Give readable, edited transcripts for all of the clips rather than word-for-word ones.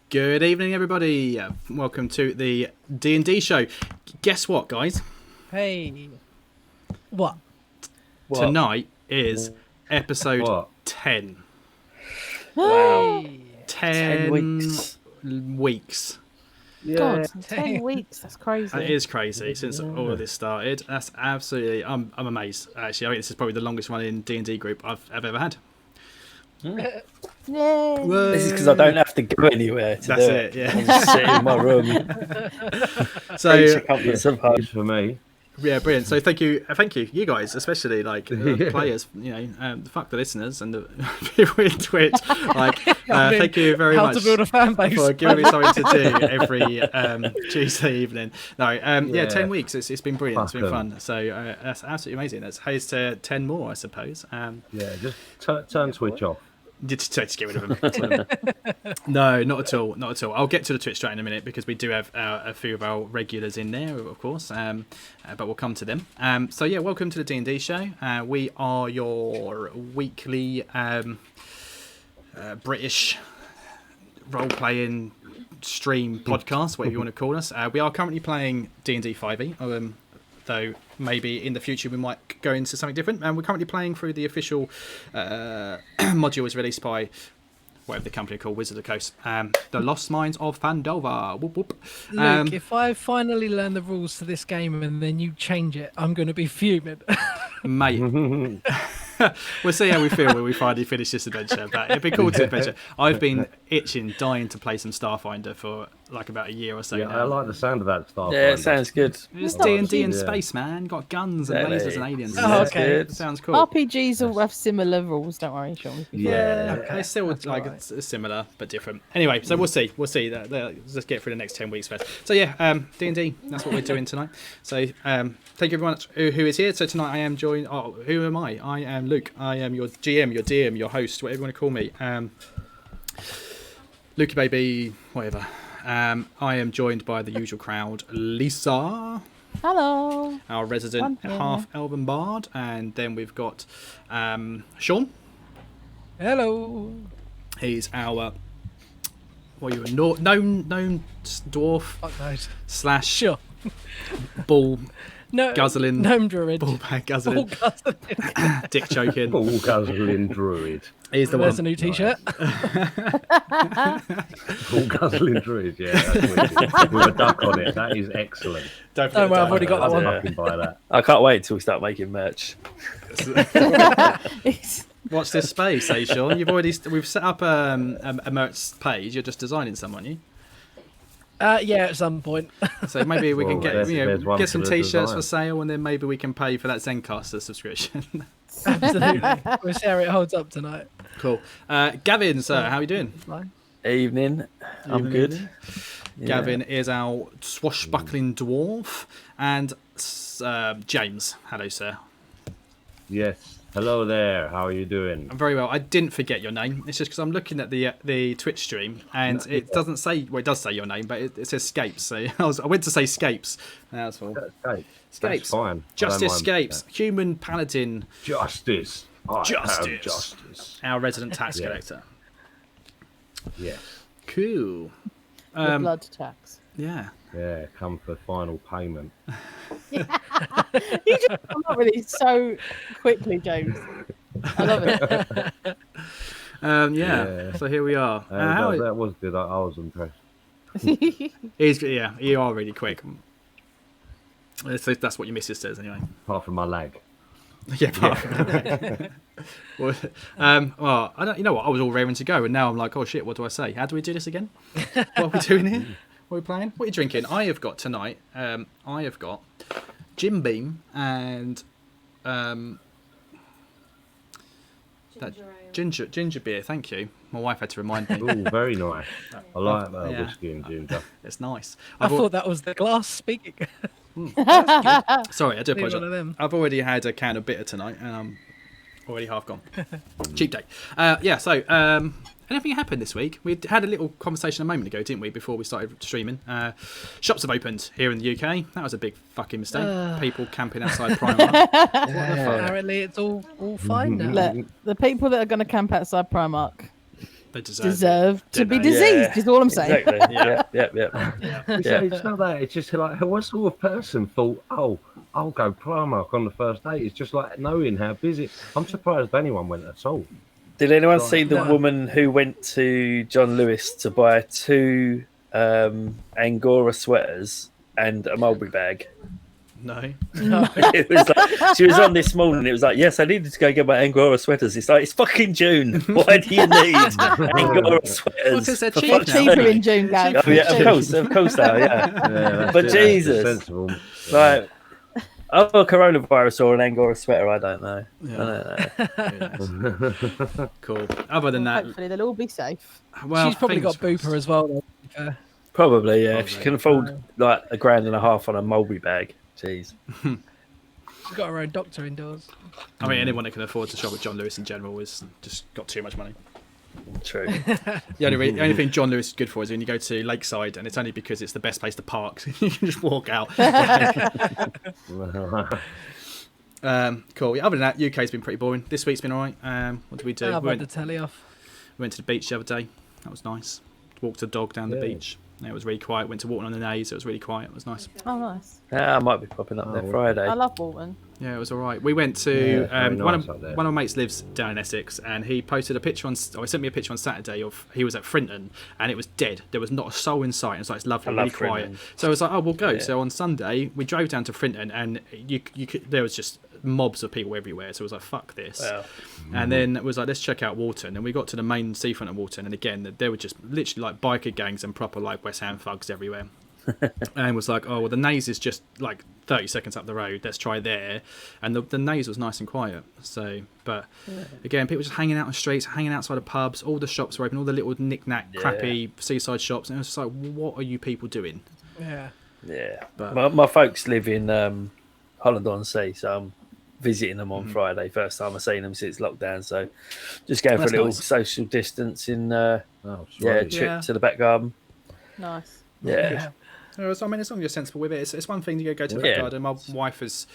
Good evening, everybody. Welcome to the D&D show. Guess what, guys? Hey. What? Tonight is episode What? 10. Wow. 10 weeks. Yeah. God, 10 weeks. That's crazy. It is crazy since all of this started. That's absolutely... I'm amazed, actually. I think this is probably the longest running D&D group I've ever had. Yay. This is because I don't have to go anywhere. That's it, yeah. I just sit in my room. So, For me. yeah, brilliant. So thank you, you guys, especially like players. Fuck the listeners and the people in Twitch. Thank you very much. How to build a fan base for giving me something to do every Tuesday evening. No, 10 weeks. It's been brilliant. It's been fun. So that's absolutely amazing. That's here's to 10 more, I suppose. Just turn Twitch off. Just get rid of them. No, not at all. Not at all. I'll get to the Twitch chat in a minute because we do have a few of our regulars in there, of course. But we'll come to them. Welcome to the D&D show. We are your weekly British role-playing stream podcast, whatever you want to call us. We are currently playing D&D 5e. Though maybe in the future we might go into something different. And we're currently playing through the official module was released by whatever the company called, Wizard of the Coast. The Lost Mines of Fandova. Whoop, whoop. Look, if I finally learn the rules to this game and then you change it, I'm going to be fuming. Mate. We'll see how we feel when we finally finish this adventure, but it'd be cool to adventure. I've been dying to play some Starfinder for like about a year or so now. I like the sound of that Starfinder. Yeah, it sounds good. It's D&D in space, man. Got guns and lasers and aliens. Oh, okay. It sounds cool. RPGs all have similar rules, don't worry, Sean. It's still it's similar but different. Anyway, so we'll see. Let's get through the next 10 weeks first. So D&D. That's what we're doing tonight. So thank you everyone who is here. So tonight I am joined. Oh, who am I? I am Luke. I am your GM, your DM, your host, whatever you want to call me. Lukey baby, whatever. I am joined by the usual crowd. Lisa. Hello. Our resident half-elven bard. And then we've got Sean. Hello. He's our... What are you? Gnome dwarf / Sure. bull No, guzzling gnome druid. bull bag guzzling dick choking Bull guzzling druid. He's the There's one. a new T-shirt. Bull guzzling druid, that's wicked. With a duck on it. That is excellent. Don't worry, I've already got that one. I'll fucking buy that. I can't wait till we start making merch. Watch this space, eh, Sean? We've set up a merch page. You're just designing some, aren't you? At some point. So maybe we can there's one get some for the T-shirts design. for sale, and then maybe we can pay for that Zencaster subscription. Absolutely. We'll see how it holds up tonight. Cool. Gavin, sir, how are you doing? Evening. I'm good. Gavin is our swashbuckling dwarf, and James. Hello, sir. Yes. Hello there. How are you doing? I'm very well. I didn't forget your name. It's just because I'm looking at the Twitch stream and it doesn't say. Well, it does say your name, but it says Scapes. So I went to say Scapes. That's all. Scapes. Scapes. Fine. Justice Scapes, human paladin. Justice. Justice. Our resident tax collector. Yes. Cool. The blood tax. Yeah. Yeah. Come for final payment. You just come up with it so quickly, James. I love it. So here we are. That was good. I was impressed. You are really quick. So that's what your missus says, anyway. Apart from my lag. Well, I don't. You know what? I was all raring to go, and now I'm like, oh shit, what do I say? How do we do this again? What are we doing here? What are we playing? What are you drinking? I have got tonight. I have got Jim Beam and that ginger beer. Thank you. My wife had to remind me. Oh, very nice. I like that whiskey and ginger. It's nice. I thought that was the glass speaking. Sorry, I do One of apologise. them. I've already had a can of bitter tonight, and I'm already half gone. Cheap day. So anything happened this week? We had a little conversation a moment ago, didn't we, before we started streaming? Shops have opened here in the UK. That was a big fucking mistake. People camping outside Primark. Apparently it's all fine now. Look, the people that are going to camp outside Primark, They deserve to don't be they? diseased. Is all I'm saying. Exactly. Yeah. Yeah. It's not that. It's just like, what sort of person thought, oh, I'll go Primark on the first date? It's just like knowing how busy. I'm surprised anyone went at all. Did anyone Right. see the No. woman who went to John Lewis to buy 2 Angora sweaters and a Mulberry bag? No. It was like she was on this morning. It was like, yes, I needed to go get my Angora sweaters. It's like, it's fucking June. Why do you need Angora sweaters? Well, 'cause they're For cheap fuck's now, sake? Cheaper aren't in June, Gav. Oh, yeah, of course they are. Yeah, That's But it, that's Jesus. sensible. like, oh, coronavirus or an Angora sweater, I don't know. Yeah. I don't know. Cool. Other than that, Hopefully they'll all be safe. well, She's probably got fingers Booper crossed. as well. Though. Probably, yeah. If she Probably. can afford like £1.50 on a Mulberry bag, jeez. She's got her own doctor indoors. I mean, anyone that can afford to shop at John Lewis in general is just got too much money. True. The only thing John Lewis is good for is when you go to Lakeside, and it's only because it's the best place to park. So you can just walk out. Cool. Yeah, other than that, UK's been pretty boring. This week's been alright. What did we do? I've We had the went, telly off. we went to the beach the other day. That was nice. Walked the dog down the Yeah. beach. It was really quiet. Went to Walton on the Naze. It was really quiet. It was nice. Oh, nice. Yeah, I might be popping up there Oh, Friday. I love Walton. Yeah, it was all right. We went to Yeah, it's very one nice up there. of my mates lives down in Essex, and he posted a picture on. Or he sent me a picture on Saturday of he was at Frinton, and it was dead. There was not a soul in sight. It was like, it's lovely, I really love quiet. Frinton. So I was like, oh, we'll go. Yeah. So on Sunday we drove down to Frinton, and you could, there was just mobs of people everywhere. So it was like, fuck this. Wow. And then it was like, let's check out Walton, and we got to the main seafront of Walton, and again there were just literally like biker gangs and proper like West Ham thugs everywhere. And was like, oh well, the Naze is just like 30 seconds up the road, let's try there. And the Naze was nice and quiet. So but again, people just hanging out on streets, hanging outside of pubs, all the shops were open, all the little knick-knack Yeah. crappy seaside shops, and it was just like, what are you people doing? Yeah. Yeah. But- My folks live in Holland on Sea, so I'm visiting them on Friday. First time I've seen them since lockdown, so just going for That's a little nice. social distancing Oh, trip Yeah. to the back garden. Nice. Yeah. I mean, as long as you're sensible with it, it's one thing to go to the Yeah. back garden. My wife has,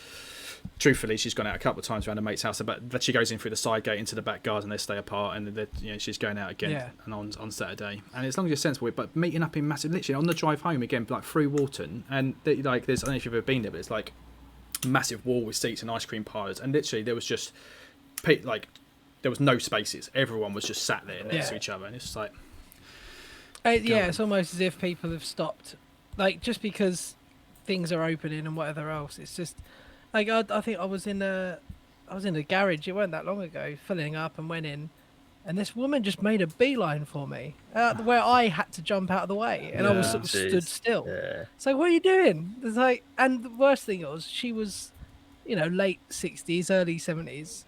truthfully, she's gone out a couple of times around her mate's house, but she goes in through the side gate into the back garden. They stay apart, and she's going out again Yeah. and on Saturday. And as long as you're sensible with it, but meeting up in massive, literally on the drive home again, like through Walton, and like there's, I don't know if you've ever been there, but it's like massive wall with seats and ice cream parlours, and literally there was just like there was no spaces. Everyone was just sat there next to each other, and it's just like. Yeah, it's almost as if people have stopped, like just because things are opening and whatever else. It's just like I think I was in a garage. It wasn't that long ago, filling up and went in, and this woman just made a beeline for me, where I had to jump out of the way, and I was Yeah. sort of Jeez. stood still. Yeah. So what are you doing? It's like, and the worst thing was she was, late 60s, early 70s.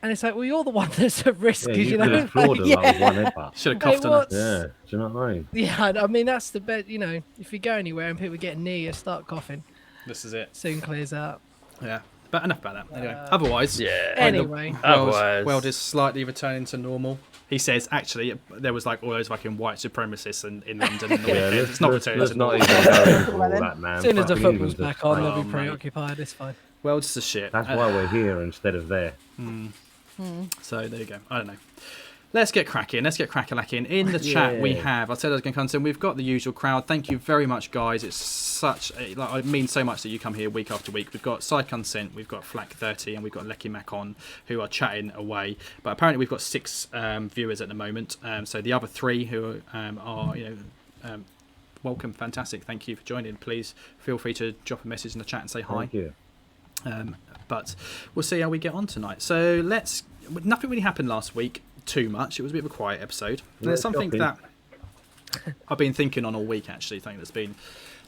And it's like, well, you're the one that's at risk, Yeah, 'cause, you could have floored her yeah. like one headbutt. Should have Hey, coughed on her. what's- Yeah, do you know what I mean? Yeah, I mean, that's the best, if you go anywhere and people get near you, start coughing, This is it. soon clears out. Yeah. But enough about that. Anyway, otherwise, Yeah. Anyway, Otherwise- world is slightly returning to normal. He says, actually, there was like all those fucking white supremacists in London and the Yeah, weekend. It's not returning let's to not normal. even go into all that, man. as soon as the Fucking football's England's back a on, snake. they'll Oh, be mate. preoccupied, it's fine. World's the shit. That's why we're here instead of there. So there you go. I don't know. Let's get cracking. Let's get crackalacking. In the chat we Yeah. have, I said I was going to come soon. We've got the usual crowd. Thank you very much, guys. It's such it means so much that you come here week after week. We've got Psych Unsent, we've got Flack 30, and we've got Lecky Mac on, who are chatting away. But apparently we've got 6 viewers at the moment. So the other 3 who are welcome, fantastic. Thank you for joining. Please feel free to drop a message in the chat and say hi. Thank you. But we'll see how we get on tonight. So nothing really happened last week too much. It was a bit of a quiet episode. And there's something shopping. that I've been thinking on all week, actually, something that's been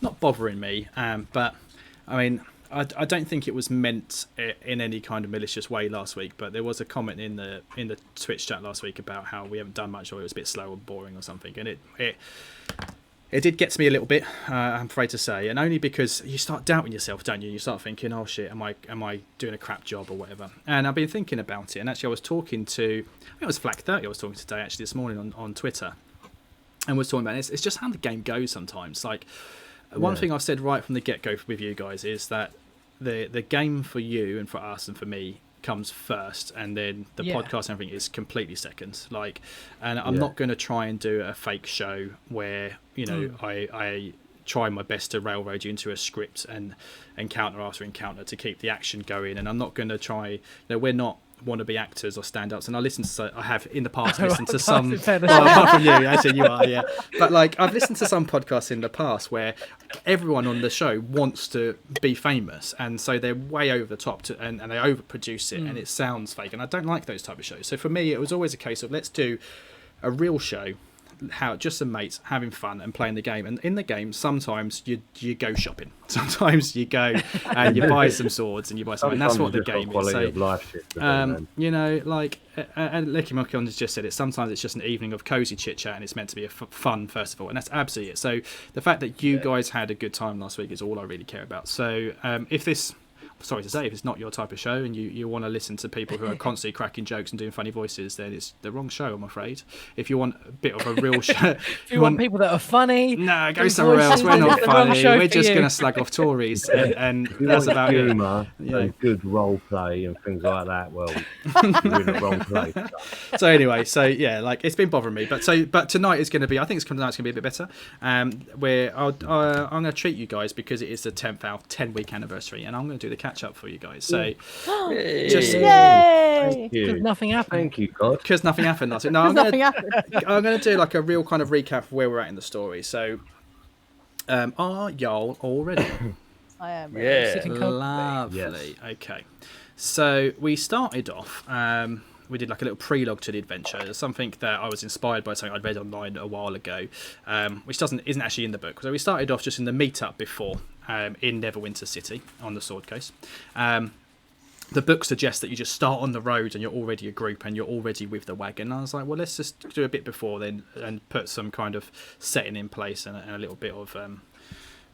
not bothering me, but I mean, I don't think it was meant in any kind of malicious way last week, but there was a comment in the Twitch chat last week about how we haven't done much, or it was a bit slow or boring or something, and it did get to me a little bit, I'm afraid to say, and only because you start doubting yourself, don't you? You start thinking, oh shit, am I doing a crap job or whatever? And I've been thinking about it, and actually I was talking to, I think it was Flack 30 I was talking to today, actually, this morning on Twitter, and was talking about it. It's just how the game goes sometimes. Like, one thing I've said right from the get-go with you guys is that the game for you and for us and for me comes first, and then the Yeah. podcast and everything is completely second. Like, and I'm Yeah. not going to try and do a fake show where I try my best to railroad you into a script and encounter after encounter to keep the action going. And I'm not going to try. We're not wannabe actors or stand-ups, and I have in the past listened to some apart from you, actually you are, yeah, but like I've listened to some podcasts in the past where everyone on the show wants to be famous, and so they're way over the top and they overproduce it and it sounds fake, and I don't like those type of shows. So for me it was always a case of, let's do a real show, just some mates having fun and playing the game. And in the game sometimes you go shopping, sometimes you go and you buy some swords and you buy something, and that's what the game is. So of life shit to do, man. you know, like and Licky Monkey has just said it, sometimes it's just an evening of cozy chit chat and it's meant to be a fun festival, and that's absolutely it. So the fact that you guys had a good time last week is all I really care about. So if this, sorry to say, if it's not your type of show and you want to listen to people who are constantly cracking jokes and doing funny voices, then it's the wrong show, I'm afraid. If you want a bit of a real show, If you want people that are funny, no, go good somewhere else. voices, We're then not it's the wrong funny. show We're for just you. going to slag off Tories, and If you that's want about it. humour Yeah. and good role play and things like that, well, you're in the wrong place. So anyway, so yeah, like it's been bothering me, but tonight is going to be, I think tonight's going to be a bit better. Where I'm going to treat you guys because it is the 10 week anniversary, and I'm going to do the catch up for you guys. So just Yay! Thank you. because nothing happened. Thank you, God. because nothing happened last week. No, Nothing happened. I'm going to do like a real kind of recap of where we're at in the story. So, are y'all all ready? I am. Yeah. Sitting comfortably. Lovely. Okay. So we started off. We did like a little prelogue to the adventure, something that I was inspired by, something I'd read online a while ago, which isn't actually in the book. So we started off just in the meetup before in Neverwinter City on the Sword Coast. The book suggests that you just start on the road and you're already a group and you're already with the wagon. And I was like, well, let's just do a bit before then and put some kind of setting in place and a little bit of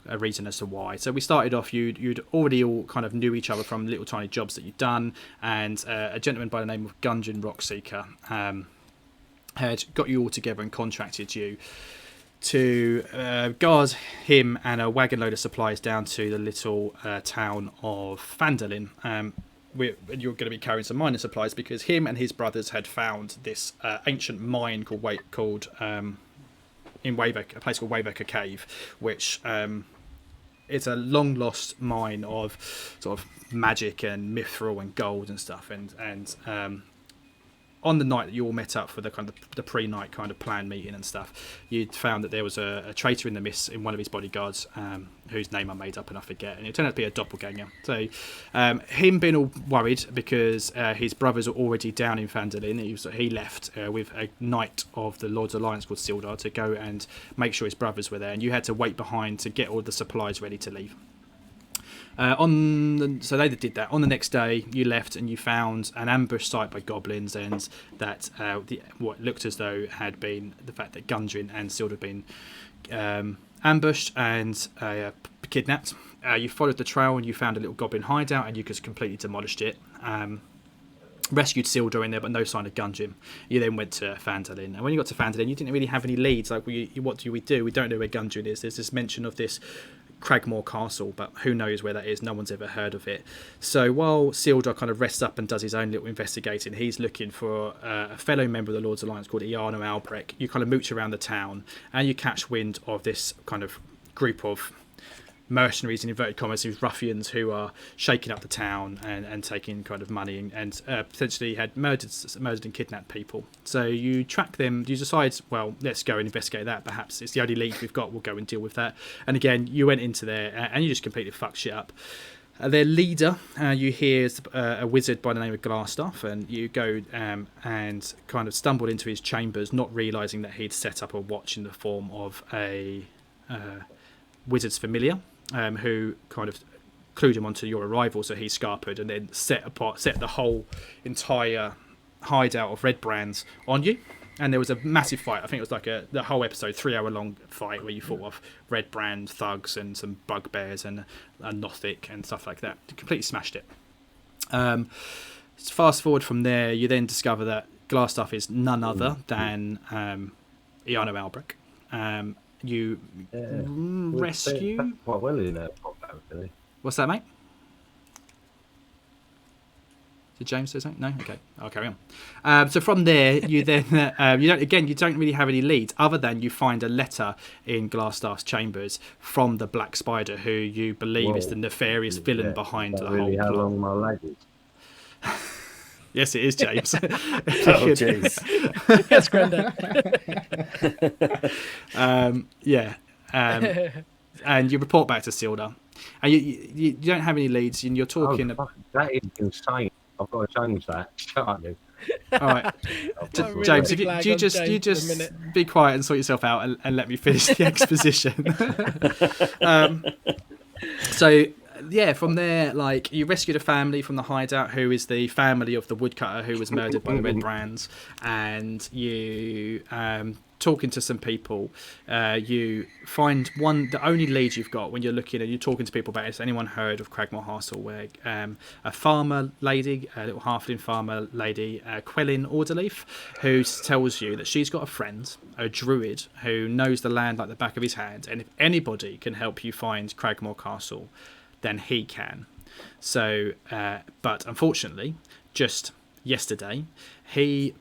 a reason as to why. So we started off, you'd already all kind of knew each other from little tiny jobs that you'd done, and a gentleman by the name of Gungeon Rockseeker had got you all together and contracted you to guard him and a wagon load of supplies down to the little town of Phandalin. You're going to be carrying some mining supplies because him and his brothers had found this ancient mine called in Wayveker, a place called Wayveker Cave, which it's a long lost mine of sort of magic and mithril and gold and stuff. And on the night that you all met up for the kind of the pre-night kind of plan meeting and stuff, you'd found that there was a traitor in the mist in one of his bodyguards, whose name I made up and I forget, and it turned out to be a doppelganger. So him being all worried because his brothers were already down in Phandalin, he left with a knight of the Lord's Alliance called Sildar to go and make sure his brothers were there, and you had to wait behind to get all the supplies ready to leave. So they did that. On the next day, you left and you found an ambush site by goblins, and that what looked as though had been the fact that Gundren and Sild had been ambushed and kidnapped. You followed the trail and you found a little goblin hideout, and you just completely demolished it. Rescued Sildar in there, but no sign of Gundren. You then went to Phandalin, and when you got to Phandalin, you didn't really have any leads. Like, what do we do? We don't know where Gundren is. There's this mention of this Cragmore Castle, but who knows where that is? No one's ever heard of it. So while Sildar kind of rests up and does his own little investigating, he's looking for a fellow member of the Lord's Alliance called Iarno Albrecht. You kind of mooch around the town and you catch wind of this kind of group of mercenaries in inverted commas, who's ruffians who are shaking up the town and taking kind of money and potentially had murdered and kidnapped people. So you track them, you decide, well, let's go and investigate that. Perhaps it's the only lead we've got, we'll go and deal with that. And again, you went into there and you just completely fucked shit up. Their leader, you hear, is a wizard by the name of Glassstaff, and you go and kind of stumbled into his chambers, not realising that he'd set up a watch in the form of a wizard's familiar, who kind of clued him onto your arrival, so he scarpered and then set the whole entire hideout of red brands on you. And there was a massive fight. I think it was like the whole episode, 3-hour long fight where you fought off red brand thugs and some bugbears and a Nothic and stuff like that. You completely smashed it. Fast forward from there, you then discover that Glassstaff is none other than Iarno Albrecht. You rescue. Quite well in that combat, really. What's that, mate? Did James say something? No. Okay, I'll carry on. So from there, you then you don't really have any leads other than you find a letter in Glassstaff's chambers from the Black Spider, who you believe is the nefarious villain behind the really whole how plot. long my leg is. Yes, it is, James. Oh, jeez. Yes, Grandad. And you report back to Silda, and you don't have any leads, and you're talking. That is insane. I've got to change that. Shut up, dude. All right, really James, big if lag you on just James for a minute. be quiet and sort yourself out, and let me finish the exposition. So yeah, from there, like, you rescued a family from the hideout, who is the family of the woodcutter who was murdered by the Red Brands, and you talking to some people, you find the only lead you've got when you're looking and you're talking to people about it. Has anyone heard of Cragmore Castle, where a farmer lady, a little halfling farmer lady, Quellin Orderleaf, who tells you that she's got a friend, a druid, who knows the land like the back of his hand, and if anybody can help you find Cragmore Castle, then he can. So, but unfortunately, just yesterday, he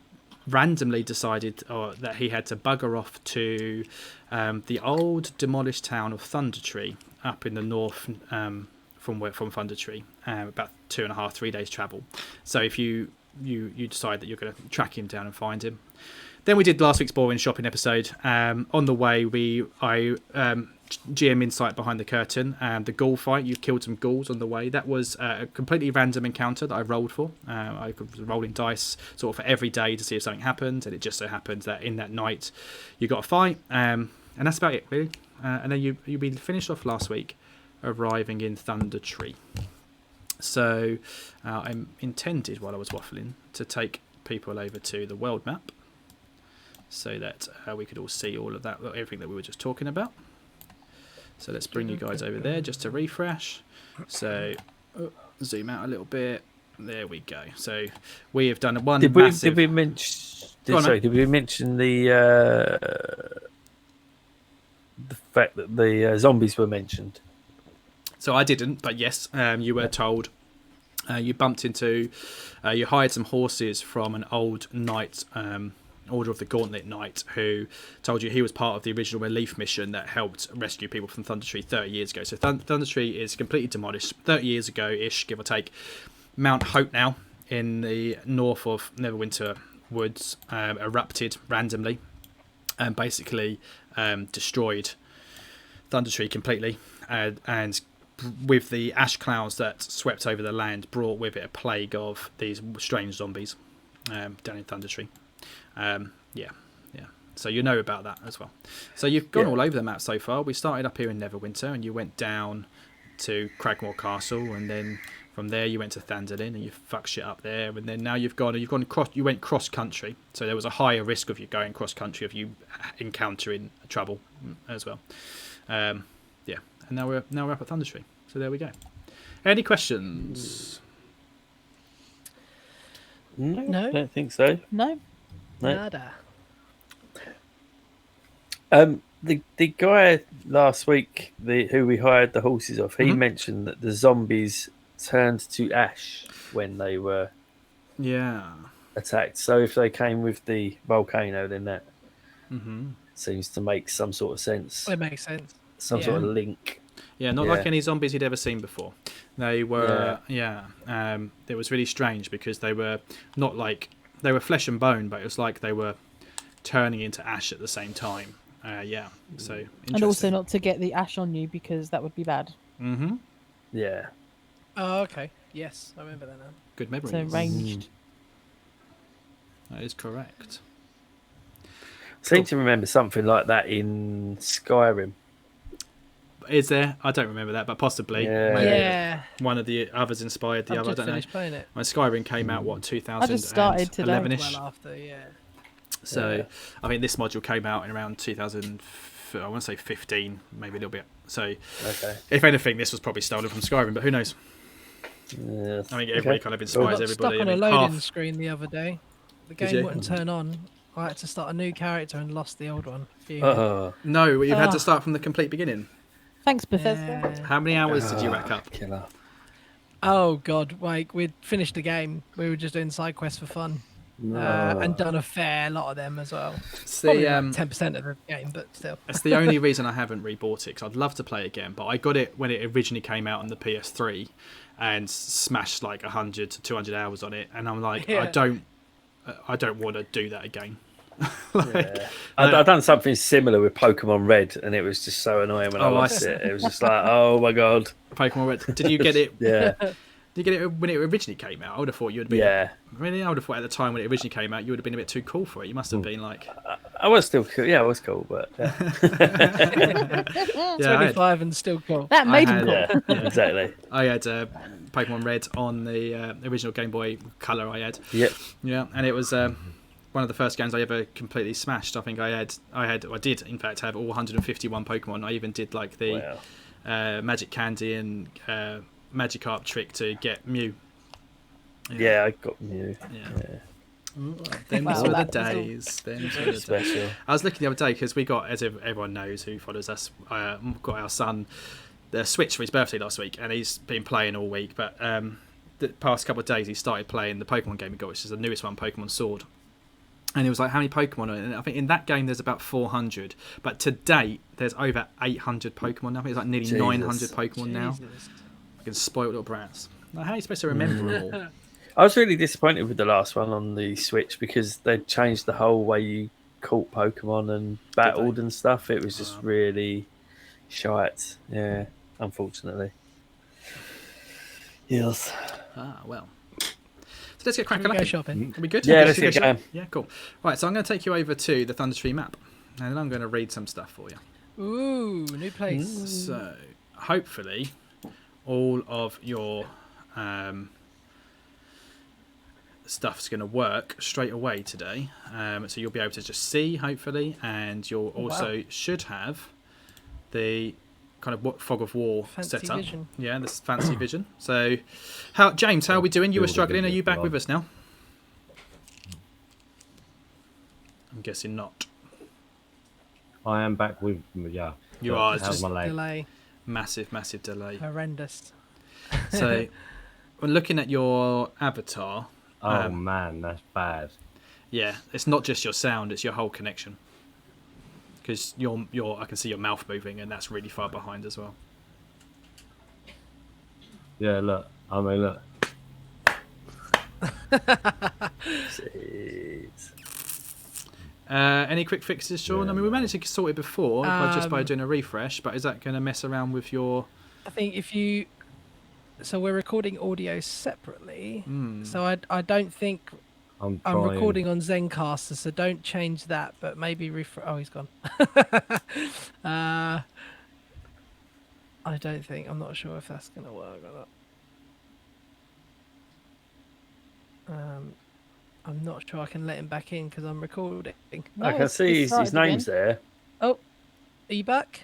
randomly decided that he had to bugger off to the old demolished town of Thundertwee up in the north from Thundertwee, about 2.5-3 days travel. So if you decide that you're going to track him down and find him. Then we did last week's boring shopping episode. On the way, I GM insight behind the curtain. The ghoul fight, you killed some ghouls on the way. That was a completely random encounter that I rolled for. I was rolling dice sort of for every day to see if something happened, and it just so happened that in that night you got a fight, and that's about it, really. And then you finished off last week arriving in Thundertwee. So I intended, while I was waffling, to take people over to the world map so that we could all see all of that, everything that we were just talking about. So let's bring you guys over there just to refresh. So zoom out a little bit. There we go. So we have done one massive... Did we mention the fact that the zombies were mentioned? So I didn't, but yes, you were told. You bumped into... you hired some horses from an old knight... Order of the Gauntlet Knight, who told you he was part of the original relief mission that helped rescue people from Thundertwee 30 years ago. So Thundertwee is completely demolished 30 years ago-ish, give or take. Mount Hope now, in the north of Neverwinter Woods, erupted randomly and basically destroyed Thundertwee completely, and with the ash clouds that swept over the land, brought with it a plague of these strange zombies down in Thundertwee. So you know about that as well. So you've gone all over the map so far. We started up here in Neverwinter, and you went down to Cragmore Castle, and then from there you went to Thandalin, and you fucked shit up there. And then now you went cross country. So there was a higher risk of you going cross country, of you encountering trouble as well. And now we're up at Thundertwee. So there we go. Any questions? No, I don't think so. No. Nada. The guy last week, who we hired the horses off, he mentioned that the zombies turned to ash when they were attacked. So if they came with the volcano, then that seems to make some sort of sense. It makes sense. Some sort of link. Yeah, not like any zombies he'd ever seen before. They were, it was really strange because they were not like, they were flesh and bone, but it was like they were turning into ash at the same time. So interesting. And also not to get the ash on you, because that would be bad. Mm-hmm. Yeah. Oh, okay. Yes, I remember that now. Good memory. So ranged. That is correct. Seem to remember something like that in Skyrim. Is there? I don't remember that, but possibly. Yeah. One of the others inspired the other. I don't know. Playing it. When Skyrim came out, 2011-ish? I just started today. Well after, So I think this module came out in around 2000. I want to say 15, maybe a little bit. So if anything, this was probably stolen from Skyrim, but who knows? Yeah. I think everybody kind of inspires I got everybody. stuck on a loading screen the other day. The game wouldn't turn on. I had to start a new character and lost the old one. No, you've had to start from the complete beginning. Thanks, Bethesda. How many hours did you rack up? Killer. Oh God, like we'd finished the game. We were just doing side quests for fun, and done a fair lot of them as well. It's Probably the, like 10% of the game, but still. it's the only reason I haven't rebought it, because I'd love to play it again, but I got it when it originally came out on the PS3 and smashed like 100 to 200 hours on it, and I'm like, Yeah. I don't want to do that again. Yeah. I've done something similar with Pokemon Red, and it was just so annoying when I lost it. It was just like, oh my god. Pokemon Red. Did you get it? Yeah, Did you get it when it originally came out? I would have thought you would be. yeah. Really, I would have thought at the time when it originally came out, you would have been a bit too cool for it. You must have been like. I was still cool. Yeah, I was cool, but yeah, Yeah, 25 and still cool. That made him had- cool. yeah, exactly. I had Pokemon Red on the original Game Boy Color. I had. Yep. Yeah, and it was one of the first games I ever completely smashed. I think I did in fact have all 151 Pokemon. I even did like the Wow. Magic Candy and Magikarp trick to get Mew. Yeah, I got Mew. Yeah. Yeah. Them Wow, were the that was all- days. Them were the days. Special. I was looking the other day because we got, as everyone knows who follows us, got our son the Switch for his birthday last week, and he's been playing all week. But the past couple of days, he started playing the Pokemon game we got, which is the newest one, Pokemon Sword. And he was like, how many Pokemon are there? And I think in that game there's about 400. But to date, there's over 800 Pokemon now. I think it's like nearly Jesus. 900 Pokemon now. Jesus. Fucking spoiled little brats. Like, how are you supposed to remember them all? I was really disappointed with the last one on the Switch because they changed the whole way you caught Pokemon and battled and stuff. It was just really shite. Yeah, unfortunately. Yes. Ah, well. So let's get cracking. Can we go Lucky. shopping? Are we good? Yeah, let's get going. Yeah, cool. Right, so I'm going to take you over to the Thundertwee map, and then I'm going to read some stuff for you. Ooh, new place. So, hopefully, all of your stuff's going to work straight away today. So you'll be able to just see, hopefully, and you'll also should have the kind of fog of war Fancy set up. vision. Yeah, this fancy vision. So, James, how are we doing? You were struggling. Are you back with us now? I'm guessing not. I am back with, yeah. You are, it's How's just my leg? Delay. Massive delay. Horrendous. So, when looking at your avatar, Oh man, that's bad. yeah, it's not just your sound; it's your whole connection. Because I can see your mouth moving, and that's really far behind as well. Yeah, look. I mean, look. Any quick fixes, Sean? Yeah, I mean, we managed to sort it before by Um, doing a refresh, but is that going to mess around with your? I think if you. So we're recording audio separately. So I don't think I'm I'm trying. recording on Zencaster, so don't change that. But maybe Oh, he's gone. I don't think. I'm not sure if that's gonna work or not. I'm not sure I can let him back in because I'm recording. No, I can it's see his started name's again. there. Oh, are you back?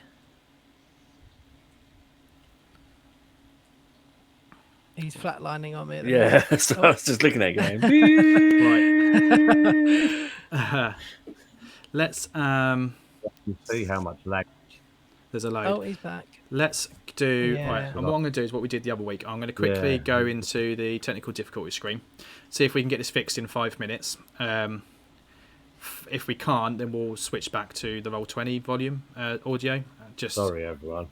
He's flatlining on me. At the Yeah, moment. so I was just looking at him. Right. Let's. You can see how much lag. There's a load. Oh, he's back. Let's do. Yeah. Right, and what I'm going to do is what we did the other week. I'm going to quickly Yeah. go into the technical difficulty screen, see if we can get this fixed in 5 minutes. If we can't, then we'll switch back to the Roll20 volume audio. Just Sorry, everyone.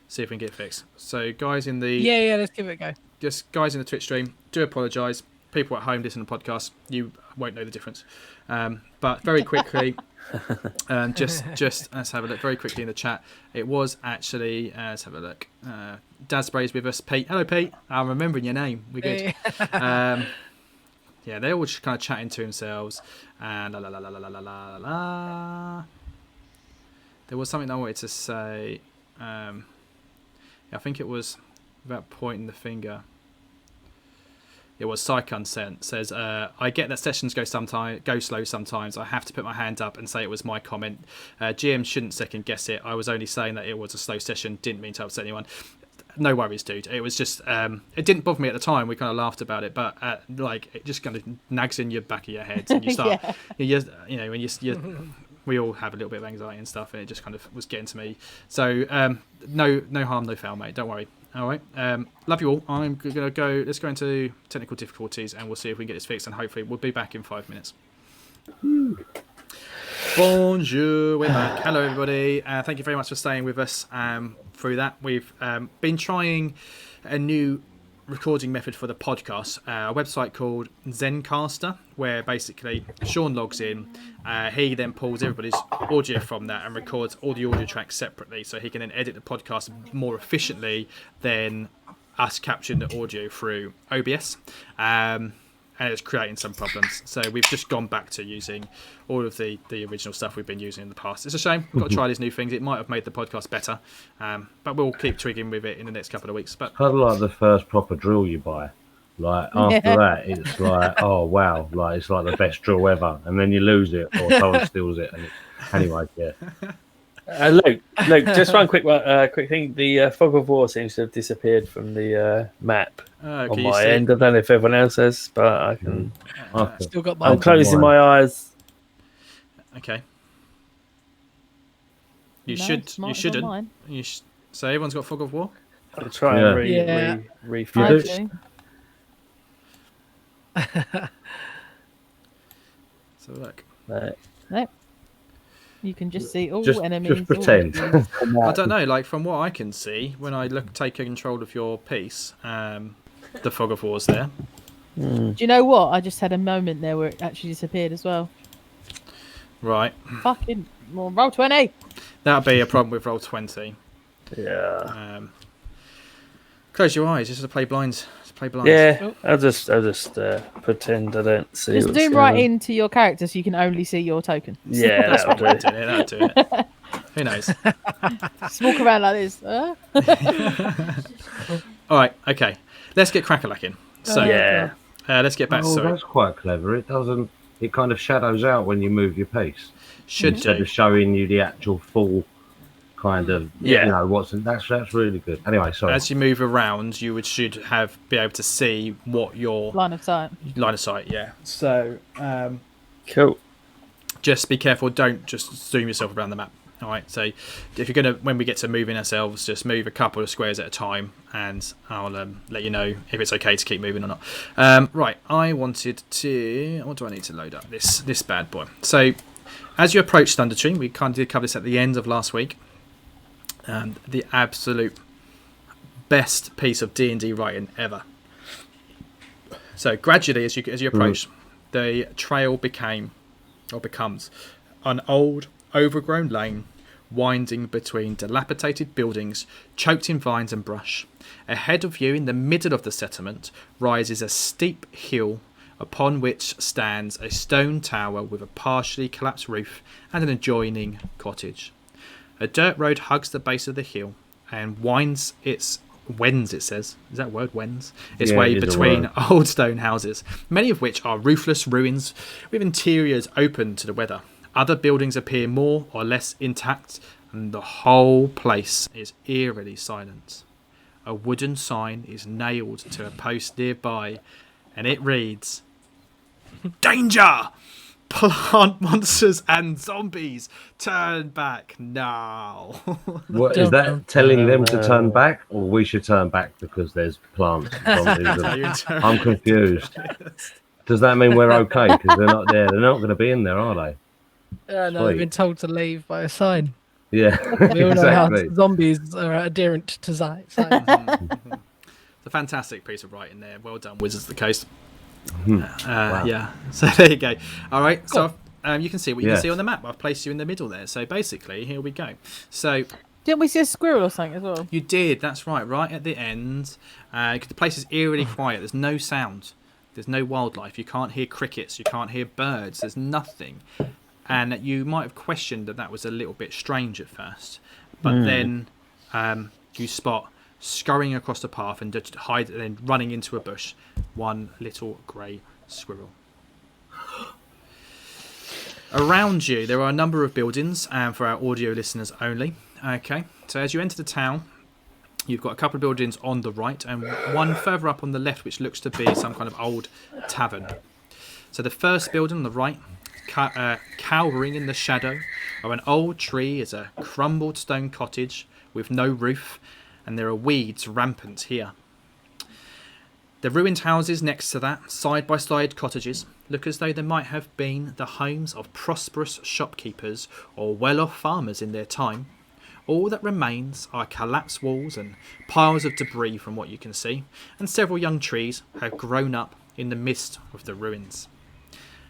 see if we can get it fixed. So, guys in the Yeah, let's give it a go. just guys in the Twitch stream, do apologise. People at home listen to the podcast, you won't know the difference. But very quickly, just let's have a look very quickly in the chat. It was actually let's have a look. Dasbray's with us. Pete, hello Pete. I'm remembering your name. We're good. Yeah, they're all just kind of chatting to themselves and la la la la la la la la. There was something I wanted to say. I think it was about pointing the finger. It was Psychon says, I get that sessions go slow sometimes. I have to put my hand up and say it was my comment. GM shouldn't second guess it. I was only saying that it was a slow session. Didn't mean to upset anyone. No worries, dude. It was just, it didn't bother me at the time. We kind of laughed about it, but it just kind of nags in your back of your head. And you start, when we all have a little bit of anxiety and stuff, and it just kind of was getting to me. So no harm, no foul, mate. Don't worry. All right. Love you all. I'm going to go. Let's go into technical difficulties, and we'll see if we can get this fixed. And hopefully, we'll be back in 5 minutes. Bonjour, we're back. Hello, everybody. Thank you very much for staying with us through that. We've been trying a new recording method for the podcast, a website called Zencaster, where basically Sean logs in, he then pulls everybody's audio from that and records all the audio tracks separately, so he can then edit the podcast more efficiently than us capturing the audio through OBS. And it's creating some problems. So we've just gone back to using all of the original stuff we've been using in the past. It's a shame. We've got to try these new things. It might have made the podcast better, but we'll keep twigging with it in the next couple of weeks. But Kind of like the first proper drill you buy. Like after that, it's like, oh wow, like it's like the best drill ever, and then you lose it or someone steals it. And anyway, yeah. Luke, just one quick thing. The fog of war seems to have disappeared from the map on my end. I don't know if everyone else has, but I can. Still got mine. I'm closing my eyes. Okay. You shouldn't. So everyone's got fog of war. I'll try and refresh. So look. No. You can just see all enemies. Just pretend. I don't know. Like from what I can see, when I take control of your piece, the fog of war's there. Do you know what? I just had a moment there where it actually disappeared as well. Right. Fucking roll 20. That'd be a problem with roll 20. Yeah. Close your eyes. Just to play blinds. Yeah. I'll just pretend I don't see. Just zoom right into your character so you can only see your token. Yeah, That's what we're doing. That'll do it. Who knows? Just walk around like this. All right. Okay. Let's get crack-a-lacking. So yeah. Let's get back. Oh, that's quite clever. It doesn't. It kind of shadows out when you move your piece. Instead of showing you the actual full kind of, you know, that's really good. Anyway, sorry. As you move around, you should be able to see what your line of sight. Yeah. So, cool. Just be careful. Don't just zoom yourself around the map. All right. So, if you're gonna, when we get to moving ourselves, just move a couple of squares at a time, and I'll let you know if it's okay to keep moving or not. Right. I wanted to. What do I need to load up? This bad boy. So, as you approach Thundertwee, we kind of did cover this at the end of last week. The absolute best piece of D&D writing ever. So gradually, as you approach, the trail becomes an old, overgrown lane winding between dilapidated buildings, choked in vines and brush. Ahead of you, in the middle of the settlement, rises a steep hill upon which stands a stone tower with a partially collapsed roof and an adjoining cottage. A dirt road hugs the base of the hill and wends its way between old stone houses, many of which are roofless ruins with interiors open to the weather. Other buildings appear more or less intact, and the whole place is eerily silent. A wooden sign is nailed to a post nearby, and it reads, "Danger! Plant monsters and zombies, turn back now." What is that telling them to turn back, or we should turn back because there's plants and zombies? I'm confused. Does that mean we're okay because they're not there? They're not going to be in there, are they? No, they've been told to leave by a sign. Yeah, We all know how exactly. zombies are adherent to signs. It's a fantastic piece of writing there. Well done, Wizards of the Coast. Wow. Yeah, so there you go. All right, so you can see what you can see on the map. I've placed you in the middle there. So basically, here we go. So Didn't we see a squirrel or something as well? you did, that's right at the end. Because the place is eerily quiet. There's no sound. There's no wildlife. You can't hear crickets. You can't hear birds. There's nothing. And you might have questioned that was a little bit strange at first. But then you spot scurrying across the path and then running into a bush, one little grey squirrel. Around you, there are a number of buildings, for our audio listeners only. Okay, so as you enter the town, you've got a couple of buildings on the right and one further up on the left, which looks to be some kind of old tavern. So the first building on the right, cowering in the shadow of an old tree, is a crumbled stone cottage with no roof and there are weeds rampant here. The ruined houses next to that, side-by-side cottages, look as though they might have been the homes of prosperous shopkeepers or well-off farmers in their time. All that remains are collapsed walls and piles of debris from what you can see, and several young trees have grown up in the midst of the ruins.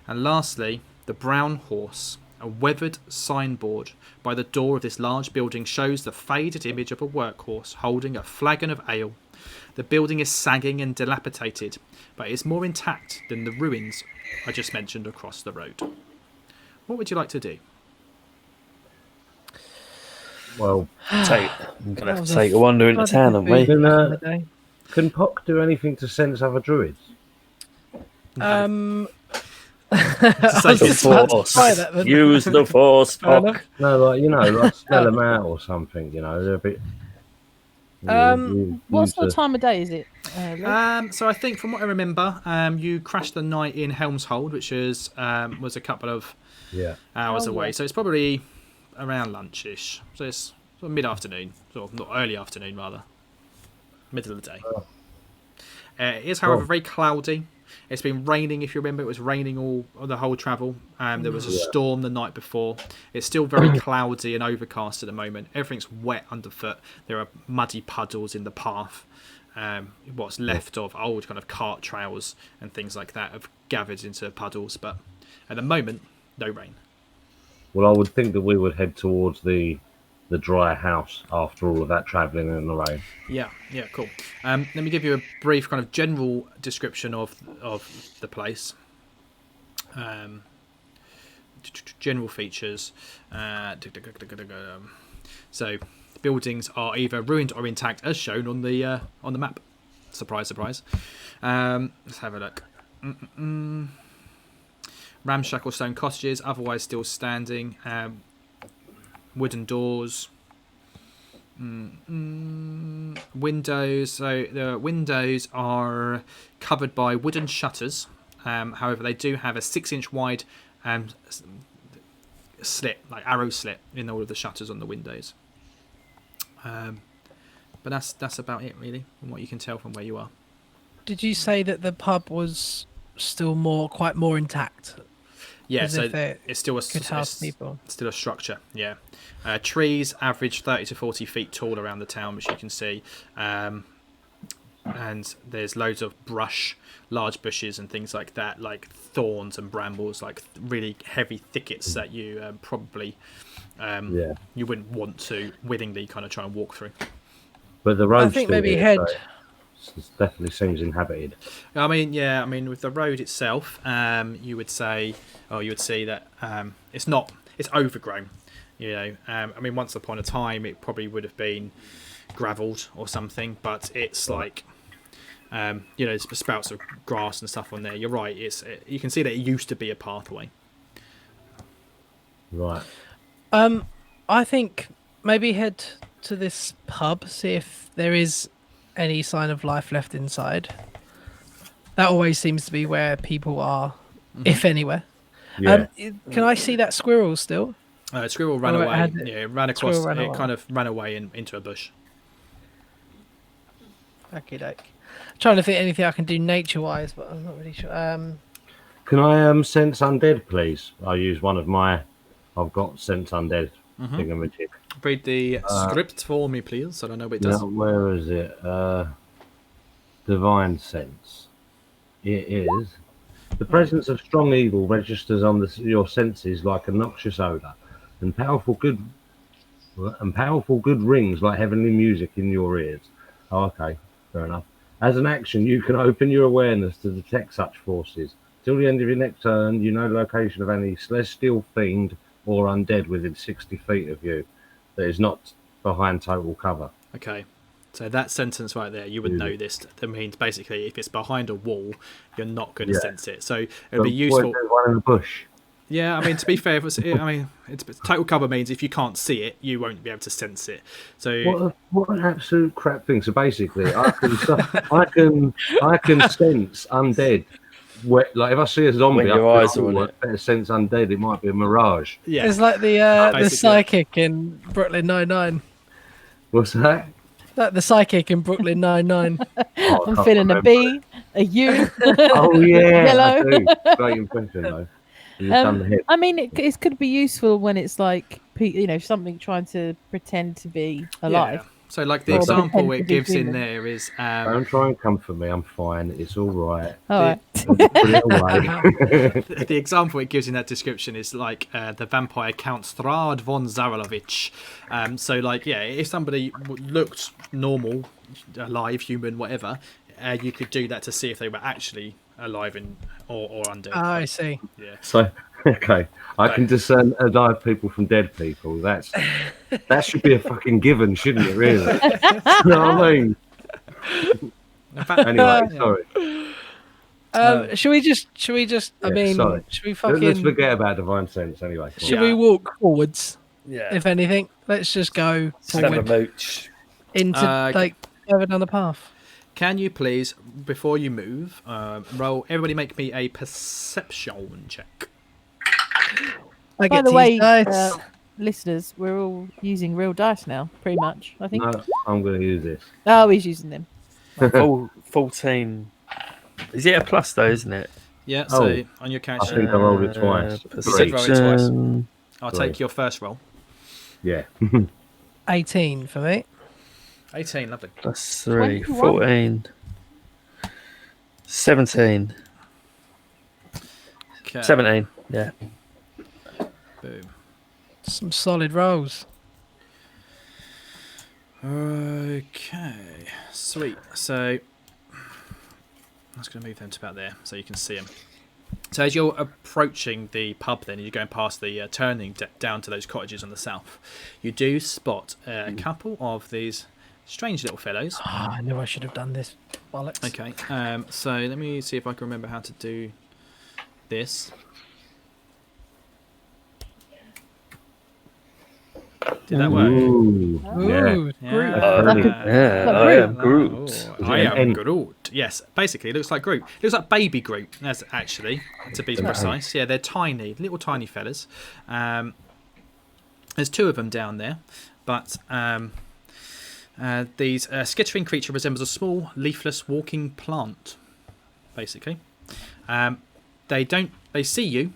And lastly, the brown horse, a weathered signboard by the door of this large building, shows the faded image of a workhorse holding a flagon of ale. The building is sagging and dilapidated, but is more intact than the ruins I just mentioned across the road. What would you like to do? Well, I'm going to have to take a wander into town, aren't we? Can Pock do anything to sense other druids? I was just about to try that, then. Use the force, Pock. No, like smell them out or something. They're a bit. What sort of time of day is it? So I think from what I remember, you crashed the night in Helmshold, which was a couple of hours away. So it's probably around lunchish. So it's sort of mid-afternoon, sort of not early afternoon rather, middle of the day. It is, however, very cloudy. It's been raining. If you remember, it was raining all the whole travel. There was a storm the night before. It's still very cloudy and overcast at the moment. Everything's wet underfoot. There are muddy puddles in the path. What's left of old kind of cart trails and things like that have gathered into puddles. But at the moment, no rain. Well, I would think that we would head towards the dry house after all of that travelling in the rain. Yeah, cool. Let me give you a brief kind of general description of the place. General features. So the buildings are either ruined or intact, as shown on the map. Surprise, surprise. Let's have a look. Ramshackle stone cottages, otherwise still standing. Wooden doors, windows. So the windows are covered by wooden shutters. However, they do have a 6-inch wide slit, like arrow slit, in all of the shutters on the windows. But that's about it, really, from what you can tell from where you are. Did you say that the pub was still quite more intact? Yeah, so it's still a structure. Yeah, trees average 30 to 40 feet tall around the town, which you can see, and there's loads of brush, large bushes and things like that, like thorns and brambles, like really heavy thickets that you probably you wouldn't want to willingly kind of try and walk through. But the road, I think maybe head. It definitely seems inhabited. I mean, with the road itself, you would see that it's overgrown. Once upon a time, it probably would have been gravelled or something, but it's like, there's sprouts of grass and stuff on there. You're right. You can see that it used to be a pathway. Right. I think maybe head to this pub, see if there is any sign of life left inside. That always seems to be where people are, if anywhere. Yeah. Can I see that squirrel still? Squirrel ran away. It ran across. It kind of ran away into a bush. Okay, doke. Trying to think anything I can do nature-wise, but I'm not really sure. Can I sense undead, please? I'll use one of my. I've got sense undead thingamajig. Read the script for me, please. I don't know what it does. Where is it? Divine sense. It is. The presence of strong evil registers on your senses like a noxious odour, and powerful good rings like heavenly music in your ears. Oh, okay, fair enough. As an action, you can open your awareness to detect such forces. Till the end of your next turn, you know the location of any celestial fiend or undead within 60 feet of you that is not behind total cover. Okay. So that sentence right there, you would know this. That means basically if it's behind a wall, you're not going to sense it. So it would be useful. One in the bush. Yeah, I mean, to be fair, it's total cover means if you can't see it, you won't be able to sense it. So what an absolute crap thing. So basically, I can sense undead. Like if I see a zombie, your eyes are on it. Better sense undead. It might be a mirage. Yeah, it's like the psychic in Brooklyn Nine-Nine. What's that? Like the psychic in Brooklyn Nine-Nine. Oh, I I'm can't feeling a remember. B, a U. Oh yeah, I Yellow. do. Great impression though. You've done the hip. I mean, it could be useful when it's like, something trying to pretend to be alive. Yeah. So, like the Or example pretend to it be gives in human. there is, Don't try and comfort me. I'm fine. It's all right. All right. Put it away. the example it gives in that description is like the vampire Count Strad von Zarelovich. So, like, yeah, if somebody looked normal, alive, human, whatever, you could do that to see if they were actually alive or undead. Oh, I see. Yeah. So, okay, I can discern alive people from dead people. That should be a fucking given, shouldn't it? Really? You know what I mean? In fact, Anyway, sorry. Should we just? I Yeah, mean, sorry. should we Let's fucking? forget about divine sense. Anyway, come on. Should we walk forwards? Yeah. If anything, let's just go Just have a forward mooch. into like further down the path. Can you please, before you move, roll? Everybody, make me a perception check. I By get the to way, use dice. listeners, we're all using real dice now, pretty much. I think. No, I'm going to use this. Oh, he's using them. 14. Is it a plus though, isn't it? Yeah. So Oh, on your I character, think I rolled it twice. You did roll it twice. Perception. I'll Three. take your first roll. Yeah. 18 for me. 18, lovely. Plus 3. 21. 14. 17. Okay. 17. Yeah. Boom. Some solid rolls. Okay. Sweet. So I'm just going to move them to about there so you can see them. So as you're approaching the pub, then you're going past the turning down to those cottages on the south. You do spot a couple of these strange little fellows. Oh, I knew I should have done this. Bollocks. Okay. So let me see if I can remember how to do this. Did that work? Ooh. Yeah. Ooh, Yeah. Groot. I am Groot. Oh, I am Groot. Yes, basically, it looks like Groot. It looks like baby Groot, as actually, to be precise. Yeah, they're tiny, little tiny fellas. There's two of them down there, but these skittering creature resembles a small, leafless, walking plant. Basically, they see you.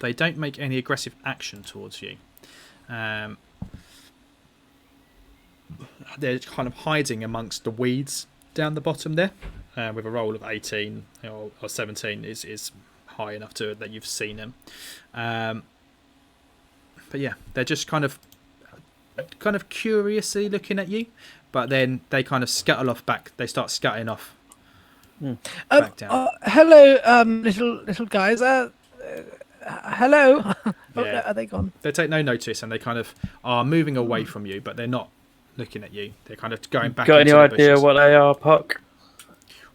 They don't make any aggressive action towards you. They're kind of hiding amongst the weeds down the bottom there, with a roll of 18 or 17 is high enough that you've seen them. But yeah, they're just kind of curiously looking at you, but then they kind of scuttle off back. They start scuttling off back down. Hello, little guys. Hello. Oh, no, Yeah. are they gone? They take no notice and they kind of are moving away from you, but they're not looking at you. They're kind of going back. Got any into the idea bushes. what they are, Puck?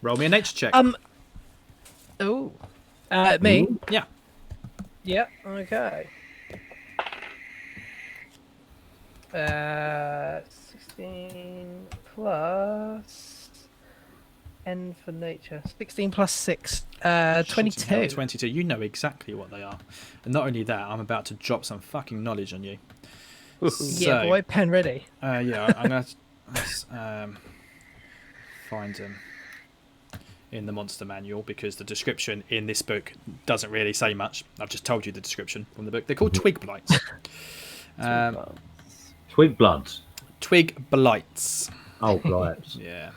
Roll me a nature check. Oh. Me? Yeah. Yeah, okay. 16 plus N for nature. 16 plus 6. 22. 22. You know exactly what they are. And not only that, I'm about to drop some fucking knowledge on you. Yeah, boy, pen ready. Yeah, I'm going to find them in the monster manual because the description in this book doesn't really say much. I've just told you the description from the book. They're called twig blights. Twig bloods. Twig blights. Oh, blights. Yeah.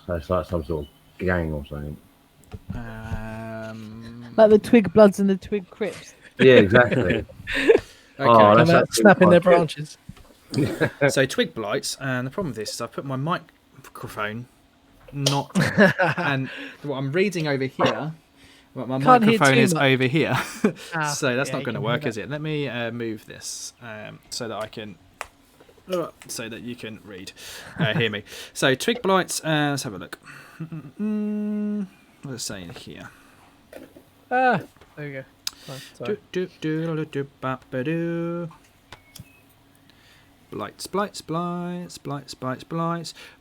So it's like some sort of gang or something. Like the Twig Bloods and the Twig Crips. Yeah, exactly. Okay. Oh, I'm that's out actually snapping their quite branches. So twig blights, and the problem with this is I put my microphone not, and what I'm reading over here, well, my Can't hear microphone too is much. over here, Ah, so that's yeah, not you going to can work, hear is it? Let me move this so that I can, so that you can hear me. So twig blights, let's have a look. What's it saying here? There you go. Oh, sorry. Blights.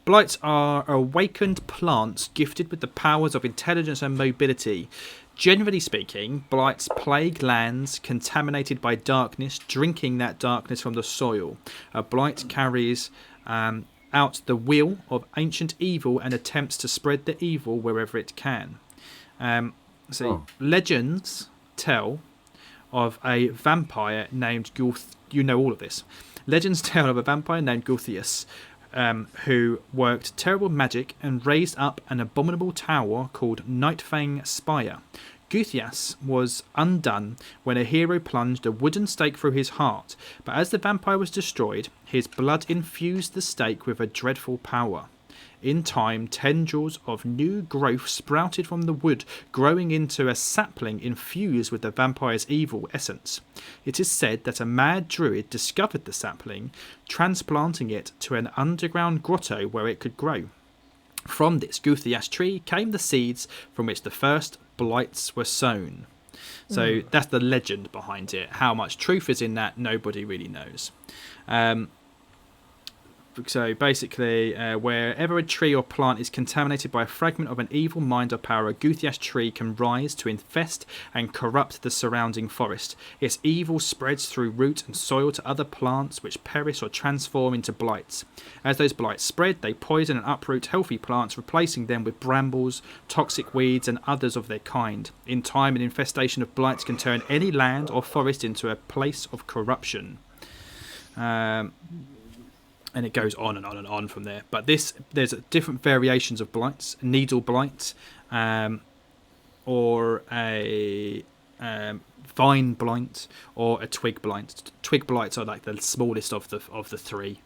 Blights are awakened plants gifted with the powers of intelligence and mobility. Generally speaking, blights plague lands contaminated by darkness, drinking that darkness from the soil. A blight carries out the wheel of ancient evil and attempts to spread the evil wherever it can. Legends tell of a vampire named you know all of this. Legends tell of a vampire named Gulthias, who worked terrible magic and raised up an abominable tower called Nightfang Spire. Guthias was undone when a hero plunged a wooden stake through his heart, but as the vampire was destroyed, his blood infused the stake with a dreadful power. In time, tendrils of new growth sprouted from the wood, growing into a sapling infused with the vampire's evil essence. It is said that a mad druid discovered the sapling, transplanting it to an underground grotto where it could grow. From this Guthias tree came the seeds from which the first blights were sown. So that's the legend behind it. How much truth is in that, nobody really knows. So basically, wherever a tree or plant is contaminated by a fragment of an evil mind or power, a Guthias tree can rise to infest and corrupt the surrounding forest. Its evil spreads through root and soil to other plants, which perish or transform into blights. As those blights spread, they poison and uproot healthy plants, replacing them with brambles, toxic weeds, and others of their kind. In time, an infestation of blights can turn any land or forest into a place of corruption. And it goes on and on and on from there. But there's different variations of blights: needle blight, or a vine blight, or a twig blight. Twig blights are like the smallest of the three.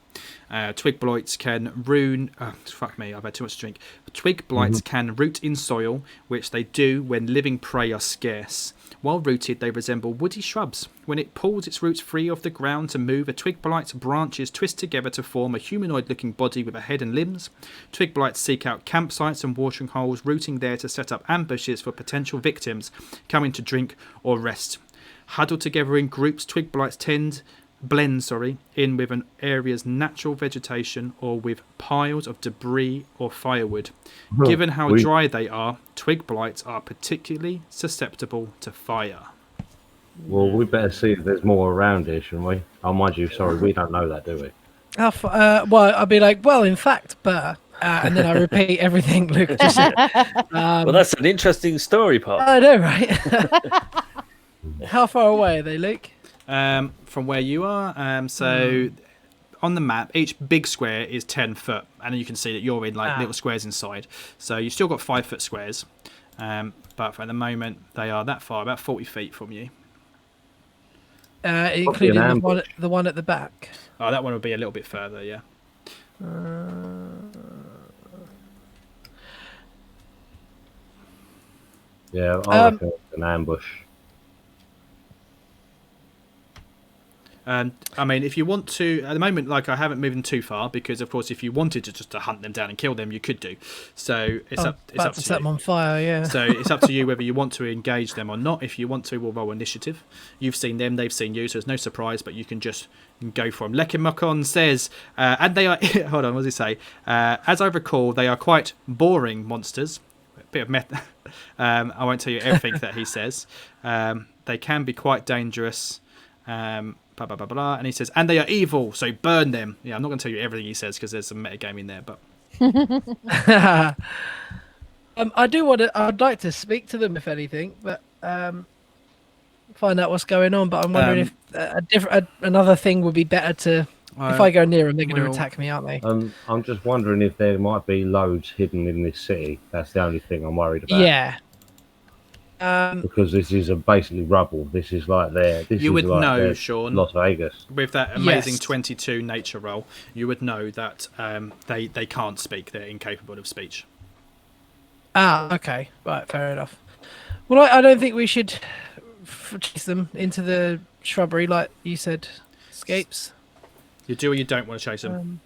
Twig blights can ruin. Fuck me, I've had too much to drink. Twig blights can root in soil, which they do when living prey are scarce. While rooted, they resemble woody shrubs. When it pulls its roots free of the ground to move, a twig blight's branches twist together to form a humanoid-looking body with a head and limbs. Twig blights seek out campsites and watering holes, rooting there to set up ambushes for potential victims coming to drink or rest. Huddled together in groups, twig blights blend in with an area's natural vegetation or with piles of debris or firewood. Given how dry they are, twig blights are particularly susceptible to fire. Well, we better see if there's more around here, shouldn't we? Oh, mind you, sorry, we don't know that, do we? Well, I'll be like, well, in fact, and then I repeat everything Luke just said. Well, that's an interesting story, Pop. I know, right? How far away are they, Luke? From where you are, on the map, each big square is 10 foot, and you can see that you're in like little squares inside. So you've still got 5 foot squares, but for the moment they are that far, about 40 feet from you. Including the one at the back. Oh, that one would be a little bit further, yeah. Yeah, I reckon it's an ambush. I mean, if you want to, at the moment, like I haven't moved them too far because, of course, if you wanted to hunt them down and kill them, you could do. So it's up to set them you. on fire, yeah. So it's up to you whether you want to engage them or not. If you want to, we'll roll initiative. You've seen them, they've seen you, so there's no surprise, but you can just go for them. Lekimakon says, and they are, hold on, what does he say? As I recall, they are quite boring monsters. A bit of meta. I won't tell you everything that he says. They can be quite dangerous. Blah, blah, blah, blah. And he says, and they are evil, so burn them. Yeah, I'm not going to tell you everything he says because there's some metagaming there, but I'd like to speak to them if anything, but find out what's going on. But I'm wondering if another thing would be better to. If I go near them, they're going to attack me, aren't they? I'm just wondering if there might be loads hidden in this city. That's the only thing I'm worried about. Yeah. Because this is basically rubble. This is like you would know, Sean, Las Vegas. With that amazing 22 nature roll, you would know that they can't speak. They're incapable of speech. Okay. Right, fair enough. Well, I don't think we should chase them into the shrubbery like you said. Escapes. You do or you don't want to chase them?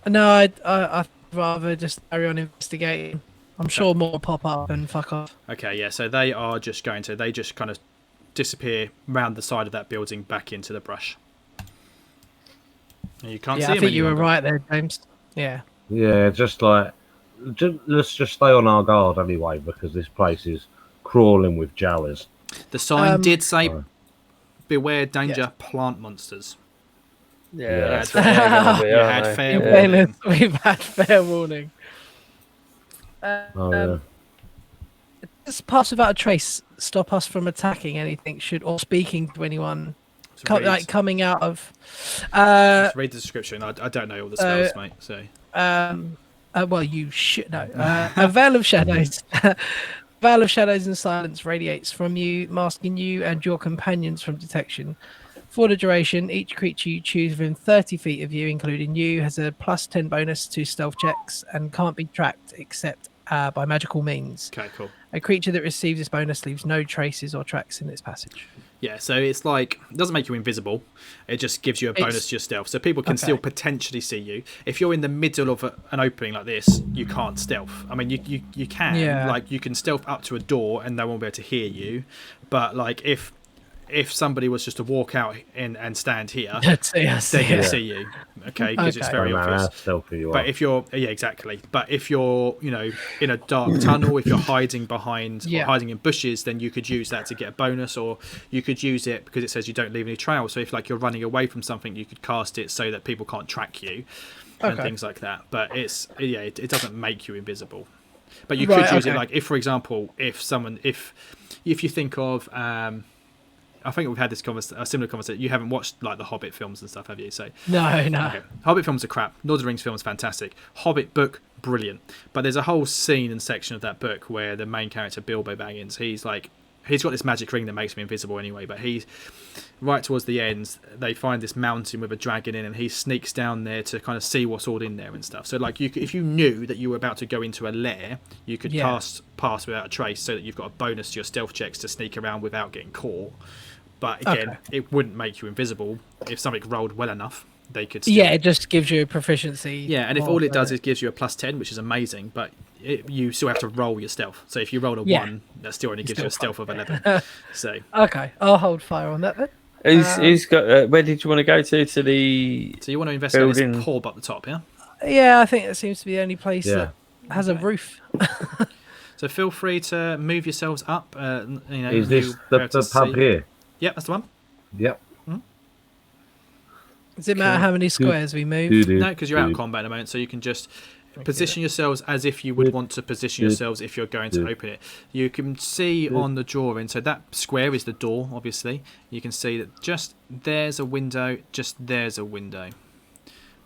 No, I'd rather just carry on investigating. I'm sure more pop up and fuck off. Okay, yeah, so they just kind of disappear round the side of that building back into the brush. And you can't see them. I think you were right there, James. Yeah. Yeah, let's just stay on our guard anyway, because this place is crawling with Jawas. The sign did say, beware danger plant monsters. Yeah, that's Yeah, what they're going to be, You aren't had they? fair In warning. fairness, we've had fair warning. Oh, yeah. Does pass without a trace stop us from attacking anything or speaking to anyone So read, coming out of just read the description. I don't know all the so- spells, mate. So well, you should know. A veil of shadows. Veil of shadows and silence radiates from you, masking you and your companions from detection. For the duration, each creature you choose within 30 feet of you, including you, has a +10 bonus to stealth checks and can't be tracked except by magical means. okay, cool. A creature that receives this bonus leaves no traces or tracks in its passage. Yeah, so it's like, it doesn't make you invisible. It just gives you a bonus to your stealth. So people can still potentially see you. If you're in the middle of an opening like this, you can't stealth. I mean, you can. Yeah. Like, you can stealth up to a door and no one will be able to hear you. But, like, if somebody was just to walk out and stand here, they can see you. Okay, because it's very Don't matter obvious. how stealthy you are. But if you're, yeah, exactly. But if you're, in a dark tunnel, if you're hiding behind or hiding in bushes, then you could use that to get a bonus, or you could use it because it says you don't leave any trail. So if like you're running away from something, you could cast it so that people can't track you and things like that. But it doesn't make you invisible. But you could use it like if, for example, if you think of I think we've had this a similar conversation. You haven't watched like the Hobbit films and stuff, have you? So No. okay. Hobbit films are crap. Lord of the Rings films fantastic. Hobbit book brilliant. But there's a whole scene and section of that book where the main character Bilbo Baggins, he's got this magic ring that makes him invisible anyway. But he's right towards the end. They find this mountain with a dragon in, and he sneaks down there to kind of see what's all in there and stuff. So like if you knew that you were about to go into a lair, you could pass without a trace, so that you've got a bonus to your stealth checks to sneak around without getting caught. But again, it wouldn't make you invisible. If something rolled well enough, they could still... Yeah, it just gives you a proficiency. Yeah, and if all it does is gives you a +10, which is amazing, but you still have to roll your stealth. So if you roll a 1, that still only gives you a stealth of 11. So okay, I'll hold fire on that then. Who's got? Where did you want to go to the? So you want to investigate building... this pub up the top, yeah? Yeah, I think that seems to be the only place that has a roof. So feel free to move yourselves up. Is this the pub here? Yeah, that's the one. Yep. Does it matter how many squares we move? No, because you're out of combat at the moment, so you can just position yourselves as if you would want to position yourselves if you're going to open it. You can see on the drawing, so that square is the door, obviously. You can see that just there's a window,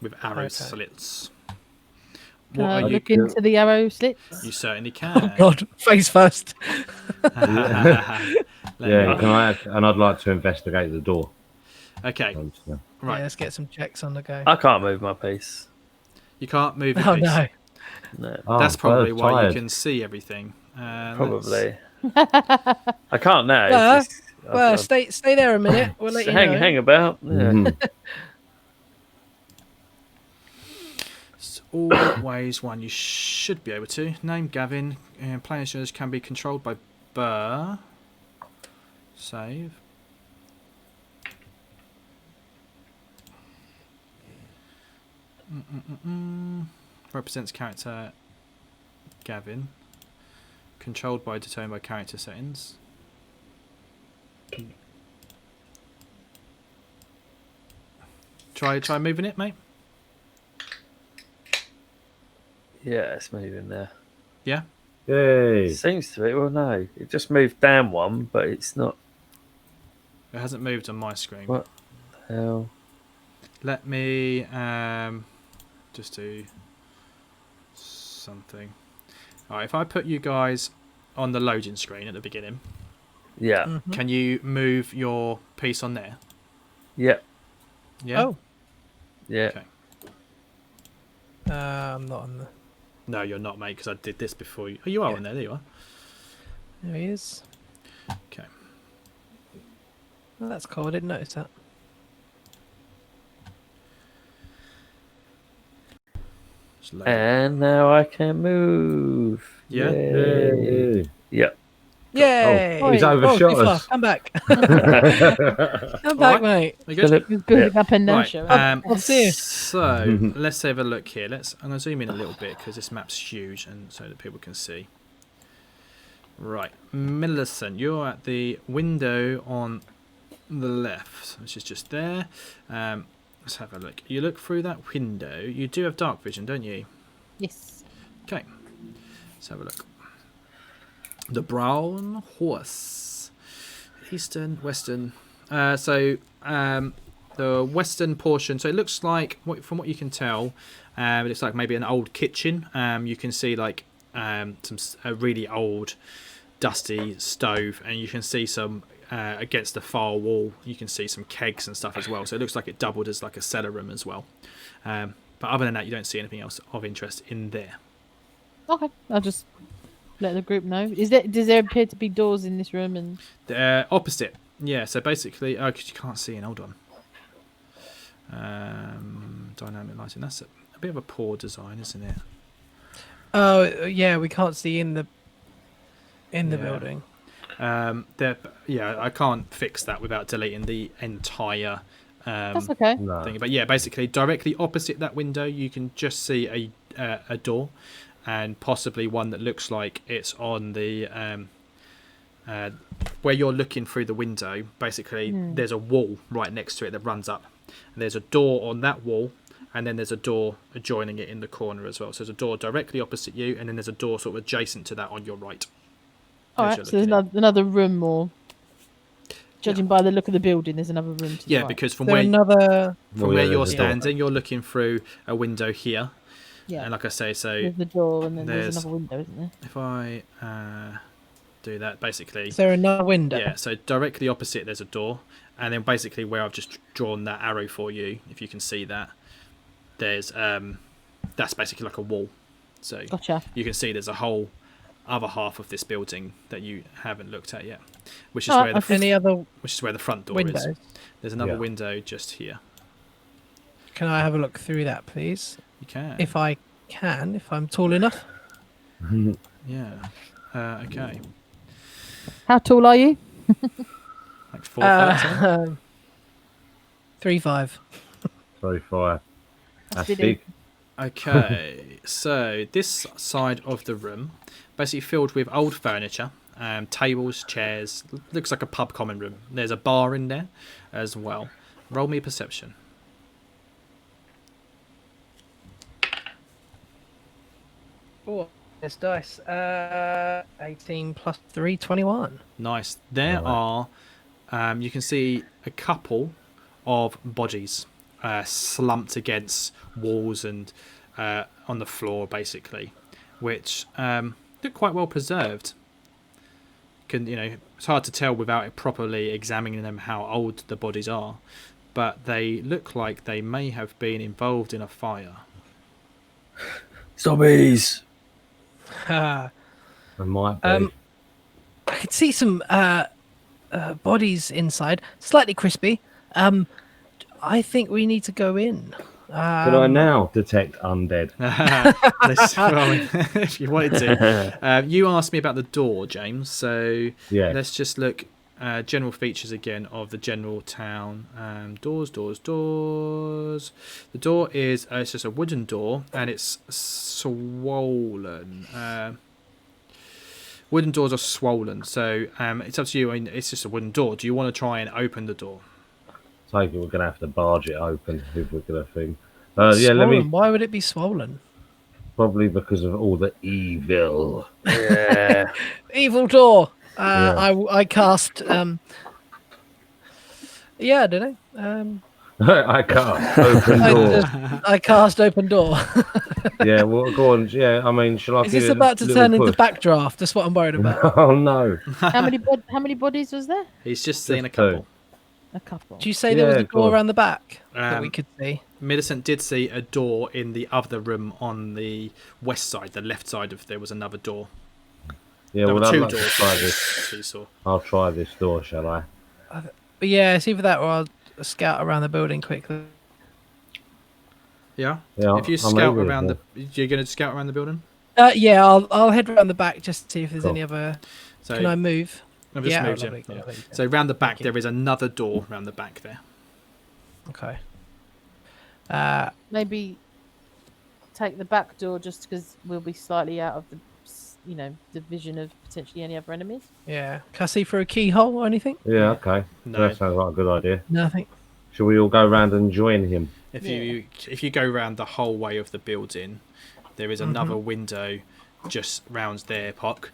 with arrow slits. Can I look into the arrow slits? You certainly can. Oh God, face first. I'd like to investigate the door. Okay. Right. Yeah, let's get some checks on the go. I can't move my piece. You can't move your piece. No. That's probably why you can see everything. Probably. I can't now. Well, stay there a minute. We'll let you know. Hang about. Yeah. It's always one you should be able to. Name Gavin. Players can be controlled by Burr. Save. Represents character Gavin. Controlled by, determined by character settings. Try moving it, mate. Yeah, it's moving there. Yeah. Yay! Seems to be. Well, no, it just moved down one, but it's not. It hasn't moved on my screen. What the hell? Let me just do something. All right, if I put you guys on the loading screen at the beginning, yeah, can you move your piece on there? Yeah. Yeah. Oh. Yeah. Okay. I'm not on the. No, you're not, mate, because I did this before you. Oh, you are on there. There you are. There he is. Okay. Well, that's cool. I didn't notice that. And now I can move. Yeah. Yay. Yep. Yay! Oh, he's overshot us. Come back. Come back, mate. You good? He's building up inertia. I'll see you. So let's have a look here. I'm going to zoom in a little bit because this map's huge, and so that people can see. Right, Millicent, you're at the window on the left, which is just there. let's have a look. You look through that window. You do have dark vision, don't you? Yes. Okay. Let's have a look. The brown horse. Eastern, western. The western portion. So it looks like, from what you can tell, it looks like maybe an old kitchen. You can see like a really old, dusty stove, and you can see some against the far wall. You can see some kegs and stuff as well. So it looks like it doubled as like a cellar room as well. But other than that, you don't see anything else of interest in there. Okay, I'll just let the group know. Does there appear to be doors in this room? And Opposite, yeah. So basically, because you can't see in. Hold on. Dynamic lighting. That's a bit of a poor design, isn't it? Oh yeah, we can't see in the building. I can't fix that without deleting the entire that's okay. thing. But yeah, basically, directly opposite that window, you can just see a door. And possibly one that looks like it's on the where you're looking through the window. Basically, there's a wall right next to it that runs up. And there's a door on that wall, and then there's a door adjoining it in the corner as well. So there's a door directly opposite you, and then there's a door sort of adjacent to that on your right. All right, so there's another room, or judging by the look of the building, there's another room to the right. Because from where you're standing, you're looking through a window here. Yeah. And like I say, so there's the door, and then there's another window, isn't there? If I do that, basically. Is there another window? Yeah, so directly opposite there's a door, and then basically where I've just drawn that arrow for you, if you can see that, there's that's basically like a wall. So gotcha. You can see there's a whole other half of this building that you haven't looked at yet, which is where the front door windows? is. There's another window just here. Can I have a look through that, please? You can. If I'm tall enough. Yeah. Okay. How tall are you? Like 4 feet. 3'5". 3'5". That's big. Okay, so this side of the room, basically filled with old furniture, tables, chairs. Looks like a pub common room. There's a bar in there as well. Roll me a perception. Oh, this dice. 18 plus 3, 21. Nice. There are, you can see a couple of bodies slumped against walls and on the floor, basically, which look quite well preserved. It's hard to tell without it properly examining them how old the bodies are, but they look like they may have been involved in a fire. Zombies. It might be. I could see some bodies inside, slightly crispy. I think we need to go in. Can I now detect undead? If you wanted to. You asked me about the door, James, so let's just look general features again of the general town. Doors. The door is it's just a wooden door, and it's swollen. Wooden doors are swollen, so it's up to you. I mean, it's just a wooden door. Do you want to try and open the door? I think we're going to have to barge it open if we're going to think. Swollen? Why would it be swollen? Probably because of all the evil. Yeah. Evil door. I cast. I don't know. I can't open door. I cast open door. Yeah, well, go on. Yeah, I mean, shall I? Is this about to turn into backdraft? That's what I'm worried about. Oh no! How many bodies was there? He's just seen a couple. Two. A couple. Do you say there was a door around the back that we could see? Millicent did see a door in the other room on the west side, the left side of there was another door. Yeah, there well, were I'd two like to doors. try this. I'll try this door, shall I? But yeah, it's either that or I'll scout around the building quickly. Yeah. Yeah. If you scout around you're going to scout around the building? Yeah, I'll head around the back just to see if there's any other. So, can I move? I've just moved you. Yeah. So round the back, there is another door round the back there. Okay. Maybe take the back door just because we'll be slightly out of the vision of potentially any other enemies. Yeah. Can I see through a keyhole or anything? Yeah, okay. No. That sounds like a good idea. Nothing. Shall we all go round and join him? If you go round the whole way of the building, there is another window just round there, Pock,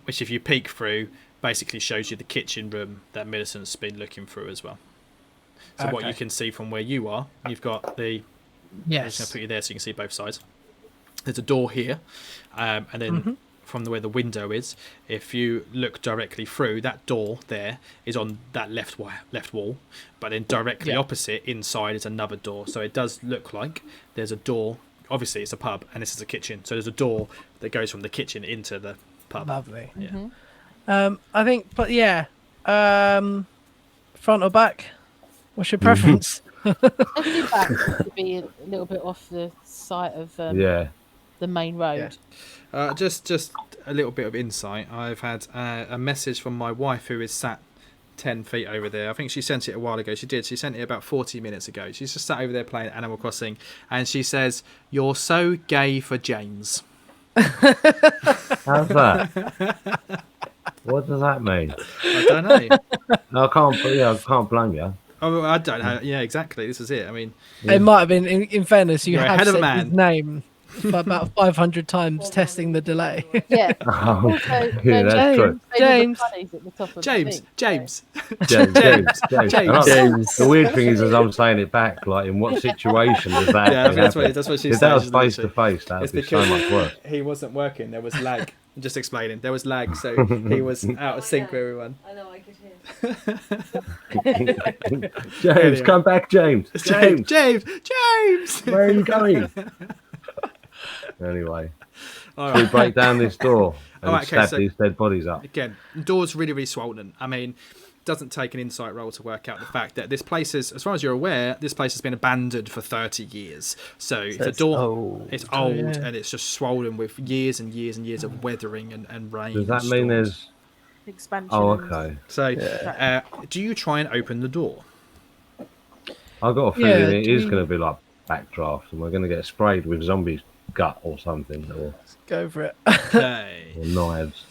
which if you peek through, basically shows you the kitchen room that Millicent's been looking through as well. So what you can see from where you are, you've got the... I'm just going to put you there so you can see both sides. There's a door here, and then from where the window is, if you look directly through, that door there is on that left wall, but then directly opposite, inside, is another door. So it does look like there's a door. Obviously, it's a pub, and this is a kitchen. So there's a door that goes from the kitchen into the pub. Lovely. Yeah. I think, but front or back? What's your preference? Definitely back to be a little bit off the site of the main road. Just a little bit of insight. I've had a message from my wife who is sat 10 feet over there. I think she sent it a while ago. She sent it about 40 minutes ago. She's just sat over there playing Animal Crossing, and she says, "You're so gay for James." How's that? What does that mean? I don't know. No, I can't blame you. Oh, I don't know. Yeah, exactly. This is it. I mean, it might have been. In fairness, you You're have ahead of said the man. his name for about 500 times, testing the delay. Yeah. Oh, Also, yeah, that's true. James. At the top of the James. thing, James. James. The weird thing is, as I'm saying it back, like in what situation does that? Yeah, that's what she's If that was saying. face to face, that would be so much worse. He wasn't working. There was lag. I'm just explaining. There was lag, so he was out of sync with everyone. I know, I could hear. James, come back, James. James. Where are you going? Anyway, All we right. break down this door and All right, okay, stab so- these dead bodies up. Again, the door's really, really swollen. I mean, doesn't take an insight roll to work out the fact that this place is, as far as you're aware, this place has been abandoned for 30 years. So the door, it's old and it's just swollen with years and years and years of weathering and rain. Does that and mean storms. there's? expansion. Oh, okay. So, do you try and open the door? I've got a feeling it is going to be like backdraft, and we're going to get sprayed with zombies' gut or something, or Go for it. Okay. knives.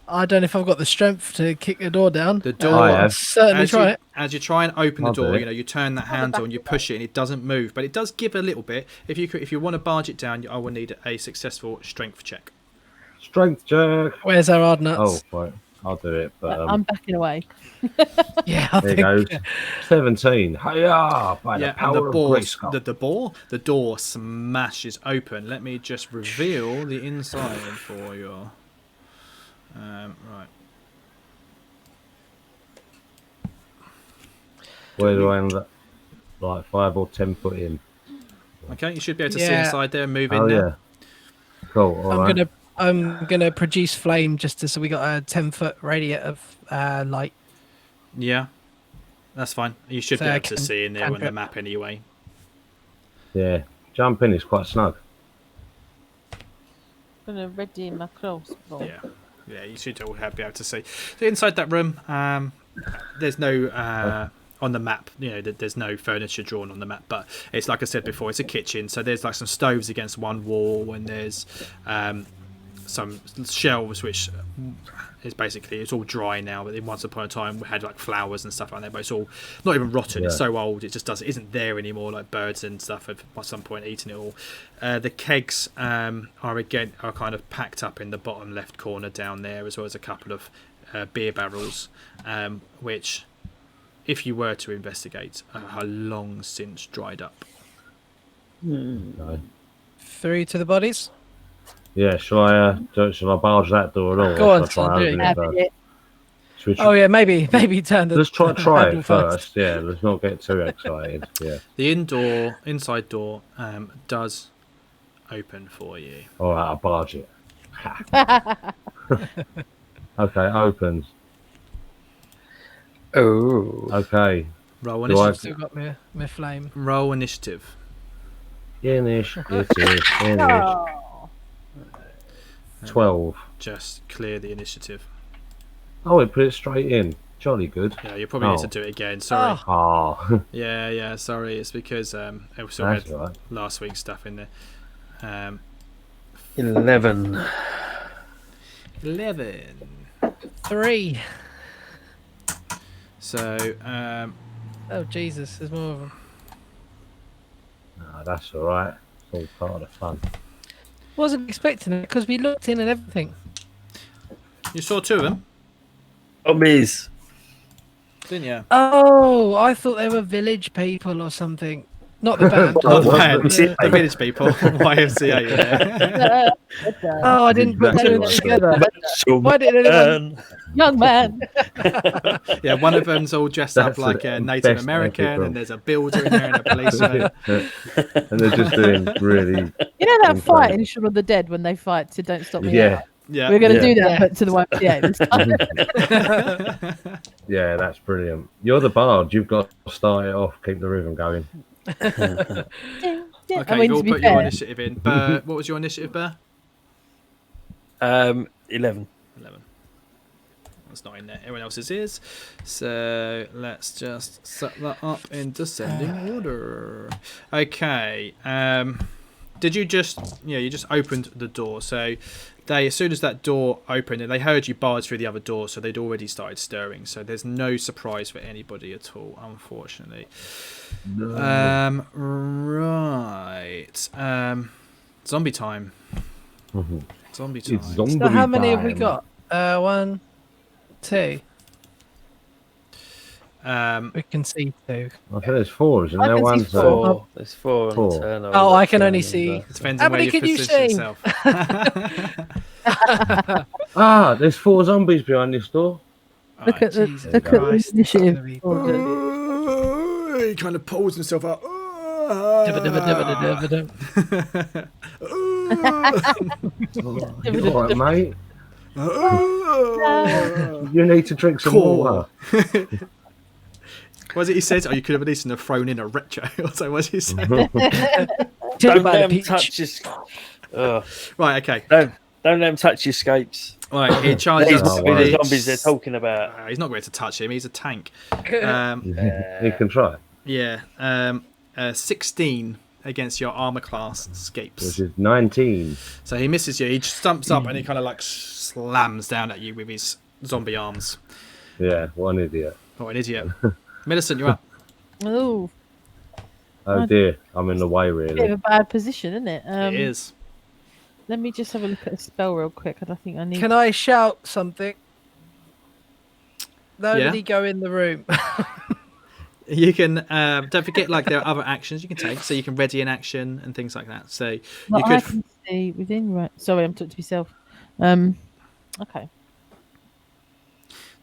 I don't know if I've got the strength to kick the door down. The door. I I'll have. certainly try it. As you try and open the I'll do door, it. you know, you turn that handle and you push it, and it doesn't move, but it does give a little bit. If you want to barge it down, I will need a successful strength check. Strength check. Where's our hard nuts? Oh, right. I'll do it. But I'm backing away. Yeah, I there think. you go. 17. Hiya! By the And power of Grayskull. the door smashes open. Let me just reveal the inside for you. Right. Where do I end up? Like 5 or 10 foot in. Okay, you should be able to see Yeah. inside there and move in Oh, there. yeah. Cool. All right. I'm gonna produce flame just so we got a 10-foot radius of light. Yeah, that's fine. You should So be I able to can- see in there can on the go- map anyway. Yeah. Jump in. It's quite snug. I'm gonna ready my crossbow. Yeah, you should all be able to see. So inside that room, there's no on the map. You know, there's no furniture drawn on the map, but it's like I said before, it's a kitchen. So there's like some stoves against one wall, and there's some shelves which is basically it's all dry now. But once upon a time we had like flowers and stuff like that, but it's all not even rotten. It's Yeah. so old it just isn't there anymore. Like birds and stuff have at some point eaten it all. The kegs are kind of packed up in the bottom left corner down there, as well as a couple of beer barrels, which, if you were to investigate, are long since dried up. No. Through to the bodies. Yeah. Shall I barge that door at all? Go or on, shall I son, do open it. it Have first? it. Should we Oh yeah, maybe turn the. Let's try handle it first. Yeah, let's not get too excited. Yeah. The inside door does open for you. All right, I'll barge it. Okay, opens. Oh, Okay. Roll Do I- initiative. Still got my flame. Roll initiative. Finish. 12. Just clear the initiative. Oh, it put it straight in. Jolly good. Yeah, you probably need to do it again. Sorry. Ah, Yeah. Sorry. It's because it also that's had all right. last week's stuff in there. 11. 11. 3. So Oh Jesus, there's more of them. No, that's all right. It's all part of the fun. Wasn't expecting it because we looked in and everything. You saw 2 of them, Zombies. didn't you? Oh, I thought they were village people or something. Not the band. Not the What? band, The- the village people. YMCA. Yeah. Oh, I didn't put Exactly two what I together. Some Why didn't anyone? man. Young man. Yeah, one of them's all dressed up That's like the a Native best American, epic and there's a builder in there and a policeman. And they're just doing really. You know that Insane. fight in Shaun of the Dead when they fight to Don't Stop Me Yeah, Now? Yeah, We're going to Yeah. do that, Yeah. but to the YMCA this time. yeah, that's brilliant. You're the bard. You've got to start it off. Keep the rhythm going. Yeah, Okay, I mean, you've to all be put your fair, initiative in. Burr, what was your initiative, Burr? 11. 11. That's not in there. Everyone else's is. So let's just set that up in descending order. Okay. Did you just? Yeah, you just opened the door. So as soon as that door opened, and they heard you barge through the other door, so they'd already started stirring. So there's no surprise for anybody at all, unfortunately. Right. Zombie time. Mhm. Zombie time. It's zombie So how many have we time. got? 1, 2. Um, We can see 2. I think there's 4, isn't I there? can see One's 4. There's 4 on Four. the turn. Oh, I can only see- It depends How on where many you can you position see? yourself. there's 4 zombies behind this door. Look at the Jesus look at the Christ. initiative. Gonna be- He kind of pulls himself up. Dibba-dibba-dibba-dibba-dibba. You all right, mate? You need to drink some Cool. water. What was it he says? Oh, you could have at least have thrown in a retro. Or so what did he say? Tell Don't about let the them peach. touch your. Ugh. Right, okay. Don't let them touch your scapes. Right, he These charges. Oh, are wow. the zombies they're talking about. He's not going to touch him. He's a tank. You can try, Yeah. 16 against your armor class scapes. which is 19. So he misses you. He stumps up and he kind of like slams down at you with his zombie arms. Yeah, what an idiot. What an idiot. Millicent, you're up. Oh, Oh dear, I'm in the way, bit of really. a bad position, isn't it? It is. Let me just have a look at the spell real quick. I don't think I need. Can I shout something? Nobody Yeah. go in the room. You can don't forget, like there are other actions you can take, so you can ready an action and things like that. So Well, you I could can see within. Right. Sorry, I'm talking to myself. Okay.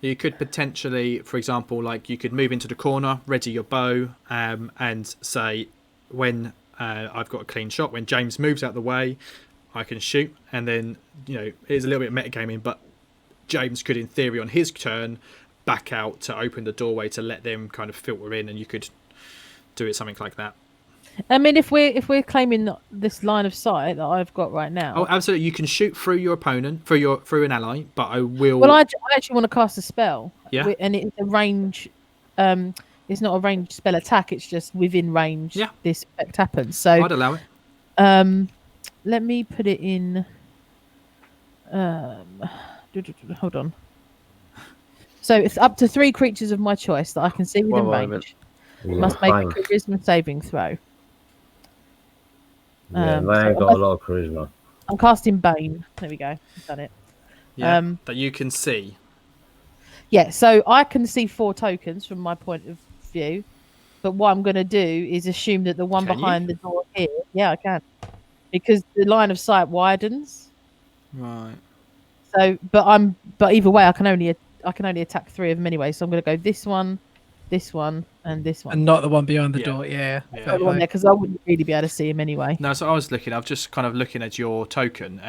you could potentially, for example, like you could move into the corner, ready your bow, and say when I've got a clean shot, when James moves out the way, I can shoot, and then it's a little bit metagaming, but James could, in theory, on his turn, back out to open the doorway to let them kind of filter in, and you could do it something like that. I mean, if we're claiming this line of sight that I've got right now. Oh, absolutely! You can shoot through your opponent, through an ally, but I will. Well, I actually want to cast a spell. Yeah. And it's a range. It's not a ranged spell attack. It's just within range. Yeah. This effect happens. So I'd allow it. let me put it in. Hold on. So it's up to 3 creatures of my choice that I can see within One moment. range. Must make a Fine. charisma saving throw. Yeah, so they ain't I got must- a lot of charisma. I'm casting Bane. There we go. I've done it. Yeah, that you can see. Yeah, so I can see 4 tokens from my point of view, but what I'm going to do is assume that the one Can you? behind the door here, yeah, I can, because the line of sight widens. Right. So, but either way, I can only attack 3 of them anyway. So I'm going to go this one, and this one. And not the one behind the Yeah. door. Yeah. Yeah. fair play. Because I wouldn't really be able to see him anyway. No, so I was looking. I'm just kind of looking at your token,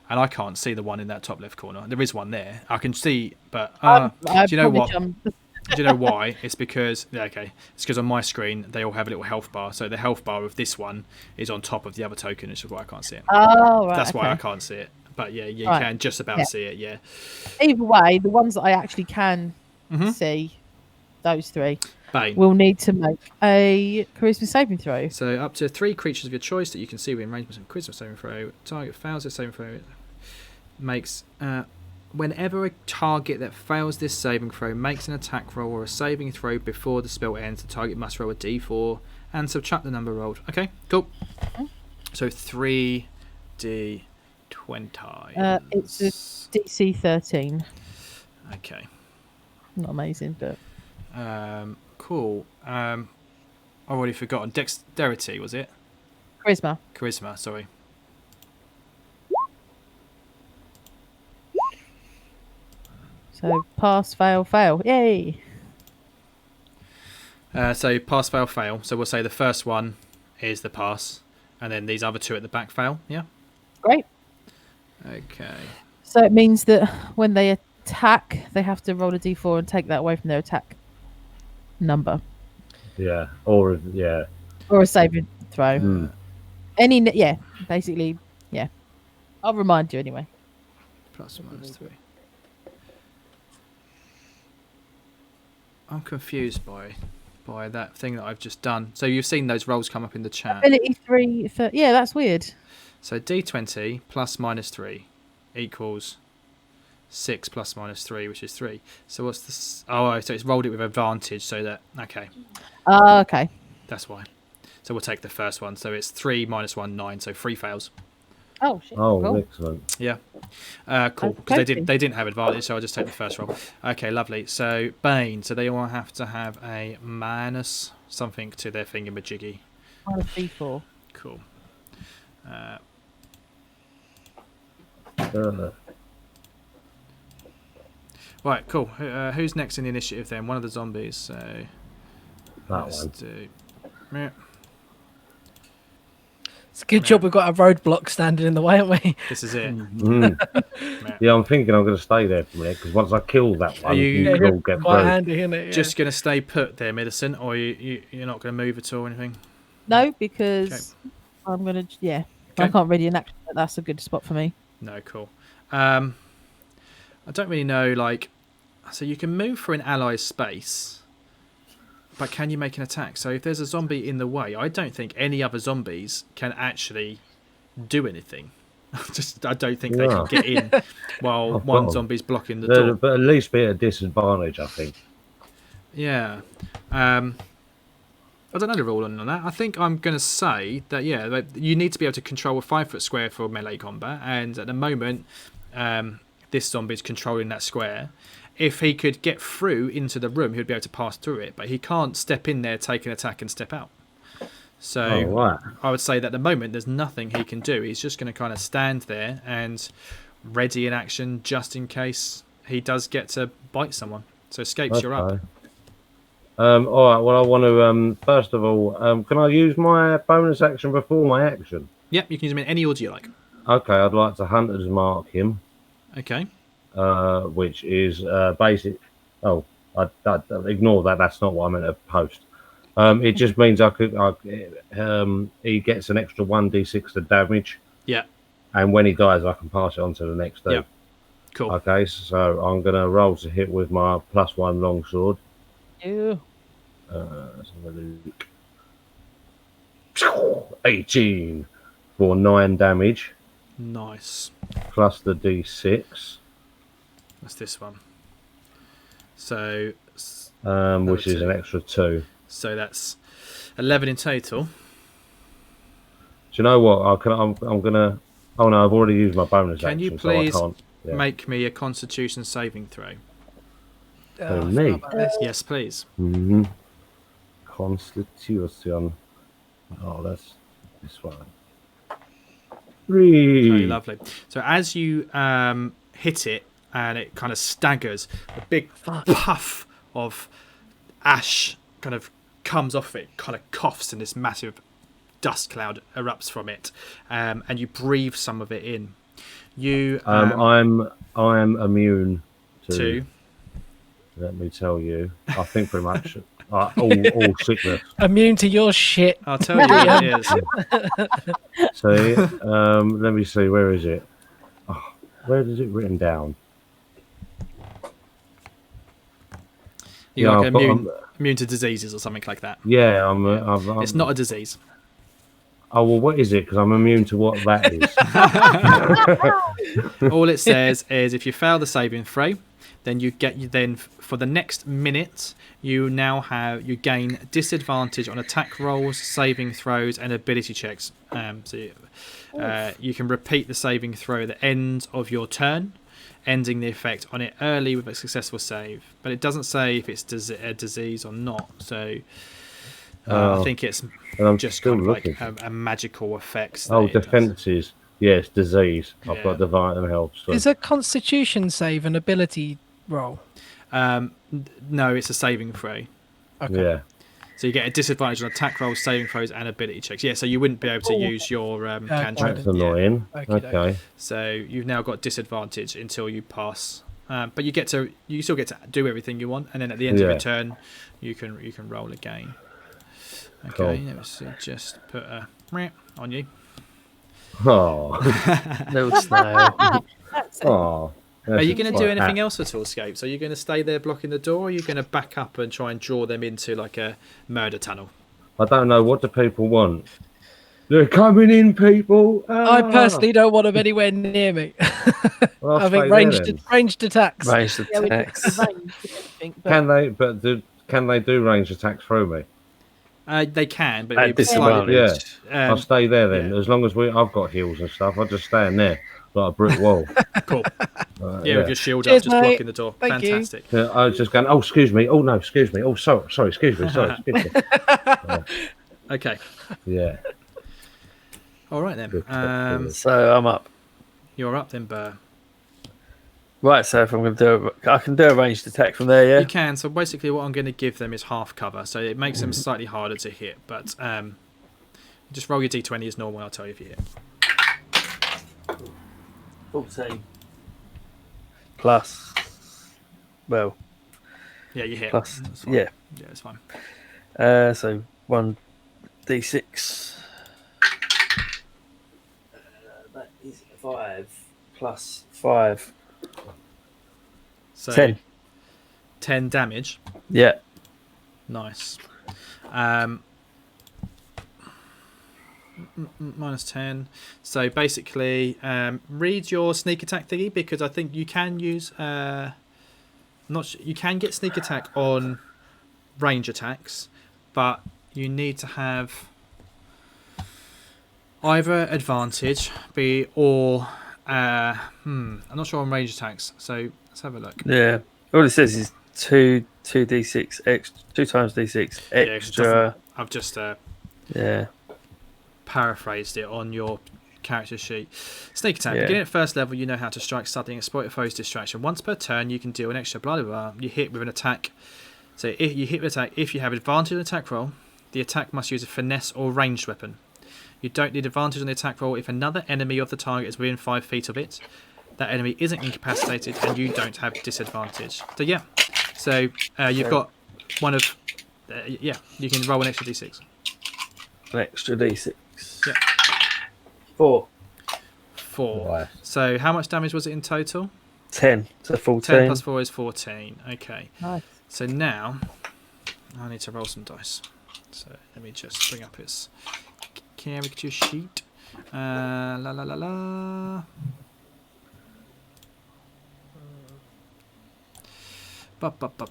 and I can't see the one in that top left corner. There is one there. I can see, but I do you know probably what? jumped- Do you know why? It's because it's because on my screen they all have a little health bar. So the health bar of this one is on top of the other token, which is why I can't see it. Oh, right. That's why I okay. can't see it. But yeah, you Right. can just about Yeah. see it. Yeah. Either way, the ones that I actually can Mhm. see, those 3, Bane. will need to make a charisma saving throw. So up to 3 creatures of your choice that you can see within range of charisma saving throw. Target fails a saving throw. Makes Whenever a target that fails this saving throw makes an attack roll or a saving throw before the spell ends, the target must roll a d4 and subtract the number rolled. Okay, cool. So 3d20. It's a DC 13. Okay. Not amazing, but Cool. I've already forgotten. Dexterity, was it? charisma. Charisma, sorry. So pass, fail, fail. Yay! So pass, fail, fail. So we'll say the first one is the pass, and then these other two at the back fail. Yeah. Great. Okay. So it means that when they attack, they have to roll a d4 and take that away from their attack number. Yeah. Or yeah. Or a saving throw. Mm. Basically, yeah. I'll remind you anyway. Plus or minus 3. I'm confused by that thing that I've just done. So you've seen those rolls come up in the chat. Ability 3. Yeah, that's weird. So d20 plus minus 3 equals 6 plus minus 3, which is 3. So what's this? Oh, so it's rolled it with advantage. So that okay. Okay. That's why. So we'll take the first one. So it's 3 minus 1, 9. So 3 fails. Oh shit. Oh, cool. excellent. Yeah. Cool. Because they didn't have advantage, so I'll just take the first roll. Okay, lovely. So Bane. So they all have to have a minus something to their thingamajiggy. Minus d4. Cool. Right, cool. Who's next in the initiative then? One of the zombies. So That let's one. do. Yeah. It's a good job we've got a roadblock standing in the way, haven't we? This is it. Yeah, I'm thinking I'm going to stay there for a minute because once I kill that one, you will get Quite through. handy, isn't it? Yeah. Just going to stay put there, Millicent, or you're not going to move at all or anything? No, because I'm gonna. Yeah, I Okay. can't ready an action. But that's a good spot for me. No, cool. I don't really know, like... So you can move through an ally's space, but can you make an attack? So if there's a zombie in the way, I don't think any other zombies can actually do anything. I don't think they can get in while one zombie's blocking the door. But at least be at a disadvantage, I think. Yeah. I don't know the rule on that. I think I'm going to say that, yeah, you need to be able to control a 5 foot square for melee combat, and at the moment, this zombie is controlling that square. If he could get through into the room, he'd be able to pass through it, but he can't step in there, take an attack, and step out. So I would say that at the moment, there's nothing he can do. He's just going to kind of stand there and ready in action just in case he does get to bite someone. So escapes, you're up. All right. Well, I want to first of all, can I use my bonus action before my action? Yep, you can use them in any order you like. Okay, I'd like to hunter's mark him. Okay. Which is basic. Oh, I ignore that. That's not what I meant to post. It just means he gets an extra 1d6 to damage. Yeah. And when he dies, I can pass it on to the next dude. Yeah. Cool. Okay, so I'm going to roll to hit with my +1 longsword. Ew. Let's have a look. 18 for 9 damage. Nice. Plus the d6. That's this one. So, which is an extra 2. So that's 11 in total. Do you know what? I'm gonna. Oh no, I've already used my bonus Can action. you please so I can't, make me a Constitution saving throw? me? Yes, please. Mm-hmm. Constitution. Oh, that's this one. 3. Okay, lovely. So as you hit it and it kind of staggers, a big puff of ash kind of comes off it, kind of coughs, and this massive dust cloud erupts from it, and you breathe some of it in. You I'm immune to. 2. Let me tell you, I think pretty much all sickness. Immune to your shit. I'll tell you what it is. See, let me see, where is it? Oh, where is it written down? You're like immune to diseases or something like that. Yeah, It's not a disease. Oh, well, what is it? Because I'm immune to what that is. All it says is if you fail the saving throw, then for the next minute you gain disadvantage on attack rolls, saving throws, and ability checks. You can repeat the saving throw at the end of your turn, ending the effect on it early with a successful save. But it doesn't say if it's a disease or not. So I think it's just kind of like a magical effect. Oh, defences. Yes, disease. I've got divine health. So. Is a Constitution save an ability roll? No, it's a saving throw. Okay. Yeah. So you get a disadvantage on attack rolls, saving throws, and ability checks. Yeah, so you wouldn't be able to use your cantrip. That's annoying. Yeah. Okay. So you've now got disadvantage until you pass. But you still get to do everything you want, and then at the end of your turn, you can roll again. Okay, let's just put a on you. Oh. Little snail. Oh. Are you going to do anything else at all, Scapes? Are you going to stay there blocking the door, or are you going to back up and try and draw them into like a murder tunnel? I don't know. What do people want? They're coming in, people. I personally don't want them anywhere near me. Well, I think ranged attacks. Ranged attacks. Can they do ranged attacks through me? They can, but At it'd be slightly. disadvantage. I'll stay there then. As long as I've got heals and stuff, I'll just stand there like a brick wall. Cool. With your shield Cheers, up, just mate. blocking the door. Thank you. Fantastic. I was just going, oh, excuse me. Oh, no, excuse me. Oh, sorry, excuse me. Sorry, excuse me. Okay. Yeah. All right then. So I'm up. You're up then, Burr. Right, so if I'm going to I can do a ranged attack from there, yeah? You can. So basically what I'm going to give them is half cover. So it makes them slightly harder to hit. But just roll your d20 as normal. I'll tell you if you hit. 14. Plus. Well. Yeah, you hit. Plus. That's fine. Yeah. Yeah, it's fine. So 1d6. That is 5 plus 5. So 10. 10 damage. Yeah. Nice. Minus 10. So basically, read your sneak attack thingy, because I think you can use. You can get sneak attack on range attacks, but you need to have either advantage or I'm not sure on range attacks. So let's have a look. Yeah. All it says is 2d6 extra, 2 times d6 extra. I've just Yeah. paraphrased it on your character sheet. Sneak attack. Beginning at first level, you know how to strike suddenly and exploit a foe's distraction. Once per turn, you can deal an extra blah blah blah. You hit with an attack. So if you hit with attack, if you have advantage on the attack roll, the attack must use a finesse or ranged weapon. You don't need advantage on the attack roll if another enemy of the target is within 5 feet of it. That enemy isn't incapacitated, and you don't have disadvantage. So yeah. So you've got one of you can roll an extra d6. An extra d6. Yeah. 4. 4. Right. So how much damage was it in total? 10. So 14. 10 plus 4 is 14. Okay. Nice. So now I need to roll some dice. So let me just bring up its character sheet. La la la la.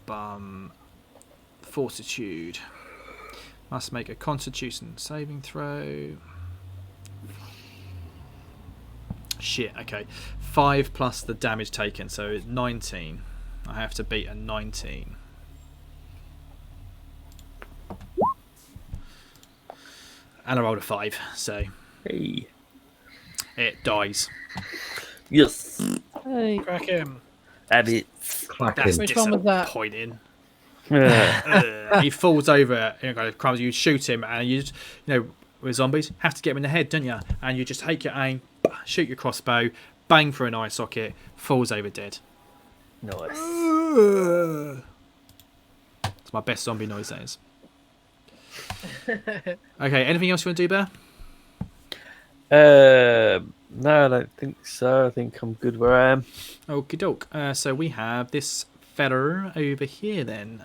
Bum. Fortitude. Must make a Constitution saving throw. Shit, okay. 5 plus the damage taken, so it's 19. I have to beat a 19. And I rolled a 5, so Hey. it dies. Yes. Hey. Crack him. Add it. That's Which one was that? disappointing. Yeah. He falls over, crumbs. You shoot him, and with zombies, have to get him in the head, don't you? And you just take your aim, shoot your crossbow, bang for an eye socket, falls over dead. Nice. It's my best zombie noise, that is. Okay, anything else you want to do, Bear? No, I don't think so. I think I'm good where I am. Okie doke. So we have this fella over here then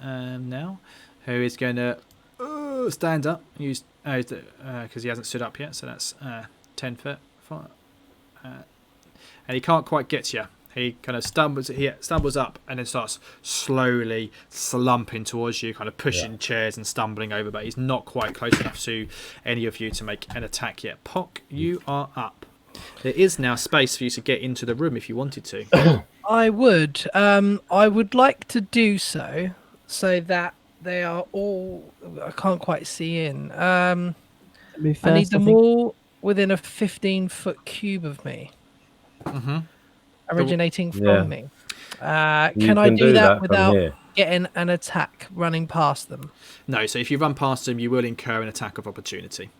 now, who is going to stand up, use because he hasn't stood up yet, so that's 10 foot. And he can't quite get to you. He kind of stumbles up and then starts slowly slumping towards you, kind of pushing chairs and stumbling over, but he's not quite close enough to any of you to make an attack yet. Pock, you are up. There is now space for you to get into the room if you wanted to. I would like to do so that they are all. I can't quite see in. I need them all within a 15-foot cube of me. Mm-hmm. Originating from me. Can I do that without getting an attack running past them? No, so if you run past them, you will incur an attack of opportunity.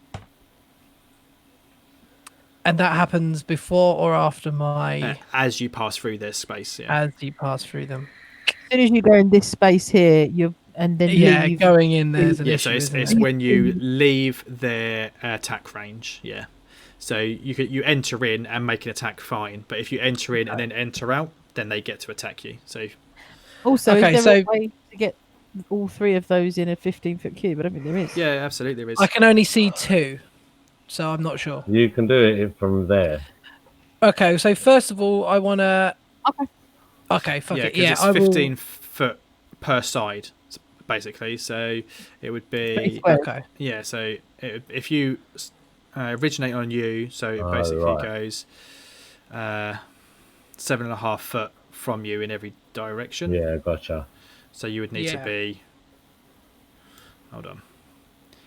And that happens before or after my... as you pass through their space, yeah. As you pass through them. As soon as you go in this space here, leave. Going in there's an issue. So it's when you leave their attack range, yeah. So you enter in and make an attack, fine. But if you enter in and then enter out, then they get to attack you. So also, is there a way to get all three of those in a 15-foot cube? I don't think there is. Yeah, absolutely there is. I can only see 2, so I'm not sure. You can do it from there. Okay, so first of all, I want to... Okay, fuck it. Yeah, it's 15 foot per side, basically. So it would be... Okay. Yeah, so if you... originate on you, so it basically goes 7.5 foot from you in every direction. Yeah, gotcha. So you would need to be. Hold on,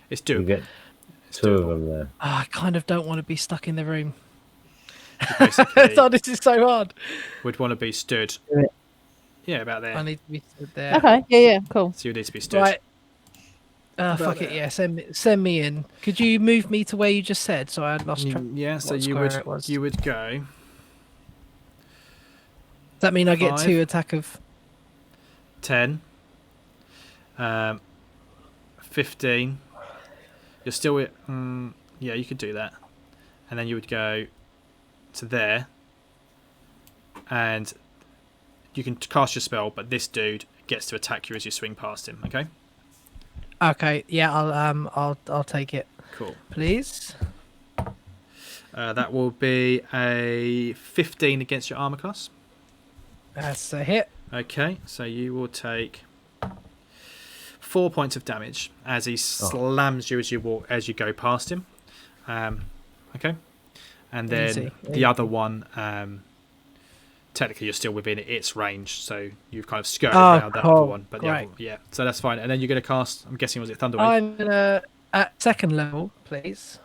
it's doable. You get two of them there. I kind of don't want to be stuck in the room. Basically, this is so hard. Would want to be stood. Yeah, about there. I need to be stood there. Okay. Yeah. Cool. So you need to be stood. Right. Fuck it, yeah. Send me in. Could you move me to where you just said? So I lost track. Yeah, so you would go. Does that mean I get 5, 2 attack of 10, 15? You're still with. Yeah, you could do that, and then you would go to there, and you can cast your spell. But this dude gets to attack you as you swing past him. Okay. Okay, yeah, I'll take it. Cool. Please. That will be a 15 against your armor class. That's a hit. Okay, so you will take 4 points of damage as he slams you as you go past him. Okay, and then the other one. Technically, you're still within its range, so you've kind of skirted around that other one. But so that's fine. And then you're going to cast. I'm guessing was it Thundertwee? I'm gonna at 2nd level, please.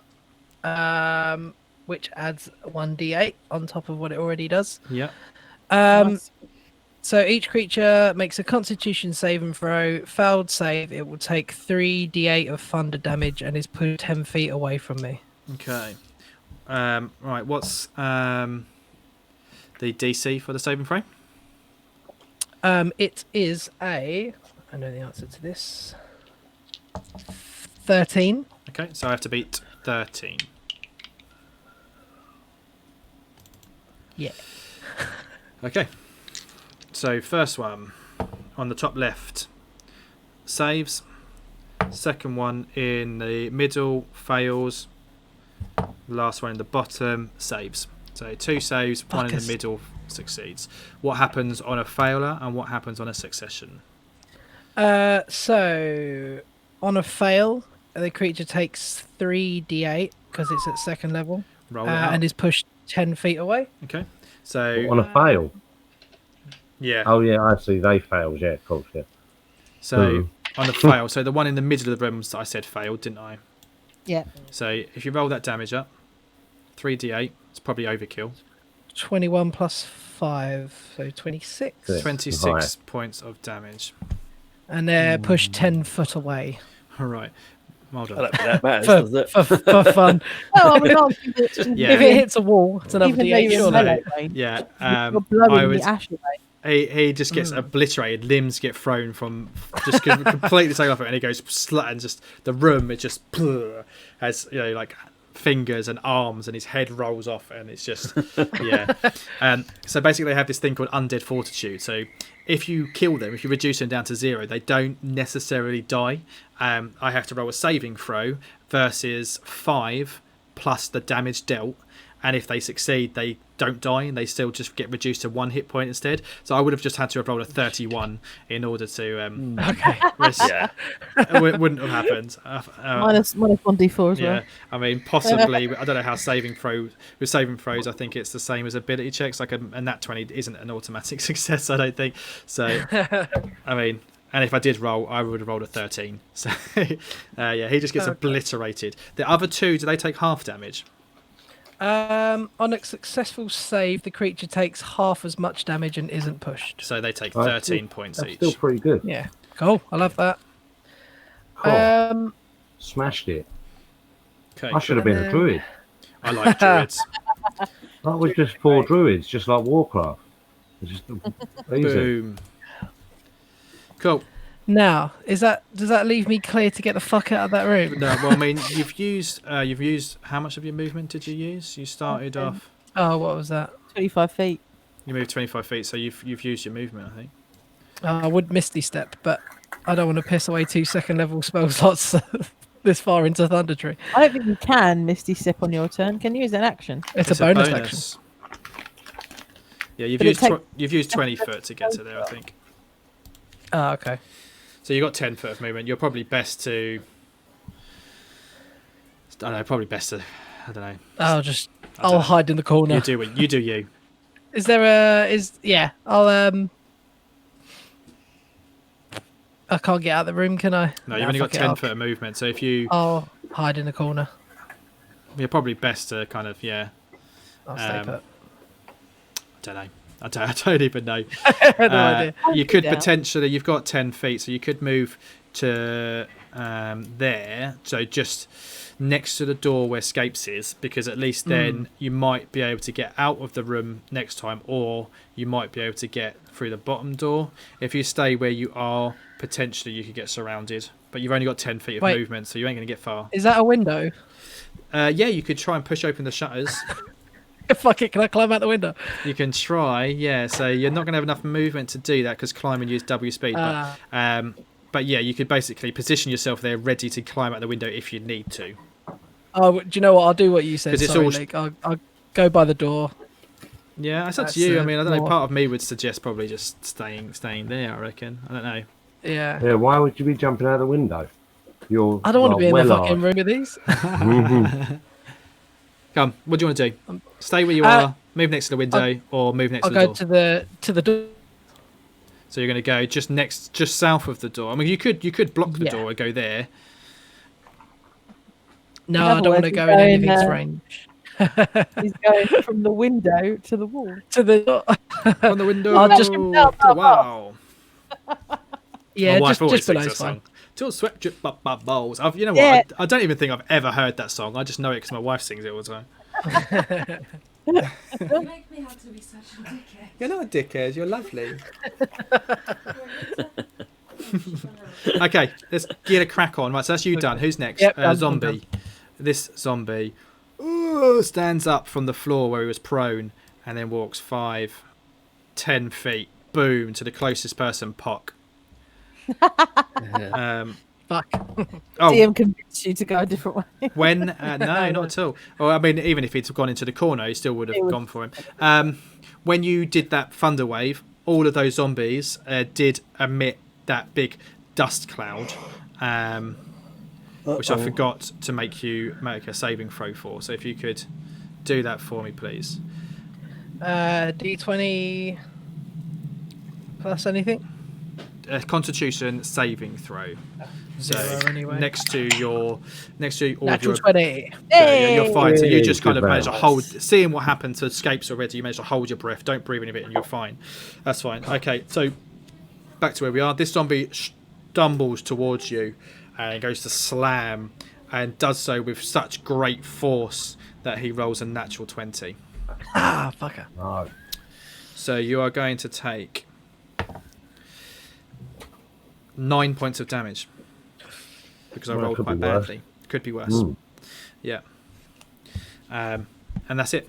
Which adds 1d8 on top of what it already does. Yeah. Nice. So each creature makes a Constitution saving throw. Failed save, it will take 3d8 of thunder damage and is put 10 feet away from me. Okay. Right. What's the DC for the saving throw? It is I know the answer to this. 13. Okay, so I have to beat 13. Yeah. Okay. So first one on the top left saves. Second one in the middle fails. Last one in the bottom saves. So 2 saves, one in the middle succeeds. What happens on a failure and what happens on a succession? So on a fail, the creature takes 3d8 because it's at 2nd level. Roll it out. And is pushed 10 feet away. Okay. So on a fail. Yeah. Oh yeah, I see. They failed. Yeah, of course. Yeah. So on the fail, so the one in the middle of the room, I said failed, didn't I? Yeah. So if you roll that damage up, 3d8, it's probably overkill. 21 plus 5, so 26. 26 points of damage. And they're pushed 10 foot away. All right. Well done. I don't think that matters, does it? For fun. Oh, I was asking Yeah. If it hits a wall, it's another even though d8. you're in Surely. melee range, Yeah. you're blowing I would. the ash away. He just gets obliterated. Limbs get thrown from just completely taken off it, and he goes and just the room. It just has like fingers and arms, and his head rolls off, and it's just yeah. So basically, they have this thing called undead fortitude. So if you kill them, if you reduce them down to 0, they don't necessarily die. I have to roll a saving throw, versus 5 plus the damage dealt. And if they succeed, they don't die and they still just get reduced to 1 hit point instead. So I would have just had to have rolled a 31 in order to. Okay. Yeah. It wouldn't have happened. Minus 1d4 as Yeah, well. I mean, possibly. I don't know how saving throws. With saving throws, I think it's the same as ability checks. Like a nat 20 isn't an automatic success. I don't think so. I mean, and if I did roll, I would have rolled a 13. So yeah, he just gets obliterated. The other 2, do they take half damage? On a successful save, the creature takes half as much damage and isn't pushed. So they take 13 points That's each. still pretty good. Yeah, cool. I love that. Oh, smashed it. Okay, I should have been a druid. I like druids. That was just 4 druids, just like Warcraft. It's just easy. Boom. Cool. Now, does that leave me clear to get the fuck out of that room? No, well, I mean, you've used how much of your movement did you use? You started off. Oh, what was that? 25 feet. You moved 25 feet, so you've used your movement, I think. I would Misty Step, but I don't want to piss away 2 second-level spell slots this far into Thundertwee. I don't think you can Misty Step on your turn. Can you use an action? It's a bonus action. Yeah, you've But you've used 20 foot to get to there, I think. Oh, okay. So you've got 10 foot of movement. You're probably best to. I don't know. Probably best to. I don't know. I'll hide in the corner. You do you do you. Is there I'll I can't get out of the room, can I? No, you've only got 10 foot of movement. So if you. I'll hide in the corner. You're probably best to kind of I'll stay put. I don't know. I don't even know. No idea. You could potentially. You've got 10 feet, so you could move to there. So just next to the door where Scapes is, because at least then you might be able to get out of the room next time, or you might be able to get through the bottom door. If you stay where you are, potentially you could get surrounded. But you've only got 10 feet of movement, so you ain't going to get far. Is that a window? Yeah, you could try and push open the shutters. Fuck it, can I climb out the window? You can try, yeah. So you're not going to have enough movement to do that because climbing uses W speed. But yeah, you could basically position yourself there ready to climb out the window if you need to. Oh, do you know what? I'll do what you said. It's Sorry, all... Luke. I'll go by the door. Yeah, it's up to you. I mean, I don't know. Part of me would suggest probably just staying there, I reckon. I don't know. Yeah. Yeah, why would you be jumping out the window? I don't want to be in the fucking room with these. Come, what do you want to do? Stay where you are, move next to the window, or move next to the door? I'll go to the door. So you're going to go just south of the door. I mean, you could block the door and go there. No, I don't want to go in anything's range. He's going from the window to the wall. To the door. On the window. I'll just wow. Yeah, just below is fine. Till sweat drip bowls. You know what? I don't even think I've ever heard that song. I just know it because my wife sings it all the time. You make me have to be such a dickhead. You're not a dickhead. You're lovely. Okay, let's get a crack on. Right, so that's you done. Who's next? Yep, zombie. This zombie stands up from the floor where he was prone and then walks 5, 10 feet. Boom to the closest person. Pock. Fuck. DM convinced you to go a different way. When? No, not at all. Well, I mean, even if he'd gone into the corner, he still would have gone for him. When you did that thunder wave, all of those zombies did emit that big dust cloud, which I forgot to make you make a saving throw for. So if you could do that for me, please. D20 plus anything? Constitution saving throw. So anyway. next to all Natural of your 20. you're fine. So you just Good kind of manage to man. hold, seeing what happened to Scapes already. You manage to hold your breath. Don't breathe any of it, and you're fine. That's fine. Okay, so back to where we are. This zombie stumbles towards you and goes to slam, and does so with such great force that he rolls a natural 20. Ah, fucker. No. So you are going to take 9 points of damage because I rolled quite badly. Could be worse. Yeah. And that's it.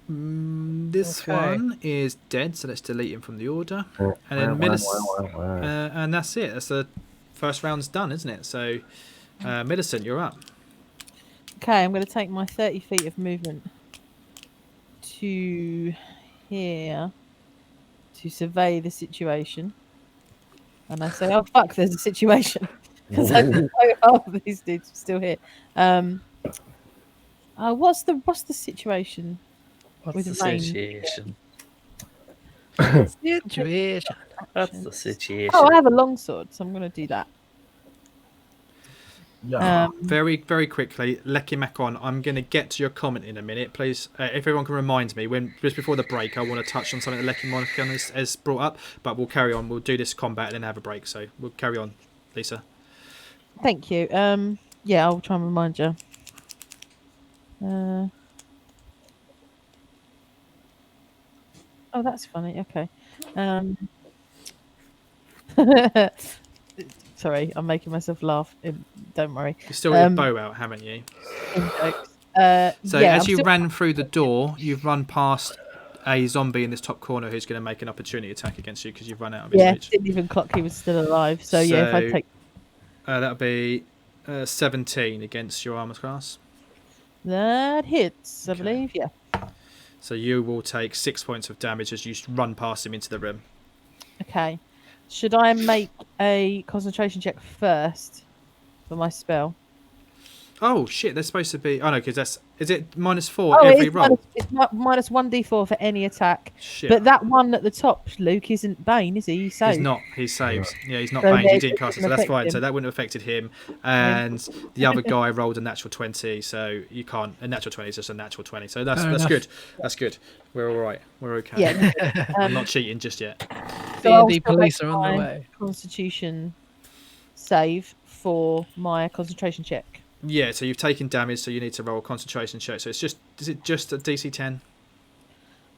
This one is dead, so let's delete him from the order. And then and that's it. That's the first round's done, isn't it? So Millicent, you're up. Okay, I'm going to take my 30 feet of movement to here to survey the situation. And I say, oh, fuck, there's a situation. Because I know half of these dudes are still here. What's the situation? What's the rain? situation? Situation. That's the situation. Oh, I have a longsword, so I'm going to do that. Very, very quickly, Lekimakon, I'm going to get to your comment in a minute. Please, if everyone can remind me, just before the break, I want to touch on something that Lekimakon has brought up, but we'll carry on. We'll do this combat and then have a break, so we'll carry on, Lisa. Thank you. Yeah, I'll try and remind you. Oh, that's funny. Okay. Sorry, I'm making myself laugh. Don't worry. You've still got your bow out, haven't you? So yeah, as you ran through the door, you've run past a zombie in this top corner who's going to make an opportunity attack against you because you've run out of his reach. Didn't even clock he was still alive. So yeah, if I take... that'll be 17 against your armor class. That hits, I believe, yeah. So you will take 6 points of damage as you run past him into the room. Okay. Should I make a concentration check first for my spell? Oh shit! They're supposed to be. Oh no, because is it -4 every roll? It's minus 1d4 for any attack. Shit. But that one at the top, Luke, isn't Bane, is he? He's saved. He's not. He saves. Yeah, he's not So Bane. yeah, He it didn't cast it, so doesn't that's affect fine. him. So that wouldn't have affected him. And the other guy rolled a natural 20, so you can't. A natural 20 is just a natural 20. So that's good. That's good. We're all right. We're okay. Yeah. I'm not cheating just yet. D&D police are on the way. Constitution save for my concentration check. Yeah, so you've taken damage, so you need to roll a concentration check. So is it just a DC 10?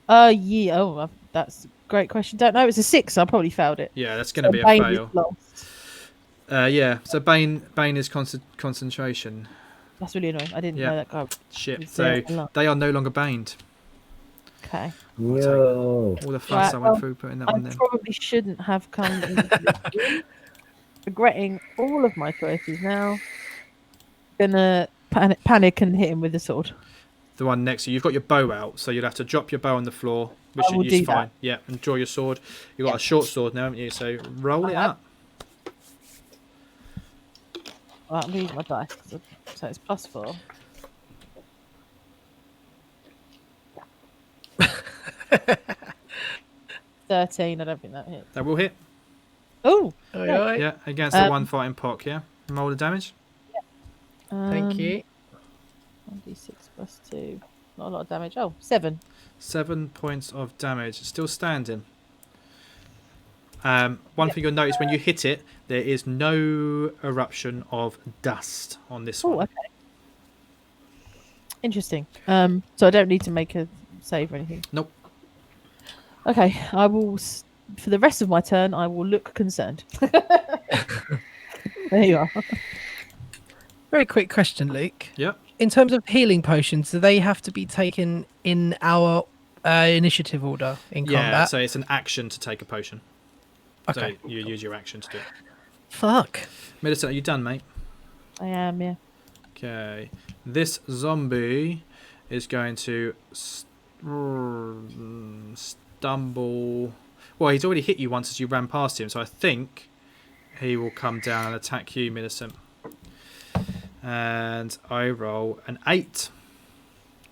Yeah. Oh, that's a great question. Don't know. It's a 6. So I probably failed it. Yeah, that's going to be a Bane fail. is lost. Yeah, so Bane is concentration. That's really annoying. I didn't know that guy. Shit. So they are no longer baned. Okay. Whoa. All the fuss I went through putting that on I them. probably shouldn't have come into this room. Regretting all of my choices now. Gonna panic and hit him with the sword. The one next to you. You've got your bow out, so you'd have to drop your bow on the floor, which I will is do fine. that. Yeah, and draw your sword. You've got a short sword now, haven't you? So roll it up. Well, I'm using my dice, so it's +4. $13. I don't think that hits. That will hit. Oh, Yeah, against the one fighting Pock. Yeah, roll the damage. Thank you. 1d6 + 2. Not a lot of damage. Oh, 7. 7 points of damage. Still standing. One thing you'll notice when you hit it, there is no eruption of dust on this one. Oh, okay. Interesting. So I don't need to make a save or anything. Nope. Okay, I will. For the rest of my turn, I will look concerned. There you are. Very quick question, Luke. Yep. In terms of healing potions, do they have to be taken in our initiative order in Yeah, combat? so it's an action to take a potion. Okay. So you use your action to do it. Fuck. Millicent, are you done, mate? I am, yeah. Okay. This zombie is going to stumble. Well, he's already hit you once as you ran past him, so I think he will come down and attack you, Millicent. And I roll an 8.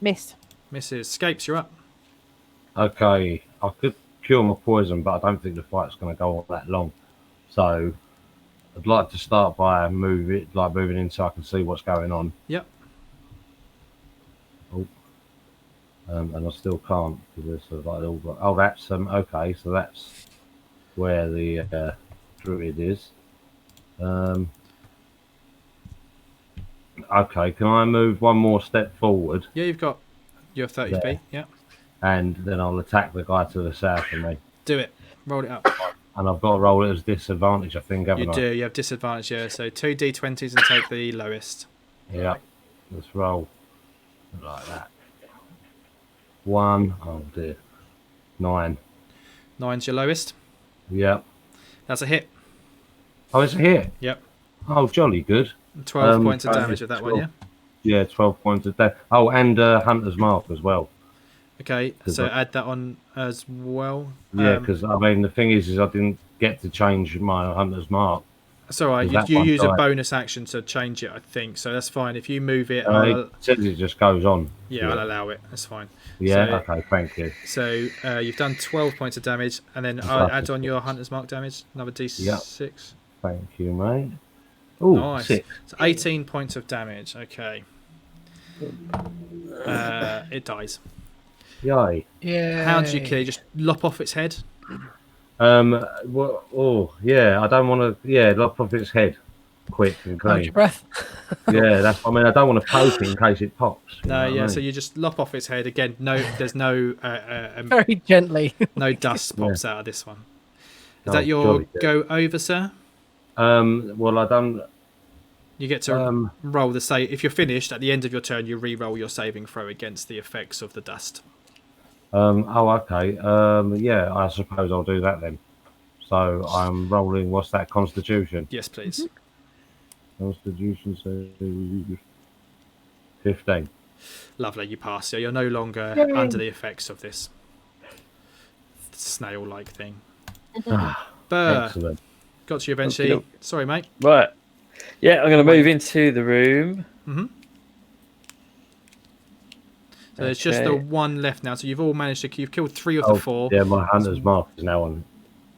Missed. Misses. Scapes, you're up. Okay, I could cure my poison, but I don't think the fight's going to go on that long. So I'd like to start by moving in so I can see what's going on. Yep. Oh. And I still can't because there's sort of like all. Oh, that's okay. So that's where the druid is. Okay, can I move one more step forward? Yeah, you've got your 30 There. feet. Yeah. And then I'll attack the guy to the south of me. Do it. Roll it up. And I've got to roll it as disadvantage, I think, haven't You I? do. You have disadvantage, yeah. So 2 d20s and take the lowest. Yeah. Let's roll like that. 1. Oh dear. 9. 9's your lowest. Yep. That's a hit. Oh, it's a hit. Yep. Oh, jolly good. 12 points of damage with that one, yeah? Yeah, 12 points of damage. Oh, and Hunter's Mark as well. Okay, so add that on as well. Yeah, because I mean, the thing is I didn't get to change my Hunter's Mark. It's all right. You use a bonus action to change it, I think. So that's fine. If you move it, it says it just goes on. Yeah, I'll allow it. That's fine. Yeah, okay, thank you. So you've done 12 points of damage, and then I'll add on your Hunter's Mark damage, another D6. Yep. Thank you, mate. Oh, nice. 6. So 18 points of damage. Okay. It dies. Yay. Yeah. How did you kill it? Just lop off its head? Well, I don't want to. Yeah, lop off its head, quick and Hold clean. your breath. Yeah, that's. I mean, I don't want to poke it in case it pops. No, yeah. I mean? So you just lop off its head again. No, there's no. Very gently. No dust pops out of this one. Is that your go over, sir? Well, I don't. You get to roll the save. If you're finished at the end of your turn, you re-roll your saving throw against the effects of the dust. Okay. Yeah, I suppose I'll do that then. So I'm rolling. What's that? Constitution. Yes, please. Constitution save 15. Lovely, you pass. So you're no longer under the effects of this snail-like thing. Burr, Excellent. got to you eventually. Okay. Sorry, mate. Right. Yeah, I'm going to move into the room. Mm-hmm. So there's just the one left now. So you've all managed to. You've killed 3 of the 4. Yeah, my Hunter's Mark is now on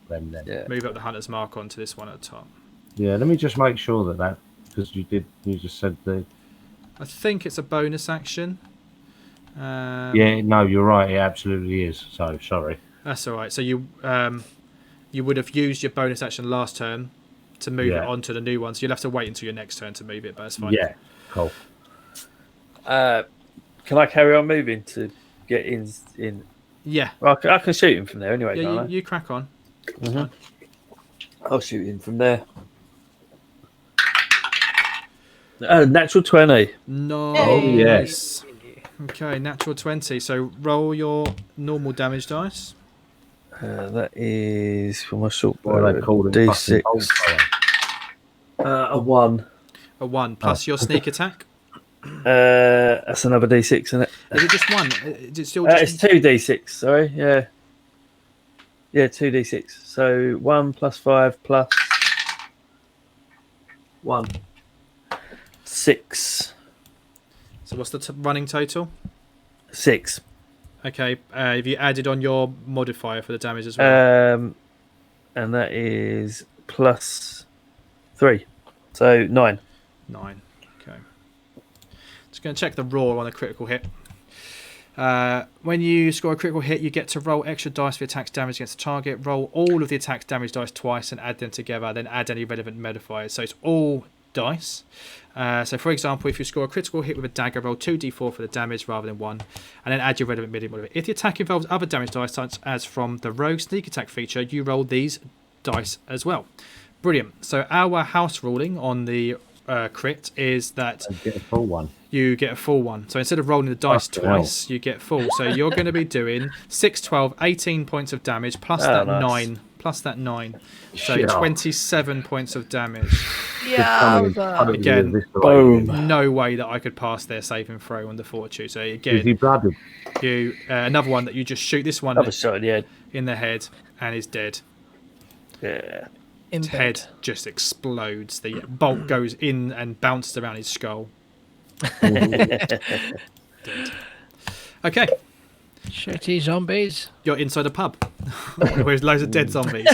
them then. Yeah. Move up the Hunter's Mark onto this one at the top. Yeah, let me just make sure that because you just said the. I think it's a bonus action. Yeah, no, you're right. It absolutely is. So sorry. That's all right. So you would have used your bonus action last turn to move it onto the new one. So you'll have to wait until your next turn to move it, but that's fine. Yeah, cool. Can I carry on moving to get in? Yeah. Well, I can shoot him from there anyway. Yeah, can't you crack on. I? I'll shoot him from there. Natural 20. Nice. Oh, yes. Okay, natural 20. So roll your normal damage dice. That is for my short What bow. are they called? D6. A 1. A 1 plus your sneak attack. That's another D6, isn't it? Is it just 1? Is it still just... It's 2D6, sorry. Yeah. Yeah, 2D6. So 1 plus 5 plus 1. 6. So what's the running total? 6. Okay, have you added on your modifier for the damage as well? And that is plus 3. So 9. 9. Okay. Just going to check the raw on a critical hit. When you score a critical hit, you get to roll extra dice for attacks damage against the target. Roll all of the attacks damage dice twice and add them together. Then add any relevant modifiers. So it's all dice. So for example, if you score a critical hit with a dagger, roll 2d4 for the damage rather than 1, and then add your relevant modifier. If the attack involves other damage dice, such as from the rogue sneak attack feature, you roll these dice as well. Brilliant. So our house ruling on the crit is that I get a full one. You get a full one. So instead of rolling the dice twice, you get full. So you're going to be doing 6, 12, 18 points of damage plus that nice. 9. Plus that 9. So Yeah. 27 points of damage. Yeah. Again, Boom. No way that I could pass their saving throw on the fortitude. So Is he again, blooded? you another one that you just shoot this one Another shot in the head. in the head and is dead. Yeah. In His head just explodes. The bolt goes in and bounces around his skull. Dead. Okay, Shitty zombies. you're inside a pub with loads of dead zombies.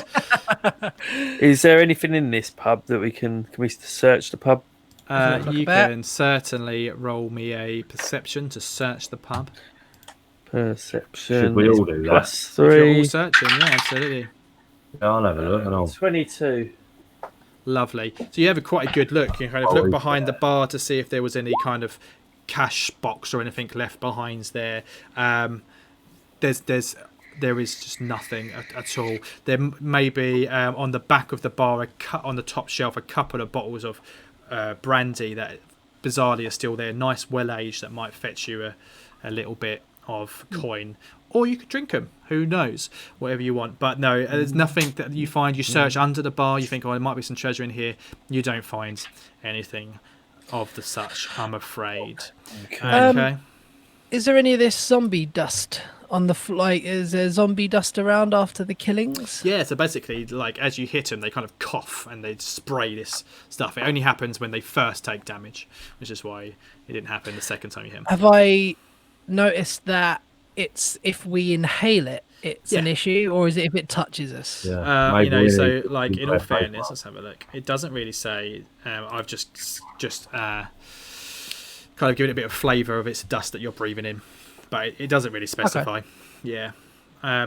Is there anything in this pub that can we search the pub? You bet. can certainly roll me a perception to search the pub. Perception. Should we all do that? Plus If you're all 3. searching, yeah, absolutely. Yeah, I'll have a look. And I'll... 22. Lovely. So you have quite a good look. You kind of look behind the bar to see if there was any kind of cash box or anything left behind there. There is just nothing at all. There may be on the back of the bar, on the top shelf, a couple of bottles of brandy that bizarrely are still there, nice, well aged, that might fetch you a little bit of coin. or you could drink them. Who knows? Whatever you want. But no, there's nothing that you find. You search under the bar. You think, oh, there might be some treasure in here. You don't find anything of the such, I'm afraid. Okay. Is there any of this zombie dust on the is there zombie dust around after the killings? Yeah, so basically, like, as you hit them, they kind of cough and they spray this stuff. It only happens when they first take damage, which is why it didn't happen the second time you hit them. Have I noticed that it's if we inhale it, it's an issue, or is it if it touches us? Yeah. You know, so like in all fairness, let's have a look. It doesn't really say. I've just kind of given it a bit of flavour of its dust that you're breathing in, but it doesn't really specify. Okay. Yeah.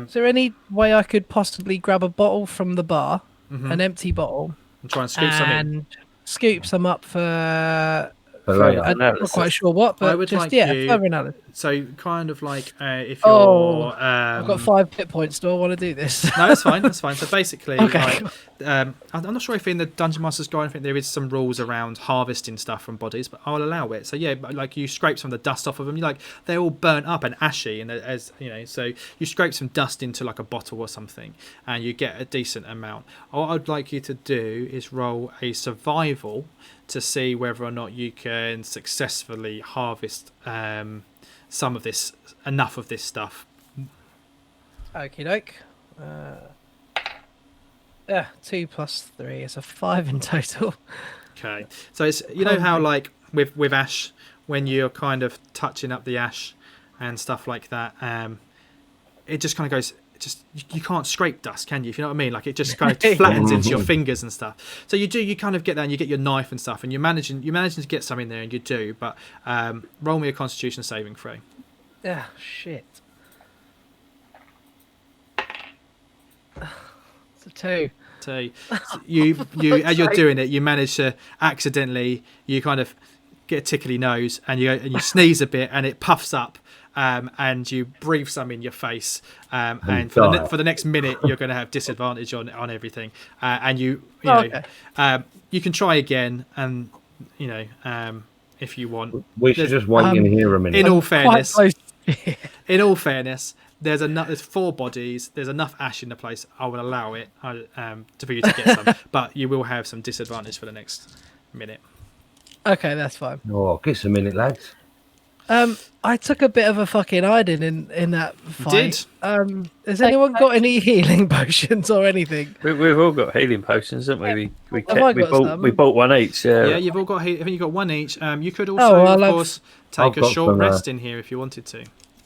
Is there any way I could possibly grab a bottle from the bar, an empty bottle, and try and scoop some in? Scoop some up for I'm not quite sure what, but I would just like further analysis. So kind of like if you're I've got 5 hit points. Do I want to do this? No, that's fine. That's fine. So basically, okay. I'm not sure if in the Dungeon Master's Guide, I think there is some rules around harvesting stuff from bodies, but I'll allow it. So yeah, like you scrape some of the dust off of them. You like they're all burnt up and ashy, and as you know, so you scrape some dust into like a bottle or something, and you get a decent amount. What I'd like you to do is roll a survival to see whether or not you can successfully harvest some of this, enough of this stuff. Okie doke. 2 plus 3 is a 5 in total. Okay, so it's know how like with ash, when you're kind of touching up the ash and stuff like that, it just kind of goes. Just you can't scrape dust, can you? If you know what I mean, like it just kind of flattens into your fingers and stuff. So you kind of get that, and you get your knife and stuff, and you're managing to get some in there, and you do. But roll me a Constitution saving throw. Ah, shit. It's a 2. So you as you're doing it, you manage to accidentally, you kind of get a tickly nose, and you sneeze a bit, and it puffs up. And you breathe some in your face, and for the next minute you're going to have disadvantage on everything, and you can try again, and if you want, we should just wait in here a minute. In all fairness, there's 4 bodies. There's enough ash in the place. I will allow it for you to get some, but you will have some disadvantage for the next minute. Okay, that's fine. Oh, give us a minute, lads. I took a bit of a fucking hiding in that fight. Did? Has anyone got any healing potions or anything? We've all got healing potions, haven't we? We Have bought one each. Yeah, you've all got. I think you've got one each. You could also, of course, take a short rest in here if you wanted to.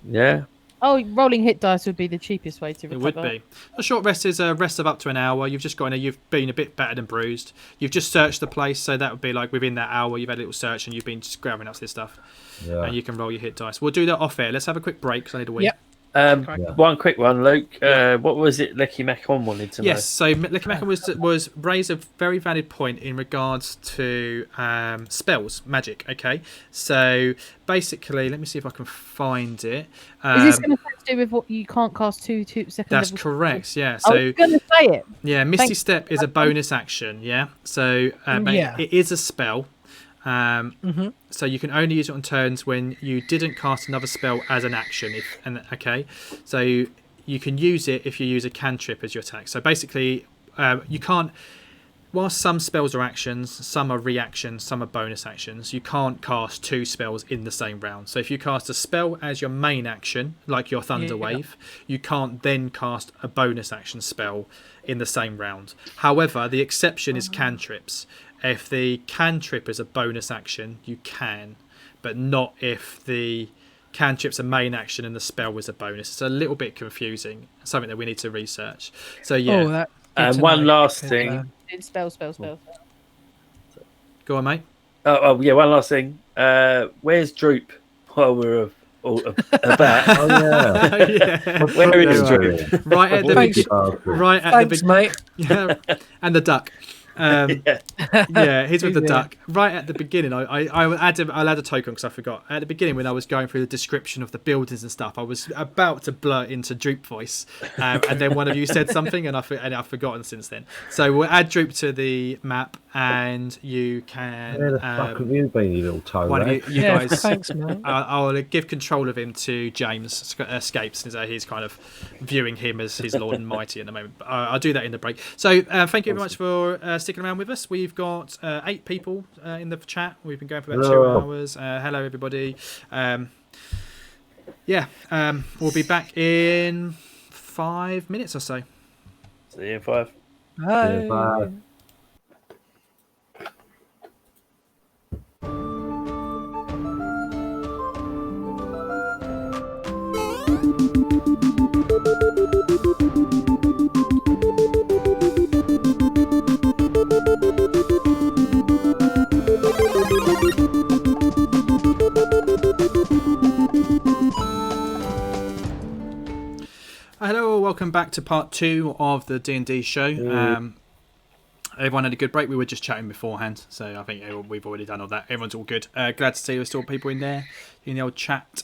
Yeah. Oh, rolling hit dice would be the cheapest way to recover. It would be. A short rest is a rest of up to an hour. You've just you've been a bit battered and bruised. You've just searched the place, so that would be like within that hour you've had a little search and you've been just grabbing up this stuff. Yeah. And you can roll your hit dice. We'll do that off air. Let's have a quick break because I need a wee. Yep. One quick one, Luke. What was it Lecky Macon wanted to know? Yes, so Lecky Macon was raised a very valid point in regards to spells, magic. Okay, so basically, let me see if I can find it. Is this going to have to do with what you can't cast 2 second That's level correct, spells? yeah. So I was going to say it. Yeah, Misty Step is a bonus action, yeah? So it is a spell. So you can only use it on turns when you didn't cast another spell as an action. So you can use it if you use a cantrip as your attack. So basically, you can't. Whilst some spells are actions, some are reactions, some are bonus actions, you can't cast 2 spells in the same round. So if you cast a spell as your main action, like your Thunder Wave, you can't then cast a bonus action spell in the same round. However, the exception is cantrips. If the cantrip is a bonus action, you can, but not if the cantrip's a main action and the spell was a bonus. It's a little bit confusing, something that we need to research. So yeah. One last thing. Spell. Go on, mate. Oh yeah, one last thing. Where's Droop while we're about? Oh yeah. Where is Droop? Right at the beginning. Thanks, mate. Yeah, and the duck. Yeah, he's with the Yeah. duck. Right at the beginning, I'll add a token because I forgot. At the beginning, when I was going through the description of the buildings and stuff, I was about to blurt into Droop voice, and then one of you said something, and I've forgotten since then. So we'll add Droop to the map, and you can. Where the fuck have you been, you little toe One of rag? you Yeah, guys. thanks, mate. I'll give control of him to James Escapes, since he's kind of viewing him as his Lord and Mighty at the moment. But I'll do that in the break. So thank you very much for sticking around with us. We've got 8 people in the chat. We've been going for about 2 hours. Hello, everybody. We'll be back in 5 minutes or so. See you in 5. Bye. Bye. Hello, welcome back to part 2 of the D&D show. Everyone had a good break. We were just chatting beforehand, so I think we've already done all that. Everyone's all good. Glad to see there's still people in there in the old chat.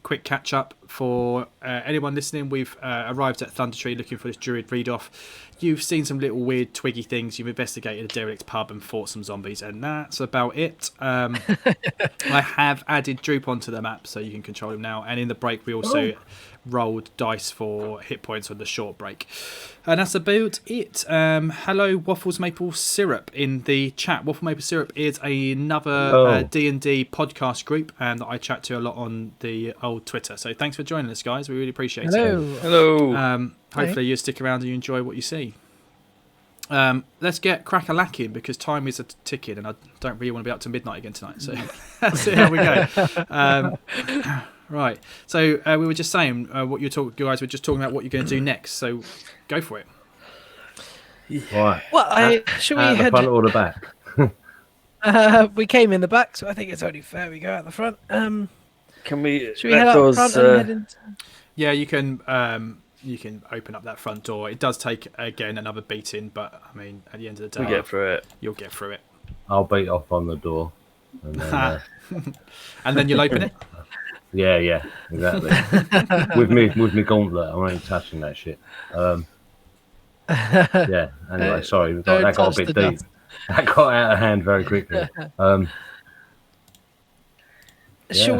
Quick catch up for anyone listening. We've arrived at Thundertwee looking for this druid read off. You've seen some little weird twiggy things. You've investigated a derelict pub and fought some zombies, and that's about it. I have added Droop onto the map so you can control him now. And in the break, we also rolled dice for hit points on the short break. And that's about it. Hello, Waffles Maple Syrup in the chat. Waffle Maple Syrup is another D&D podcast group that I chat to a lot on the old Twitter. So thanks for joining us, guys. We really appreciate it. Hello. Hopefully you stick around and you enjoy what you see. Let's get crack-a-lacking because time is a ticking and I don't really want to be up to midnight again tonight. So let's see how we go. Right. So we were just saying what you guys were just talking about what you're going to do next. So go for it. Right. Well, should we the head? front or the back? We came in the back, so I think it's only fair we go out the front. Can we? Should we head out the front and head into... Yeah, you can open up that front door. It does take again another beating, but I mean, at the end of the day, We get through it. You'll get through it. I'll beat off on the door. And then, and then you'll open it. yeah, exactly. with me gauntlet, I ain't touching that shit. Yeah. Anyway, sorry, that got a bit deep. That got out of hand very quickly. Shall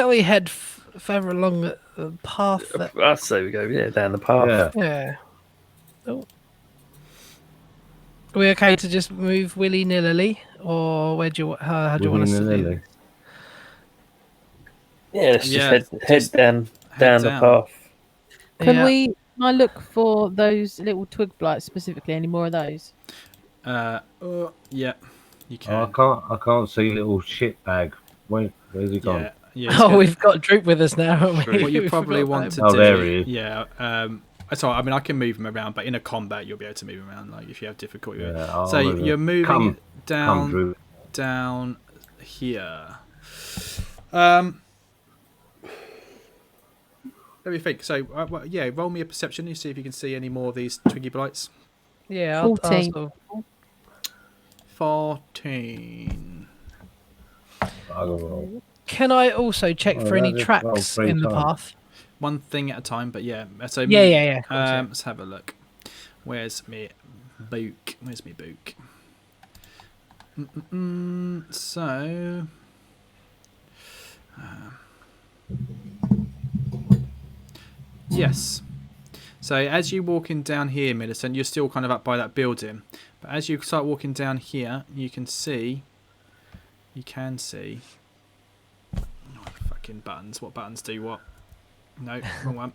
we head further along the path? I'd say we go down the path. Yeah. Oh. Are we okay to just move willy-nilly, or how do you want us to do this? Yeah, let's just head down the path. Can I look for those little twig blights specifically? Any more of those? Yeah, you can. I can't see little shit bag. Where's he gone? Yeah, we've got Droop with us now, haven't we? What you probably want to do. Oh, there he is. Yeah. So I mean, I can move him around, but in a combat, you'll be able to move him around. Like if you have difficulty. Yeah, so you're moving down here. Let me think. So roll me a perception. You see if you can see any more of these twiggy blights. Yeah, 14. 14. Can I also check for any tracks in the path? One thing at a time, but yeah. So yeah. Let's have a look. Where's me book? So. Yes. So as you're walking down here, Millicent, you're still kind of up by that building. But as you start walking down here, you can see. Oh, fucking buttons. What buttons do what? No, wrong one.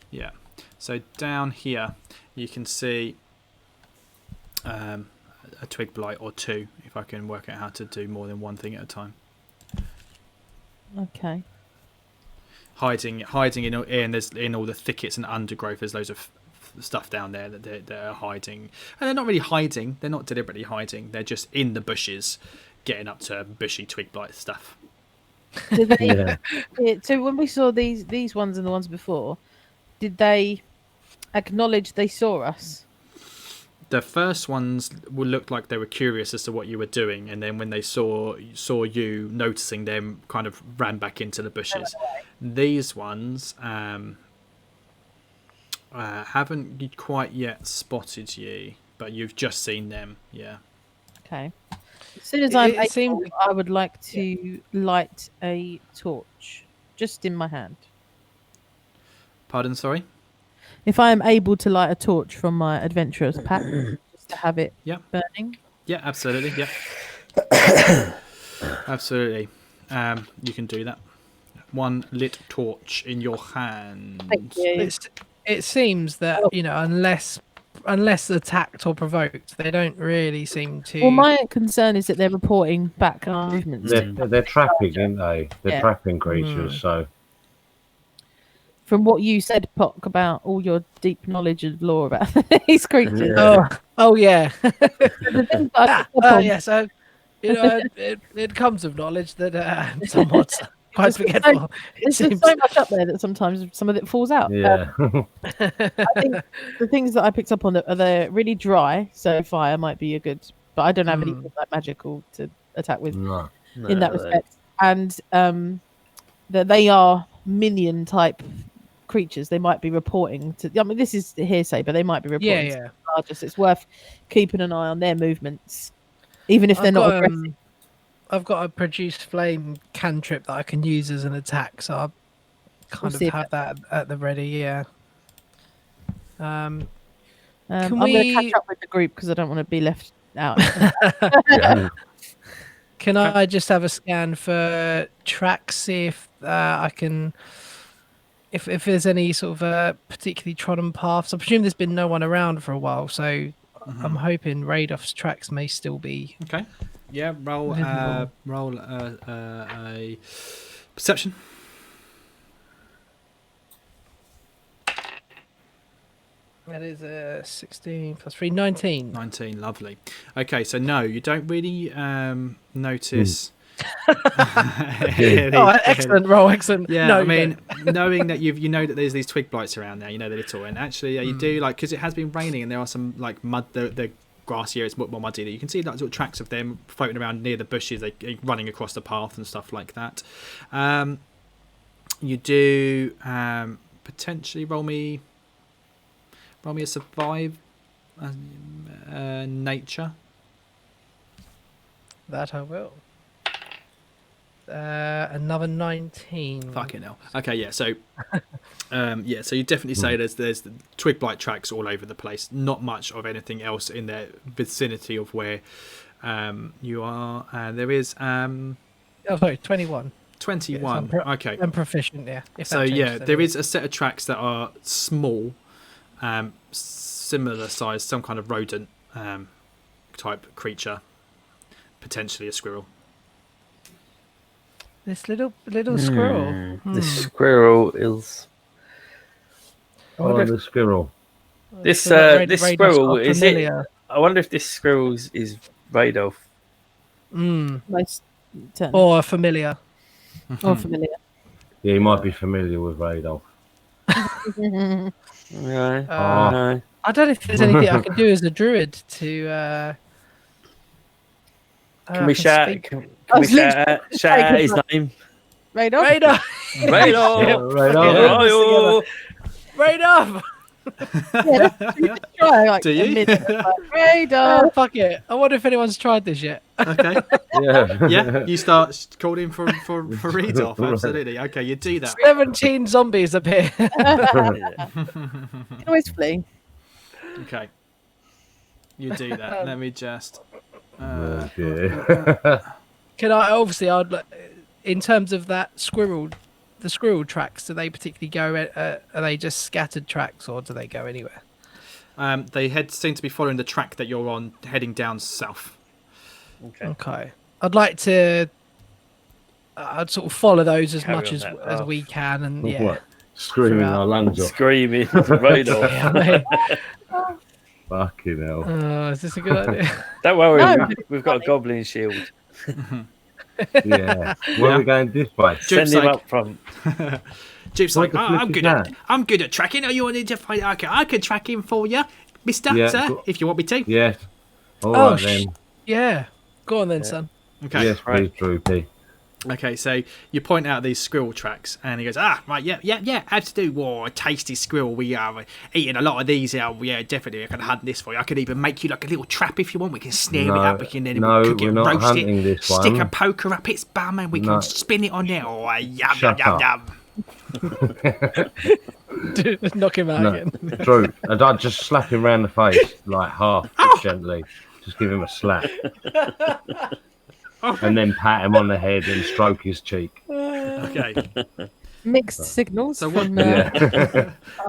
Yeah. So down here, you can see a twig blight or two, if I can work out how to do more than one thing at a time. Okay. Hiding in all the thickets and undergrowth. There's loads of stuff down there that they're hiding, and they're not really hiding. They're not deliberately hiding. They're just in the bushes, getting up to bushy twig blight stuff. So when we saw these ones and the ones before, did they acknowledge they saw us? The first ones would look like they were curious as to what you were doing, and then when they saw you noticing them, kind of ran back into the bushes. These ones haven't quite yet spotted you, but you've just seen them. Yeah. Okay. As soon as I'm It seemed- able, I would like to light a torch, just in my hand. Pardon, sorry? If I am able to light a torch from my adventurer's pack, just to have it Yeah. burning. Yeah, absolutely. Yeah. Absolutely. You can do that. One lit torch in your hand. Thank you. It seems that, unless attacked or provoked, they don't really seem to. Well, my concern is that they're reporting back our movements. They're trapping, aren't they? They're Yeah. trapping creatures. So From what you said, Pock, about all your deep knowledge of lore about these creatures. Oh yeah. The things that I picked up on- Yeah. So, it comes with knowledge that somewhat quite There's forgetful. There's just so much up there that sometimes some of it falls out. yeah. I think the things that I picked up on are they're really dry, so fire might be a good. But I don't have anything like magical to attack with No. in that respect. And that they are minion type creatures. They might be reporting to. I mean, this is hearsay, but they might be reporting. Yeah. To largest. It's worth keeping an eye on their movements, even if they're not aggressive. I've got a produce flame cantrip that I can use as an attack, so I'll kind see of if have that at the ready. Yeah. I'm Can going to we- catch up with the group because I don't want to be left out. Can I just have a scan for tracks? See if I can. If there's any sort of particularly trodden paths. I presume there's been no one around for a while, so I'm hoping Radolf's tracks may still be. Okay. Yeah. Roll a perception. That is 16 plus 3, 19. 19, lovely. Okay, so no, you don't really notice. Excellent roll, excellent. Yeah, no, I mean, knowing that you know that there's these twig blights around there, you know they're little, and actually you do because it has been raining and there are some like mud. The grassy area is more muddy. You can see like little tracks of them floating around near the bushes, they running across the path and stuff like that. You do potentially roll me a survive nature. That I will. Another 19. Fucking hell. Okay, yeah. So, so you definitely say there's the twig blight tracks all over the place. Not much of anything else in the vicinity of where you are. There is 21. 21. Yes, Okay. I'm proficient, yeah. So yeah, there is a set of tracks that are small, similar size, some kind of rodent type creature, potentially a squirrel. This little squirrel. The squirrel is. Oh, the squirrel. This So that this Radolf's squirrel got is familiar. it? I wonder if this squirrel is Radolf. Most certainly. Or familiar. Or familiar. Yeah, you might be familiar with Radolf. Right. I don't know if there's anything I can do as a druid to. Can we shout? speak- Can we shout out his name? Radar? Radar! Radolf. Radolf. Radar! Let's try like Do a you? minute. Like, Radar! Oh, fuck it. I wonder if anyone's tried this yet. Okay. Yeah. Yeah, you start calling for Radolf. Absolutely. Okay, you do that. 17 zombies appear. You can always flee. Okay. You do that. Let me just. Oh, dear. Can I? Obviously, I'd like. In terms of that squirrel, the squirrel tracks, do they particularly go? Are they just scattered tracks, or do they go anywhere? They seem to be following the track that you're on, heading down south. Okay. I'd like to. I'd sort of follow those as Carry much on as that as path. we can, and yeah. What? Screaming our lungs off. Screaming Radolf. Yeah, I mean, Fucking hell. is this a good idea? Don't worry, No. we've got a goblin shield. Yeah. Where are we going this way? Send him like- up front. Droop's What like, the oh, flip I'm is good that? at tracking. Are you wanting to find? Okay, I can track him for you, Mister, Yeah, sir, go- if you want me to. Yes. All Oh, right then. yeah. Go on then, son. Okay. Yes, please, Droopy. Okay, so you point out these squirrel tracks, and he goes, right, yeah, how to do? Whoa, a tasty squirrel. We are eating a lot of these. Yeah, definitely, I can hunt this for you. I could even make you like a little trap if you want. We can snare it up, we can then cook it, we're not roast hunting it, this stick a one. poker up its bum, and we No. can spin it on there. Oh, yum, Shut yum, up. yum, Knock him out No, again. Droop. I'd just slap him round the face, like half gently. Just give him a slap. And then pat him on the head and stroke his cheek. Okay. Mixed signals. So what- From, Yeah.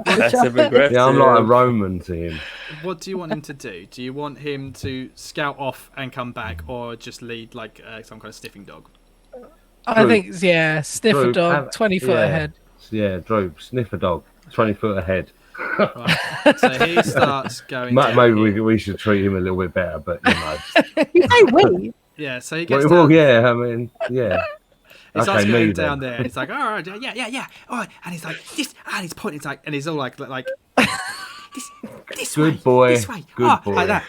Passive aggressive. Yeah, I'm like a Roman to him. What do you want him to do? Do you want him to scout off and come back, or just lead like some kind of sniffing dog? I Droop. think, sniffer Droop, dog, have- 20 foot yeah. ahead. Yeah, Droop, sniff a dog, 20 foot ahead. Right. So he starts going. down Maybe here. we should treat him a little bit better, but you know. You say we. Yeah, so he gets Well, down. yeah, I mean, yeah. He starts Okay, going me down then. there. And it's like, all right, yeah, all right. And he's like, this, and he's pointing, it's like, and he's all like this way, Good boy, this way, good boy. like that.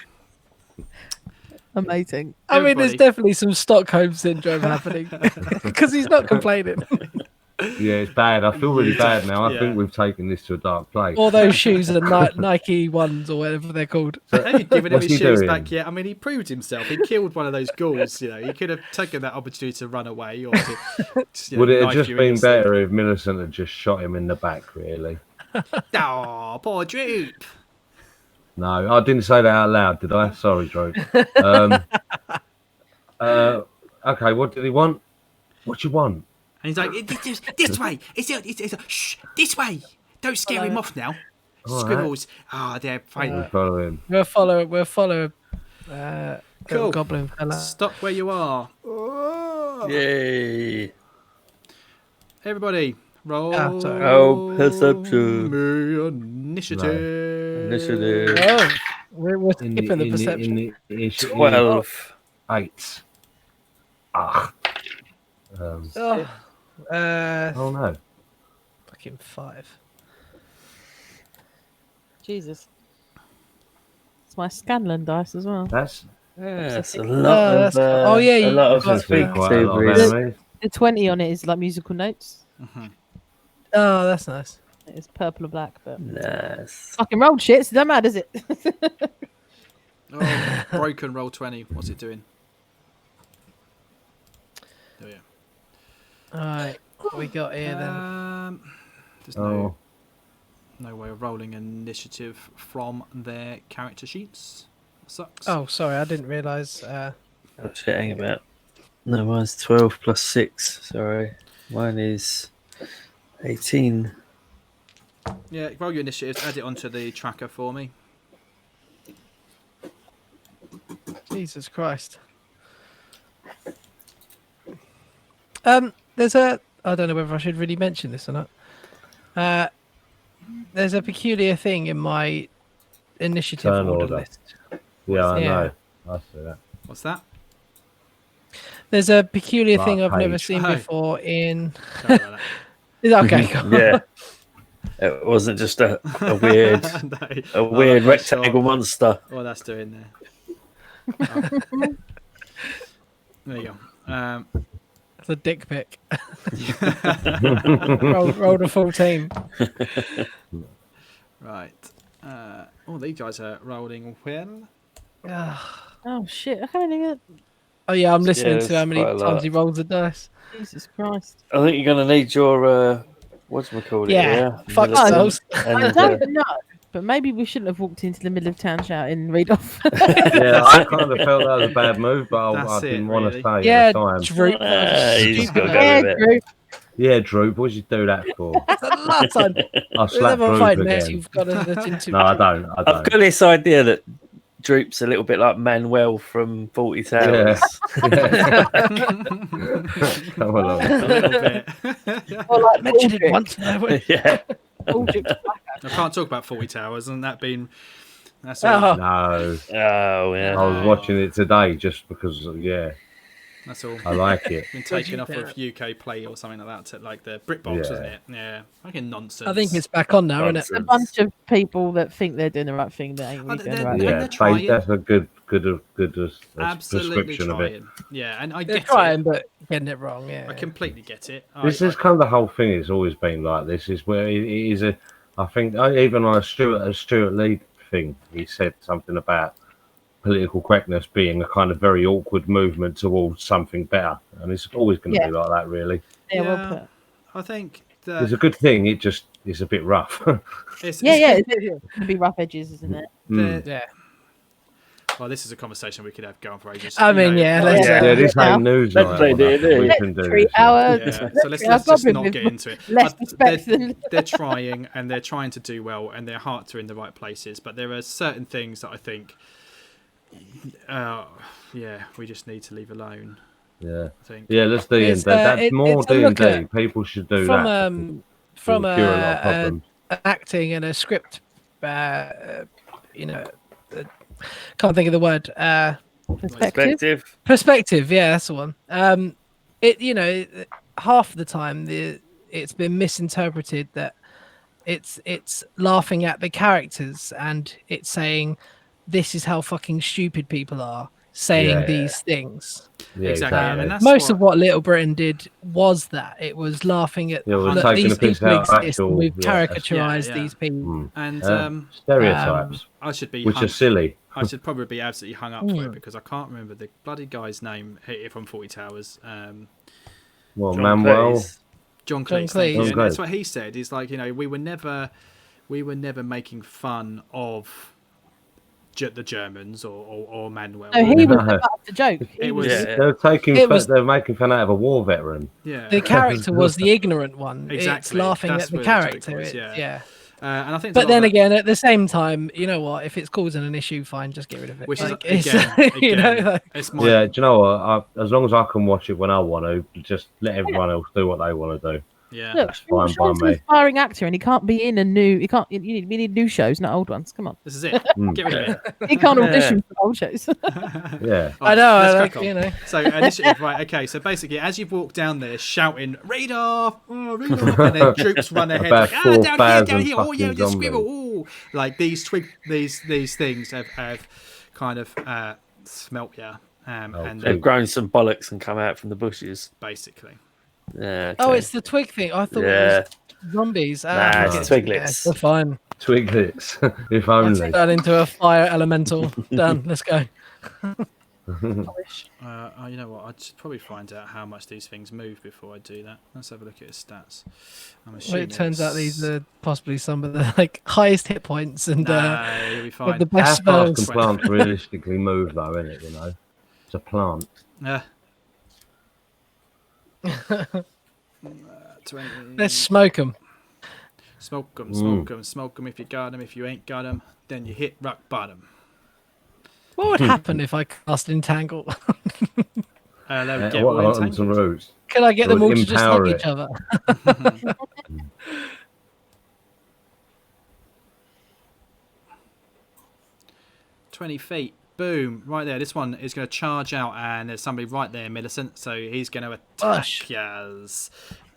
Amazing. I mean, there's Everybody. definitely some Stockholm syndrome happening because he's not complaining. Yeah, it's bad. I feel really bad now. I Yeah. think we've taken this to a dark place. All those shoes are Nike ones or whatever they're called. Have you given him What's his he shoes doing? back yet? I mean, he proved himself. He killed one of those ghouls. You know, he could have taken that opportunity to run away, or to, Would it have knife just you in been your sleep. better if Millicent had just shot him in the back, really? Oh, poor Droop. No, I didn't say that out loud, did I? Sorry, Drew. Okay, what did he want? What you want? And he's like, this way. It's shh, this way. Don't scare him off now. All right. Squirrels. Ah, they're fine. We'll follow him. We'll follow little Cool. goblin fella. Stop where you are. Yay. Everybody, roll. Ah, sorry. Oh, perception. Me initiative. Initiative. Oh, we're skipping the perception. 12. 8. Ah. Oh, Oh no. fucking 5. Jesus. It's my Scanlan dice as well. That's That's a Oh, lot that's of. cool. Oh, yeah, a you lot of got been that. quite a lot of perspective. enemies. The 20 on it is like musical notes. Oh, that's nice. It's purple and black, but Nice. fucking rolled shit, so it don't matter, does it? Oh, broken roll 20. What's it doing? Oh yeah. Alright, what we got here then? There's Oh, no way of rolling initiative from their character sheets. Sucks. Oh, sorry, I didn't realise. Oh shit, hang about. No, mine's 12 plus 6. Sorry. Mine is 18. Yeah, roll your initiative. Add it onto the tracker for me. Jesus Christ. There's a. I don't know whether I should really mention this or not. There's a peculiar thing in my initiative Turn order order. list. yeah, I Yeah. know. I see that. What's that? There's a peculiar Right, thing I've never page. seen Oh. before in. Sorry about Okay, cool. Yeah. It wasn't just a weird, that. a weird I'm not sure rectangle monster. what that's doing there. Oh. There you go. It's a dick pic. rolled a 14. Right. Oh, these guys are rolling well. Oh shit, I can't even. Oh yeah, I'm listening Yeah, to how it's many quite a times lot. he rolls the dice. Jesus Christ. I think you're going to need your, whatchamacallit, Yeah, yeah? fuck Millicent those. I And, don't know, but maybe we shouldn't have walked into the middle of town shouting read off. Yeah, I kind of felt that was a bad move, but I That's didn't it, want really. to say Yeah, at the time. Droop. he's got to go Yeah, with it. Drew. Yeah, Droop, what'd you do that for? The last time. I'll slap Whenever I Droop fight Ness, again. you've got to let into. No, I don't. I I've don't. got this idea that Droop's a little bit like Manuel from 40 Towers. Come along. A little bit. Or like Mentioned it Aldrich. once. No, Yeah. Aldrich. I can't talk about 40 Towers, and that being. That's Oh. all. No, Oh, yeah. I was watching it today just because, yeah. That's all. I like it. Been taken off of UK Play or something like that, to, like the BritBox, wasn't it? Yeah, fucking nonsense. I think it's back on now, isn't it? A bunch of people that think they're doing the right thing that ain't really doing the right thing. they're Yeah, trying. that's a good Absolutely description of it. trying. Yeah, and I They're get trying, it. but getting it wrong. Yeah. I completely get it. This is kind of the whole thing. It's always been like this. Is where it is a. I think even on a Stuart Lee thing, he said something about political correctness being a kind of very awkward movement towards something better, and it's always going to be like that, really. Yeah, well put. I think It's a good thing. It just is a bit rough. it's It'd be rough edges, isn't it? Yeah. Well, this is a conversation we could have going for ages. I mean, let's, this ain't news. Let's play D&D. We can do 3 this. hours. Yeah, so let's just not get into it. Less respect than They're trying, and they're trying to do well, and their hearts are in the right places. But there are certain things that I think, we just need to leave alone. Yeah, I think. yeah. Let's D&D. That's more it's a look D&D. at- People should do from that. from It'll cure a lot of an problems. acting and a script, can't think of the word. perspective. Perspective, yeah, that's the one. Half the time it's been misinterpreted that it's laughing at the characters and it's saying this is how fucking stupid people are saying these things. Yeah, Exactly. And that's Most of what Little Britain did was that it was laughing at Yeah, it was look, taking these a piss people out of exist, actual- we've yeah, caricaturized yeah. these people. And stereotypes, I should be which are silly. I should probably be absolutely hung up for it because I can't remember the bloody guy's name here from 40 Towers. Well, John Manuel. Cleese. John Cleese. Cleese. And John that's Cleese. what he said. He's like, we were never making fun of the Germans or Manuel. No, he was No. the butt of the joke. It was They're making fun out of a war veteran. yeah. The character was the ignorant one. It's Exactly. laughing That's at the what the joke character. was, Yeah. And I think, But then again, at the same time, you know what? If it's causing an issue, fine, just get rid of it. which Like, is it's- again, it's my Yeah, do you know what? As long as I can watch it when I want to, just let everyone else do what they want to do. yeah. Look, That's fine by Sean's an me. aspiring actor, and he can't be in a new. He can't. We need new shows, not old ones. Come on, This is it. Get rid of it. he can't audition for old shows. Yeah. I know, Let's like, crack on. So initiative, right? Okay. So basically, as you've walked down there shouting "Read off," read off, and then troops run ahead, About like, down 4,000 here, oh yeah, fucking the zombies. squirrel. Oh, like these things have kind of smelt ya, and They've grown some bollocks and come out from the bushes. basically, Yeah. Oh, okay. it's the twig thing. I thought Yeah. it was zombies. Nah, it's twiglets. Yeah, we're fine. Twiglets, if Let's only. turn that into a fire elemental. Done. Let's go. you know what? I should probably find out how much these things move before I do that. Let's have a look at his stats. I'm Well, assuming it turns out it's- these are possibly some of the highest hit points and Nah, you'll be with fine. the How best fast spells. can plants realistically move, though, isn't it? You know, it's a plant. Yeah. 20. Let's smoke them. Smoke them if you got them. If you ain't got them, then you hit rock bottom. What would happen if I cast Entangle? They would get all What on entangled. some roots? Can I get It them would all to just empower hug it. each other? 20 feet. Boom. Right there. This one is going to charge out, and there's somebody right there, Millicent. So he's going to Gosh. attack us.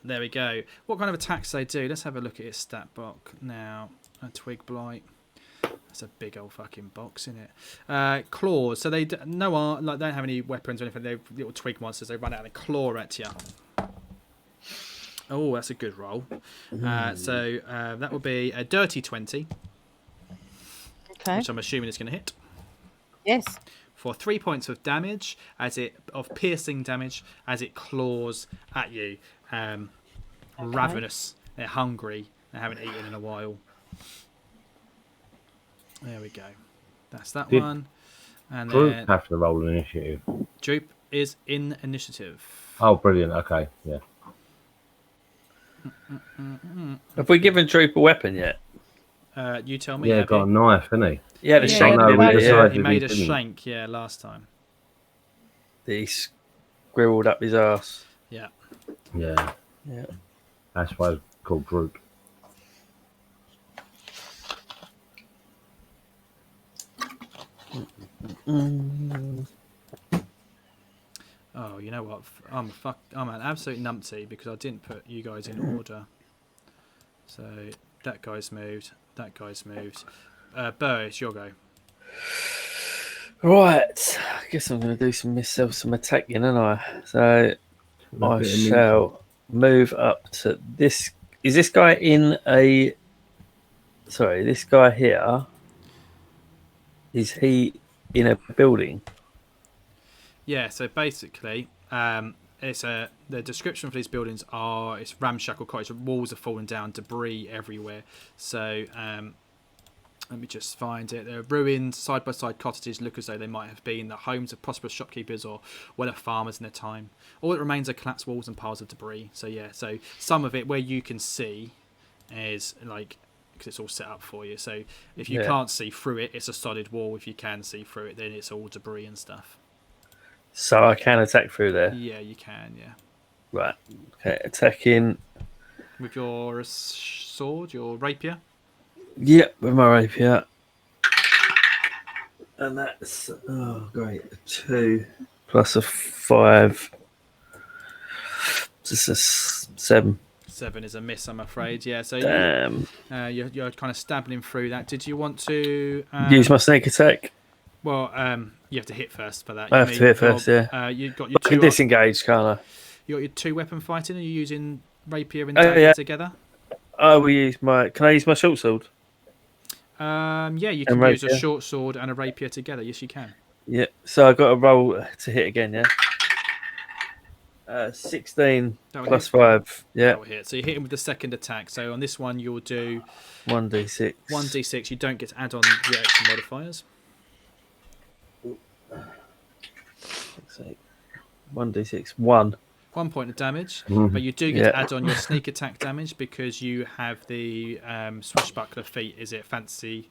There we go. What kind of attacks they do? Let's have a look at his stat block now. A twig blight. That's a big old fucking box, isn't it? Claws. So they don't have any weapons or anything. They're little twig monsters. They run out and claw at you. Oh, that's a good roll. So that will be a dirty 20, Okay. which I'm assuming is going to hit. Yes. For 3 points of damage, of piercing damage, as it claws at you. Ravenous. They're hungry. They haven't eaten in a while. There we go. That's that Did one. And Group then have to roll initiative. Droop is in initiative. Oh, brilliant. Okay, yeah. Have we given Troop a weapon yet? You tell me. Yeah, have got a you? knife, hasn't he? Yeah, the Yeah, shank. no, didn't we he? decided- He made a didn't. shank, last time. He squirreled up his ass. Yeah. Yeah. Yeah. That's why it's called group. Oh, you know what? I'm an absolute numpty because I didn't put you guys in order. So that guy's moved. That guy's moved. Burr, it's your go. Right. I guess I'm going to do some attacking, aren't I? So I shall move up to this. Is this guy in a? Sorry, this guy here. Is he in a building? Yeah. So basically, the description for these buildings are it's ramshackle cottage. Walls are falling down, debris everywhere. So let me just find it. They're ruined side-by-side cottages look as though they might have been the homes of prosperous shopkeepers or well-off farmers in their time. All that remains are collapsed walls and piles of debris. So yeah, so some of it where you can see is like, because it's all set up for you. So if you can't see through it, it's a solid wall. If you can see through it, then it's all debris and stuff. So I can attack through there? Yeah, you can, yeah. Right. Okay, attacking. With your sword, your rapier? Yep, with my rapier. And that's, oh, great. 2 plus a 5. Just a 7. 7 is a miss, I'm afraid. Yeah, so damn. You're kind of stabbing him through that. Did you want to use my sneak attack? Well, you have to hit first for that. I have to hit first, yeah. You got your I can disengage, can't I? You got your 2 weapon fighting. Are you using rapier and dagger together? I will use my. Can I use my short sword? Yeah, you can use a short sword and a rapier together. Yes, you can. Yeah. So I got a roll to hit again. Yeah. 16 plus 5. Yeah. That will hit. So you hit him with the second attack. So on this one, you'll do 1d6. 1d6. You don't get to add on your extra modifiers. 1d6. 1. 1 point of damage, but you do get to add on your sneak attack damage because you have the swashbuckler feat. Is it fancy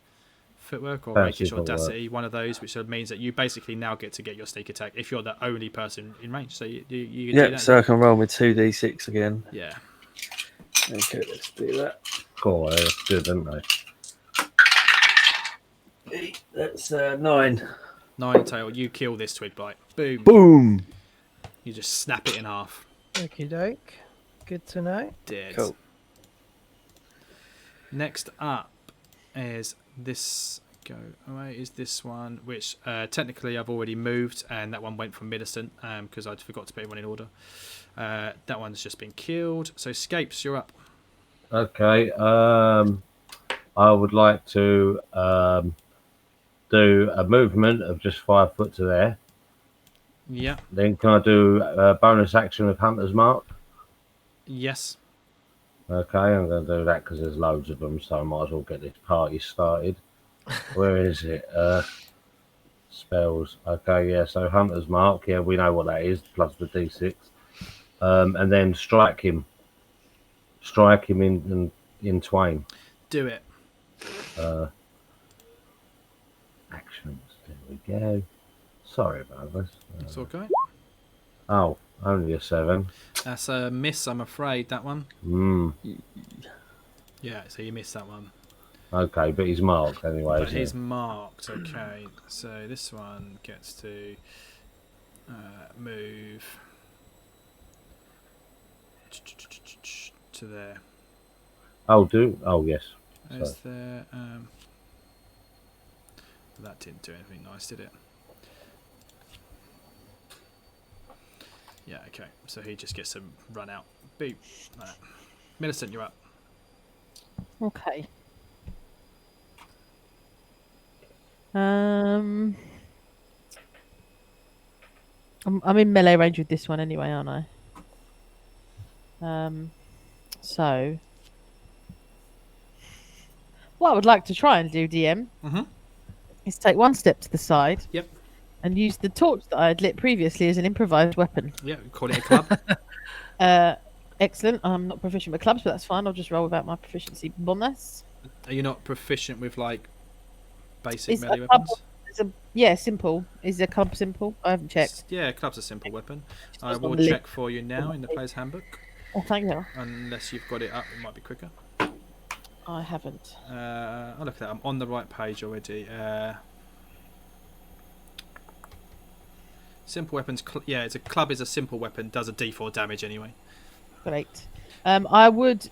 footwork or rakish audacity? One of those, which means that you basically now get to get your sneak attack if you're the only person in range. So you can do that. So I can roll with 2d6 again. Yeah. Okay, let's do that. Cool, that's good, isn't they? That's 9. 9 tail. You kill this twig bite. Boom. Boom. You just snap it in half. Okie doke. Good to know. Dead. Cool. Next up is this. Go away. Is this one, which technically I've already moved, and that one went from Millicent because I forgot to put everyone in order. That one's just been killed. So Scapes, you're up. Okay. I would like to do a movement of just 5 foot to there. Yeah. Then can I do a bonus action with Hunter's Mark? Yes. Okay, I'm going to do that because there's loads of them, so I might as well get this party started. Where is it? Spells. Okay, yeah, so Hunter's Mark. Yeah, we know what that is, plus the D6. And then strike him. Strike him in twain. Do it. Actions. There we go. Sorry about this. It's okay. Oh, only a 7. That's a miss, I'm afraid, that one. Yeah, so you missed that one. Okay, but he's marked anyway. But he's marked, okay. So this one gets to move to there. Oh, yes. Is there... that didn't do anything nice, did it? Yeah, okay. So he just gets to run out. Boop. Millicent, you're up. Okay. I'm in melee range with this one anyway, aren't I? So what I would like to try and do, DM, is take 1 step to the side. Yep. And use the torch that I had lit previously as an improvised weapon. Yeah, call it a club. Excellent. I'm not proficient with clubs, but that's fine. I'll just roll without my proficiency bonus. Are you not proficient with like basic Is melee a weapons? Yeah, simple. Is a club simple? I haven't checked. Yeah, club's a simple weapon. I Just will on the check for you now in the player's handbook. Oh, thank you. Unless you've got it up, it might be quicker. I haven't. I'll look at that. I'm on the right page already. Simple weapons. It's a club is a simple weapon. Does a D4 damage anyway. Great. I would,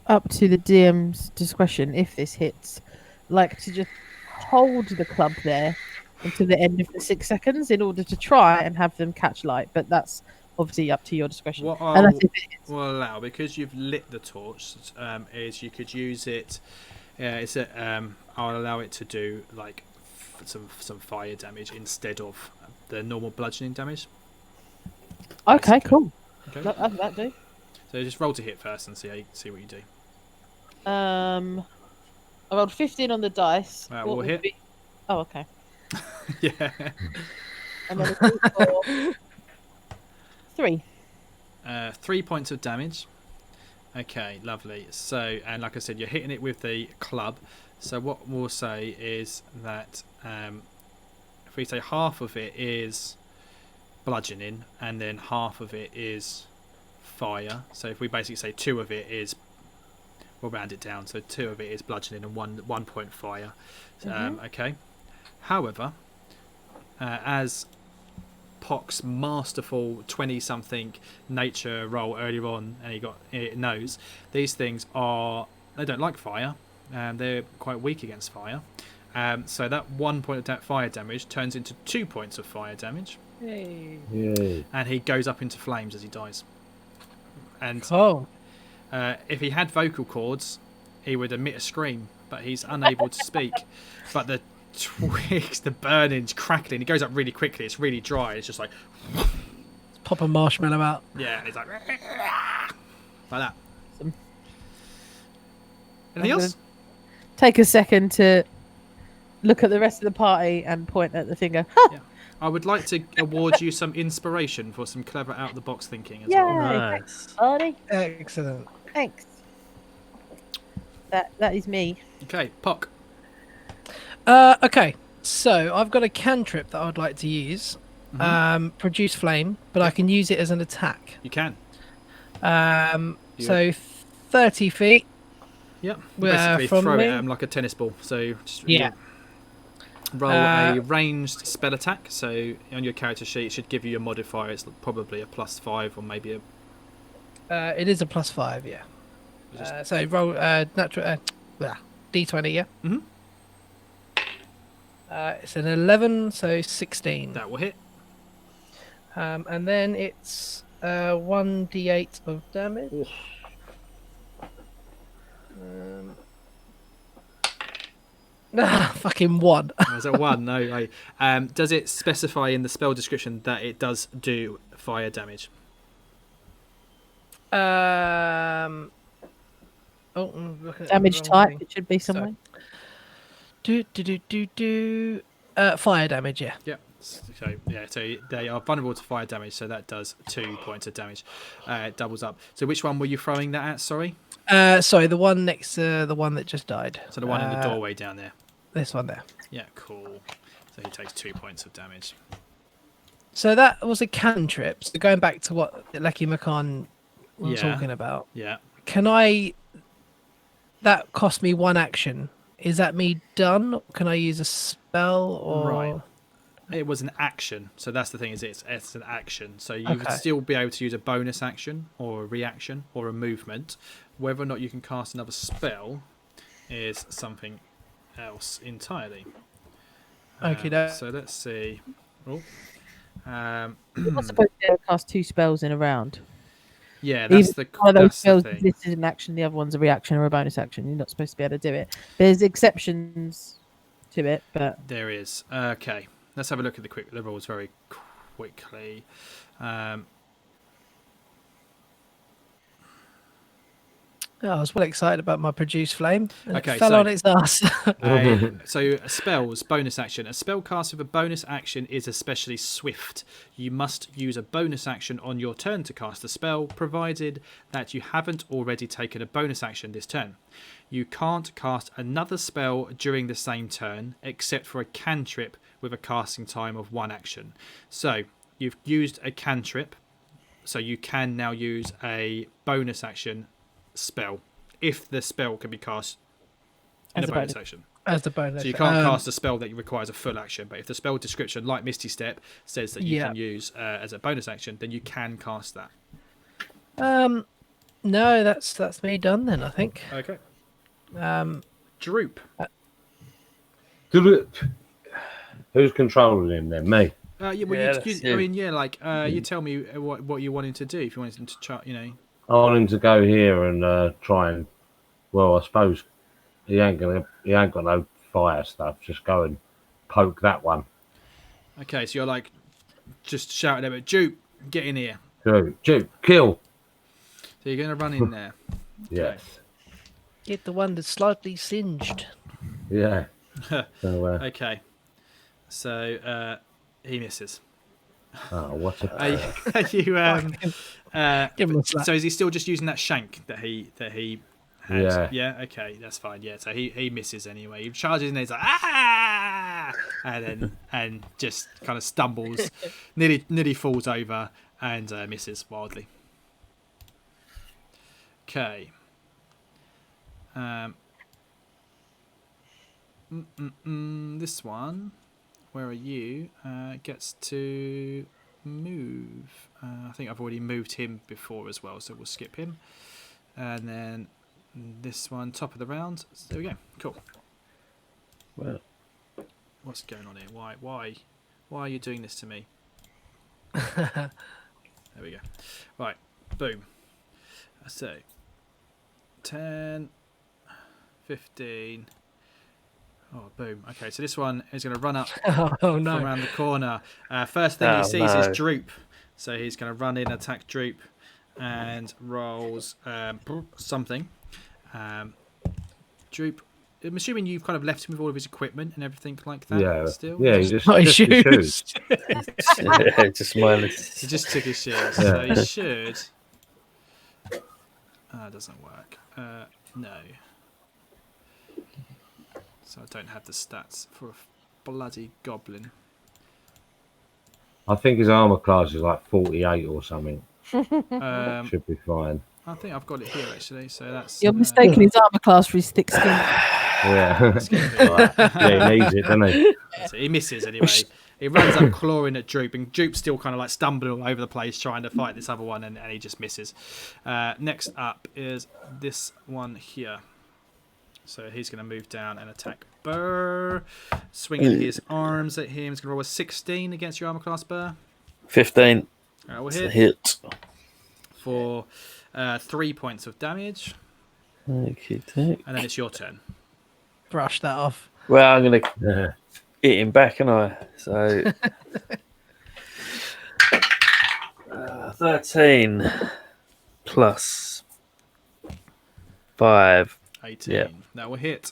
up to the DM's discretion, if this hits, like to just hold the club there until the end of the 6 seconds in order to try and have them catch light. But that's obviously up to your discretion. What And that's if it hits. will allow, because you've lit the torch, is you could use it. I'll allow it to do like some fire damage instead of the normal bludgeoning damage. Okay, cool. Okay. That do. So just roll to hit first and see what you do. I rolled 15 on the dice. That What will would hit. be- Oh, okay. Yeah. And then a D4. 3. 3 points of damage. Okay, lovely. So, and like I said, you're hitting it with the club. So what we'll say is that if we say half of it is bludgeoning and then half of it is fire. So if we basically say 2 of it is, we'll round it down. So 2 of it is bludgeoning and 1 point fire. Okay. However, as Pock's masterful 20-something nature roll earlier on, and it knows these things they don't like fire, and they're quite weak against fire. So that 1 point of fire damage turns into 2 points of fire damage. Hey. Yay. And he goes up into flames as he dies. And if he had vocal cords, he would emit a scream, but he's unable to speak. But the twigs, the burning's crackling. He goes up really quickly. It's really dry. It's just like Pop a marshmallow out. yeah, and it's like that. Awesome. Anything else? Take a second to look at the rest of the party and point at the finger. Ha! Yeah. I would like to award you some inspiration for some clever out-of-the-box thinking as Yay! well. Nice. Party. Excellent. Thanks. That is me. Okay, Pock. Okay, so I've got a cantrip that I'd like to use. Produce flame, but I can use it as an attack. You can. So 30 feet. Yep. Where Basically from throw me? it at him like a tennis ball. So just, Yeah. roll a ranged spell attack. So on your character sheet, it should give you a modifier. It's probably a +5 or maybe a. It is a +5, yeah. So roll natural D20, yeah. Mhm. It's an 11, so 16. That will hit. And then it's 1d8 of damage. Fucking 1. Is that 1? No. Does it specify in the spell description that it does do fire damage? Damage type. It should be somewhere. Fire damage, yeah. Yep. So they are vulnerable to fire damage. So that does 2 points of damage. It doubles up. So which one were you throwing that at? Sorry. Sorry, the one next to the one that just died. So the one in the doorway down there. This one there. Yeah, cool. So he takes 2 points of damage. So that was a cantrip. So going back to what Lecky McCann was talking about. Yeah. Can I? That cost me 1 action. Is that me done? Can I use a spell or? Right. It was an action, so that's the thing. Is it's an action, so you would still be able to use a bonus action or a reaction or a movement. Whether or not you can cast another spell is something else entirely. Okay, so let's see. You're not supposed to be able to cast 2 spells in a round. Yeah, that's the one of those spells. thing. This is an action. The other one's a reaction or a bonus action. You're not supposed to be able to do it. There's exceptions to it, but there is. Okay, let's have a look at the rules very quickly. I was well excited about my produce flame. And Okay, it fell so- on its ass. So spells, bonus action. A spell cast with a bonus action is especially swift. You must use a bonus action on your turn to cast a spell, provided that you haven't already taken a bonus action this turn. You can't cast another spell during the same turn, except for a cantrip with a casting time of 1 action. So you've used a cantrip, so you can now use a bonus action spell if the spell can be cast in As a a bonus bonus. action. As the bonus. So you can't cast a spell that requires a full action, but if the spell description, like Misty Step, says that you can use as a bonus action, then you can cast that. No, that's me done then, I think. Okay. Droop. Who's controlling him then? Me. You tell me what you want him to do. If you want him to chart, I want him to go here and try and. Well, I suppose he ain't got no fire stuff. Just go and poke that one. Okay, so you're like just shouting at him, Jupe, get in here. Jupe, kill. So you're going to run in there. Yes. Get the one that's slightly singed. Yeah. Okay. So he misses. Oh, what a. Give him a slap. So is he still just using that shank that he had? Yeah. Yeah. Okay, that's fine. Yeah. So he misses anyway. He charges in there. He's like ah, and just kind of stumbles, nearly falls over and misses wildly. Okay. This one, where are you? Gets to move. I think I've already moved him before as well, so we'll skip him. And then this one, top of the round. So there we go. Cool. Well, what's going on here? Why are you doing this to me? There we go. Right. Boom. So 10, 15. Oh, boom. Okay, so this one is going to run up from around the corner. First thing he sees is Droop. So he's going to run in, attack Droop, and rolls something. Droop, I'm assuming you've kind of left him with all of his equipment and everything like that. Yeah, still? Yeah, just not his shoes. yeah, just minus. He just took his shoes. So he should. That doesn't work. No. So I don't have the stats for a bloody goblin. I think his armor class is like 48 or something. Should be fine. I think I've got it here actually. So that's. You're mistaken his armor class for his thick skin. Yeah. Yeah, he needs it, doesn't he? So he misses anyway. He runs up clawing at Droop, and Droop's still kind of like stumbling all over the place trying to fight this other one, and he just misses. Next up is this one here. So he's going to move down and attack Burr, swinging his arms at him. He's going to roll a 16 against your armor class, Burr. 15. We'll hit for 3 points of damage. Okay. And then it's your turn. Brush that off. Well, I'm going to hit him back, and I so 13 plus 5. 18. Yeah. That will hit.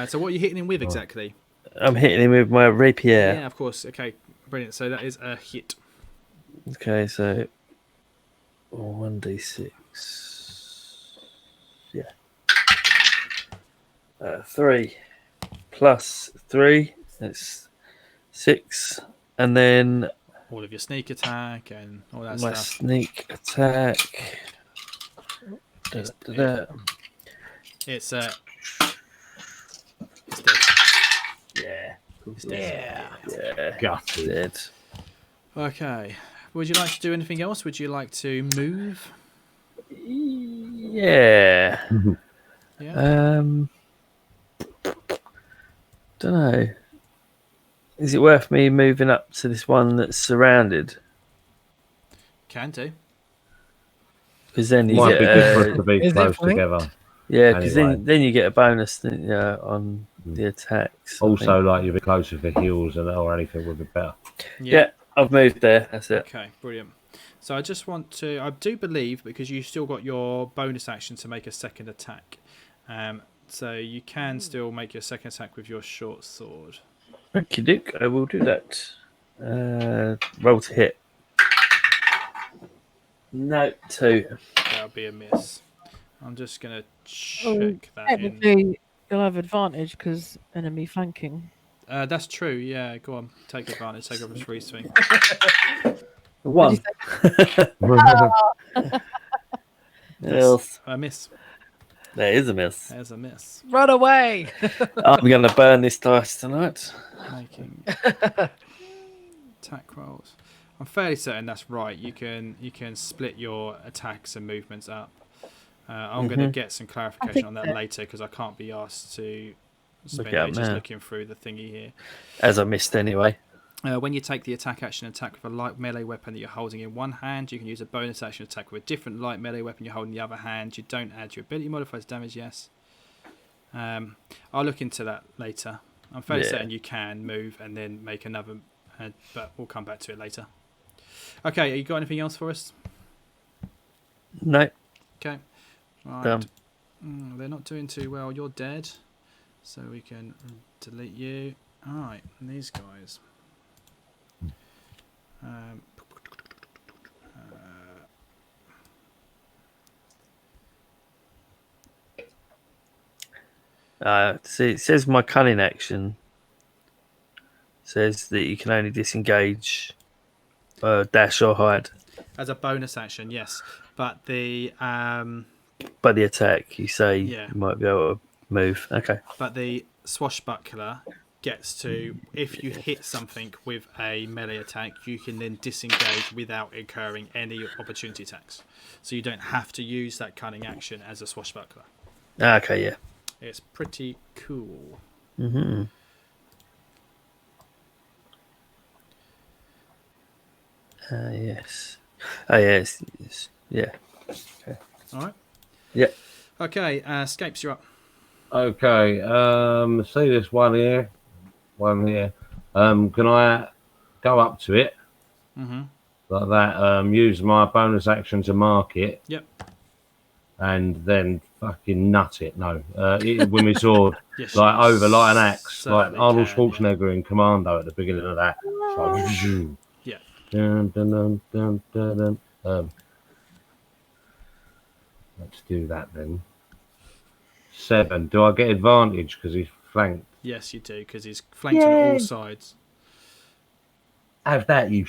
So what are you hitting him with exactly? I'm hitting him with my rapier. Yeah, of course. Okay, brilliant. So that is a hit. Okay, so 1d6. Yeah. 3 plus 3. That's 6. And then all of your sneak attack and all that my stuff. Sneak attack. It's dead. Yeah. It's dead. Yeah. Gutted. Dead. Okay. Would you like to do anything else? Would you like to move? Yeah. Yeah. Don't know. Is it worth me moving up to this one that's surrounded? Can do. Because then you Might get be good for us to be close together. yeah, because Anyway. then you get a bonus on the attacks. I Also, think. like you'll be closer for heals or anything would be better. Yeah, I've moved there. That's it. Okay, brilliant. So I just want to. I do believe because you still got your bonus action to make a second attack. So you can still make your second attack with your short sword. Thank you, Duke. I will do that. Roll to hit. No, 2. That'll be a miss. I'm just gonna check that in. Technically, you'll have advantage because enemy flanking. That's true. Yeah, go on. Take advantage. Take a free swing. 1. A miss. There is a miss. There's a miss. Run away! I'm going to burn this dice tonight. Making attack rolls. I'm fairly certain that's right. You can split your attacks and movements up. I'm going to get some clarification on that later because I can't be asked to spend ages looking through the thingy here. As I missed anyway. When you take the attack action and attack with a light melee weapon that you're holding in one hand, you can use a bonus action attack with a different light melee weapon you're holding in the other hand. You don't add your ability modifiers damage, yes. I'll look into that later. I'm fairly certain you can move and then make another, but we'll come back to it later. Okay, you got anything else for us? No. Okay. Right. They're not doing too well. You're dead. So we can delete you. Alright, and these guys. See, it says my cunning action says that you can only disengage, dash or hide. As a bonus action, yes. But the By the attack, you say you might be able to move. Okay. But the swashbuckler gets to, if you hit something with a melee attack, you can then disengage without incurring any opportunity attacks. So you don't have to use that cunning action as a swashbuckler. Okay, yeah. It's pretty cool. Mm-hmm. Yes. Oh, yes. Yeah. Okay. All right. Yeah. Okay, Scapes, you're up. Okay, see this one here? Can I go up to it? Mm-hmm. Like that, use my bonus action to mark it. Yep. And then fucking nut it. No, hit it with my sword. Yes, like over like an axe. Like certainly Arnold can, Schwarzenegger in Commando at the beginning of that. So, yeah. dun, dun, dun, dun, dun, dun. Let's do that then. 7. Do I get advantage because he's flanked? Yes, you do, because he's flanked on all sides. Have that, you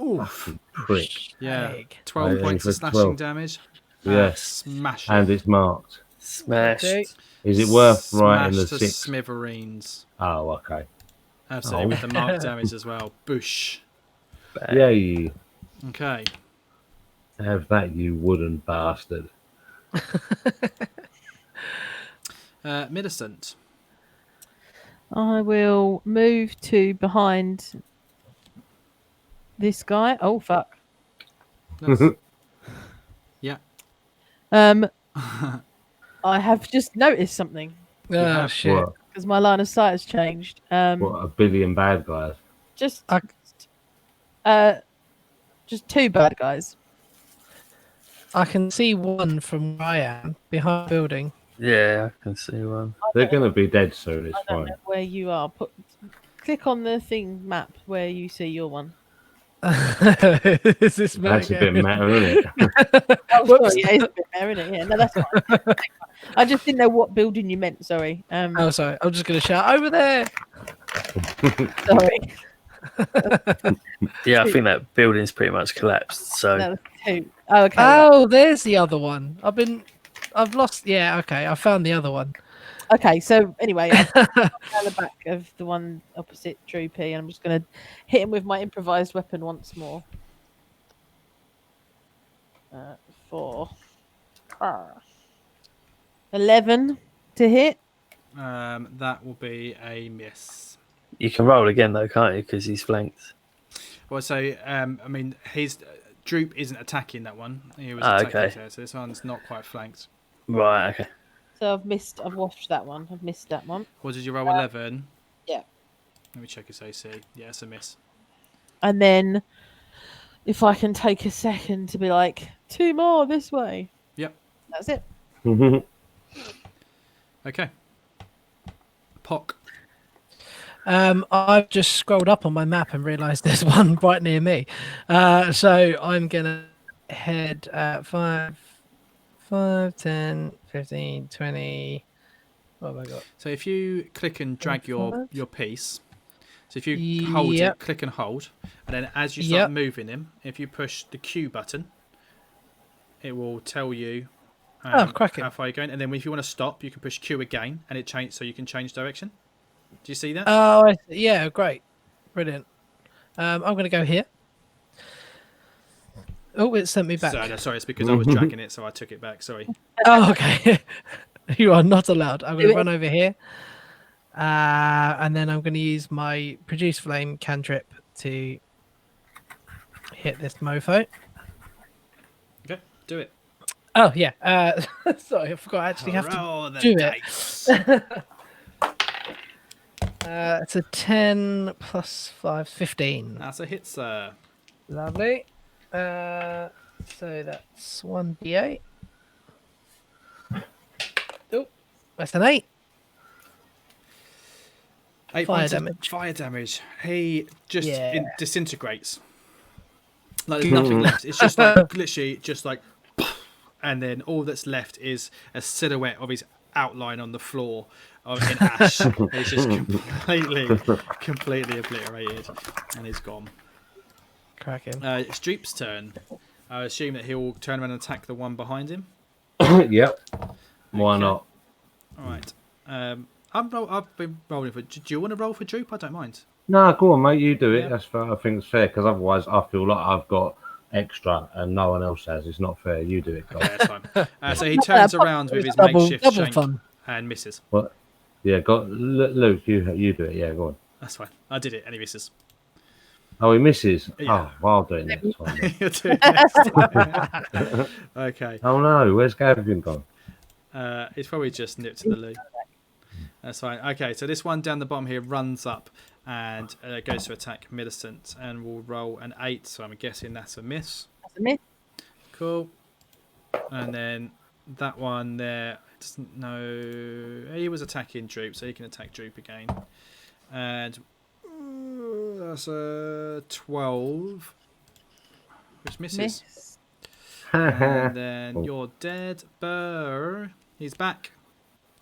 Oof. prick. Yeah. 12 points of slashing 12. damage. Yes. Smash it. And it's marked. Smashed. Is it worth writing the Smashed to 6? smithereens. Oh, okay. Absolutely, with the marked damage as well. Boosh. Yay. Okay. Have that, you wooden bastard. Millicent. I will move to behind this guy. Oh, fuck. Yeah. I have just noticed something Oh, shit. What? because my line of sight has changed. What, a billion bad guys? Just 2 bad guys. I can see one from where I am, behind the building. Yeah, I can see one. They're going to be dead soon, it's I don't fine. know where you are. Click on the thing map where you see your one. Is this That's a bit meta, isn't it? Oh, sorry, yeah, it's a bit there, isn't it? Yeah, no, that's fine. I just didn't know what building you meant. Sorry. Oh, sorry. I'm just going to shout over there. Sorry. Yeah, I think that building's pretty much collapsed. So No, 2. Oh, okay. Oh, there's the other one. I've lost. Yeah, okay. I found the other one. Okay, so anyway, I'm down the back of the one opposite Droopy, and I'm just going to hit him with my improvised weapon once more. 4. 11 to hit. That will be a miss. you can roll again though, can't you? Because he's flanked. Well, so I mean, his Droop isn't attacking that one. He was attacking okay. her, so this one's not quite flanked. Right. Okay. So I've watched that one. I've missed that one. What did you roll? 11. Yeah. Let me check his AC. Yeah, it's a miss. And then if I can take a second to be like, 2 more this way. Yep. That's it. Okay. Pock. I've just scrolled up on my map and realised there's one right near me. So I'm gonna head 5, 10, 15, 20. What have I got? So if you click and drag your piece, so if you hold it, click and hold, and then as you start moving him, if you push the Q button, it will tell you cracking. How far you're going, and then if you want to stop, you can push Q again, and it change so you can change direction. Do you see that? Oh, yeah, great, brilliant. I'm going to go here. Oh, it sent me back. Sorry, it's because I was dragging it, so I took it back. Sorry. Oh, okay. You are not allowed. I'm going to run over here. And then I'm going to use my Produce Flame cantrip to hit this mofo. Okay, do it. Oh, yeah. Sorry, I forgot I actually have to do it. It's a 10 plus 5, 15. That's a hit, sir. Lovely. So that's 1d8. Oh, that's an 8. 8 Fire points damage. of fire damage. He just disintegrates. Like there's Hmm. nothing left. It's just like literally just like, and then all that's left is a silhouette of his outline on the floor in ash. It's just completely obliterated, and he's gone. Cracking. It's Droop's turn. I assume that he'll turn around and attack the one behind him. Yep. Why Okay. not? All right. I've been rolling for. Do you want to roll for Droop? I don't mind. No, go on, mate. You do it. Yeah. That's fair. I think it's fair because otherwise, I feel like I've got extra and no one else has. It's not fair. You do it, guys. Okay, that's fine. So he turns around with his makeshift double shank fun. and misses. What? Yeah, Luke. You do it. Yeah, go on. That's fine. I did it, and he misses. Oh, he misses. Yeah. Oh, well, I'll do it next time. then. You'll do it next time. Okay. Oh no, where's Gavin gone? It's probably just nipped to the loo. That's fine. Okay, so this one down the bottom here runs up and goes to attack Millicent and will roll an 8. So I'm guessing that's a miss. That's a miss. Cool. And then that one there doesn't know. He was attacking Droop, so he can attack Droop again. And that's a 12, which misses. Miss. And then Oh. you're dead, Burr. He's back.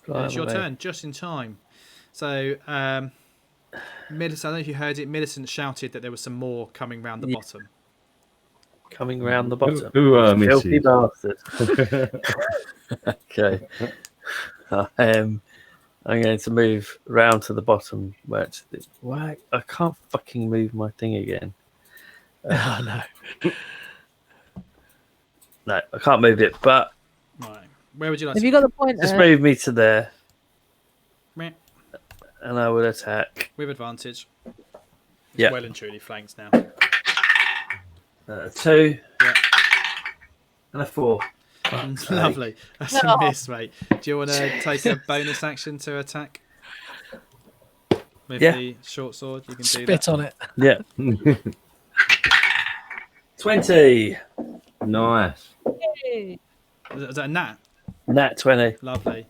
It's your turn, just in time. So, Millicent, I don't know if you heard it. Millicent shouted that there was some more coming round the bottom. Coming round the bottom. Who Filthy misses? bastard. Okay. I'm going to move round to the bottom. Why? I can't fucking move my thing again. Oh, no. No, I can't move it, but Right. Where would you like Have to you got the point? just move me to there, Meh. and I will attack. With advantage. Yeah. Well and truly flanked now. 2 Yeah. and a 4. Lovely. That's a miss, mate. Do you want to take a bonus action to attack? With the short sword, you can do that. Spit on it. Yeah. 20. Nice. Is that a nat? Nat 20. Lovely.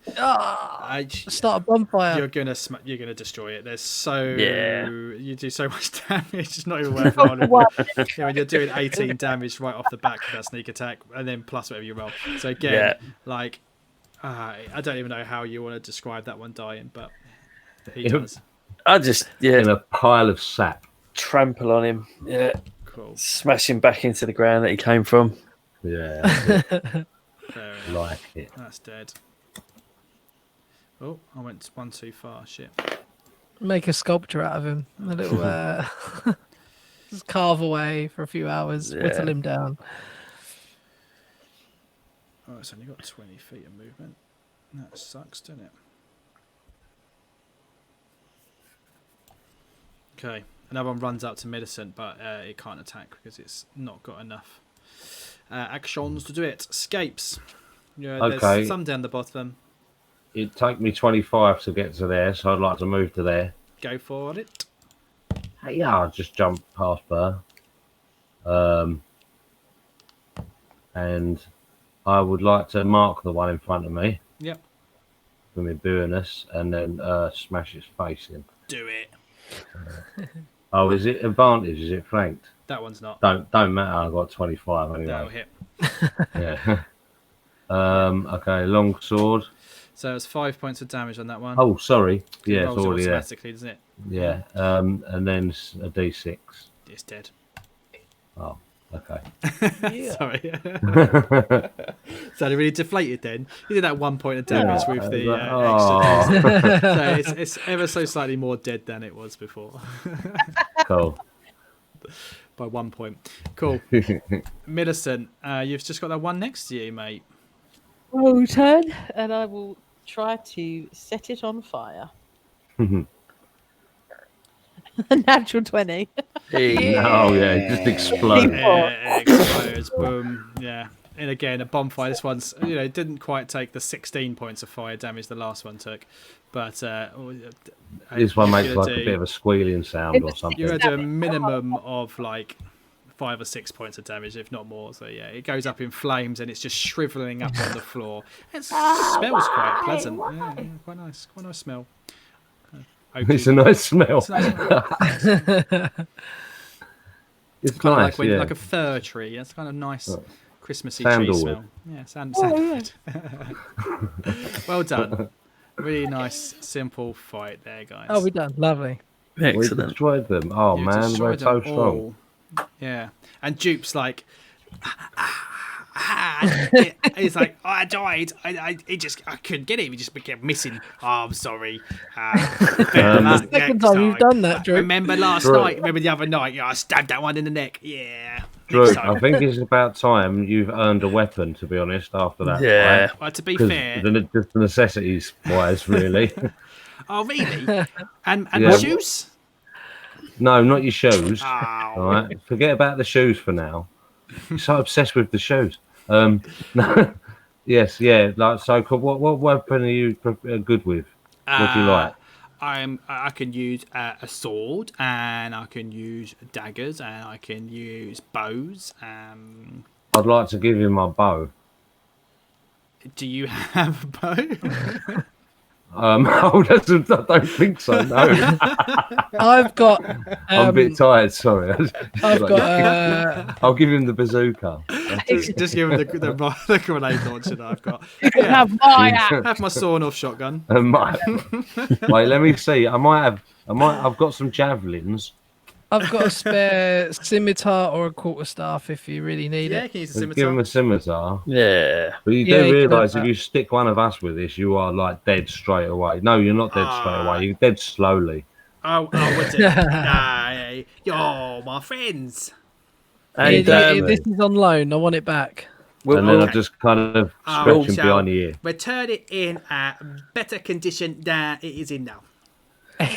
Start a bonfire. You're gonna destroy it. There's so you do so much damage. It's not even worth rolling. Yeah, when you're doing 18 damage right off the back with that sneak attack, and then plus whatever you roll. So again, I don't even know how you want to describe that one dying, but he does. I just In a pile of sap. trample on him. Yeah. Cool. Smash him back into the ground that he came from. Yeah. Fair enough. Like it. That's dead. Oh, I went one too far. Shit. Make a sculpture out of him. A little, just carve away for a few hours, whittle him down. Oh, it's only got 20 feet of movement. That sucks, doesn't it? Okay. Another one runs up to Millicent, but it can't attack because it's not got enough actions to do it. Escapes. Yeah, Okay. There's some down the bottom. It'd take me 25 to get to there, so I'd like to move to there. Go for it. Yeah, I'll just jump past Burr. And I would like to mark the one in front of me. Yep. With my buoyness and then smash its face in. Do it. Oh, is it advantage? Is it flanked? That one's not. Don't matter. I got 25 anyway. That'll hit. Yeah. Okay, long sword. So it's 5 points of damage on that one. Oh, sorry. Yeah, It it's rolls already there. automatically, doesn't it? Yeah. And then a D6. It's dead. Oh, Okay. Yeah. Sorry. So they really deflated then. You did that 1 point of damage with the extra. So it's ever so slightly more dead than it was before. Cool. By 1 point. Cool. Millicent, you've just got that one next to you, mate. Roll turn, and I will try to set it on fire. Natural 20. Oh yeah, it just explodes. It explodes. Boom. Yeah. And again, a bonfire. This one's, it didn't quite take the 16 points of fire damage the last one took, but This one makes like a bit of a squealing sound or something. You're going to do a minimum of like 5 or 6 points of damage, if not more. So yeah, it goes up in flames and it's just shriveling up on the floor. It smells quite pleasant. Yeah, quite nice. Quite nice smell. It's a nice smell. It's kind nice, of like like a fir tree. It's kind of nice Christmassy tree Sandalwood. smell. Yeah, sandalwood. Well done. Really nice, simple fight there, guys. Oh, we're done. Lovely. We Excellent. destroyed them. Oh You man, we're destroyed so them strong. all. Yeah, and Dupe's like, he's like, oh, I died. I couldn't get him. He just kept missing. Oh, I'm sorry. Second time you've done that, Drew. Remember last Drew. night? Remember the other night? Yeah, I stabbed that one in the neck. Yeah. Drew, Next time. I think it's about time you've earned a weapon. To be honest, after that, Yeah. fight. Well, to be 'Cause fair. just the necessities wise, really. Oh, really? And Yeah. the shoes? No, not your shoes. Oh. All right, forget about the shoes for now. You're so obsessed with the shoes. No, yes, yeah. Like, so, what weapon are you good with? What do you like? I can use a sword, and I can use daggers, and I can use bows. I'd like to give you my bow. Do you have a bow? Oh, I don't think so. No, I've got. I'm a bit tired. Sorry. I've got. I'll give him the bazooka. just give him the grenade launcher that I've got. You can have my axe. Have my sawn-off shotgun. Wait, let me see. I've got some javelins. I've got a spare scimitar or a quarterstaff if you really need Yeah, it. can you use a Let's give him a scimitar? scimitar. Yeah. But you Yeah, do you can realise have if that. you stick one of us with this, you are like dead straight away. No, you're not dead straight away. You're dead slowly. Oh, what's it? Nah, yo, my friends. And This is on loan. I want it back. And then I just kind of stretch him behind the ear. Return it in a better condition than it is in now.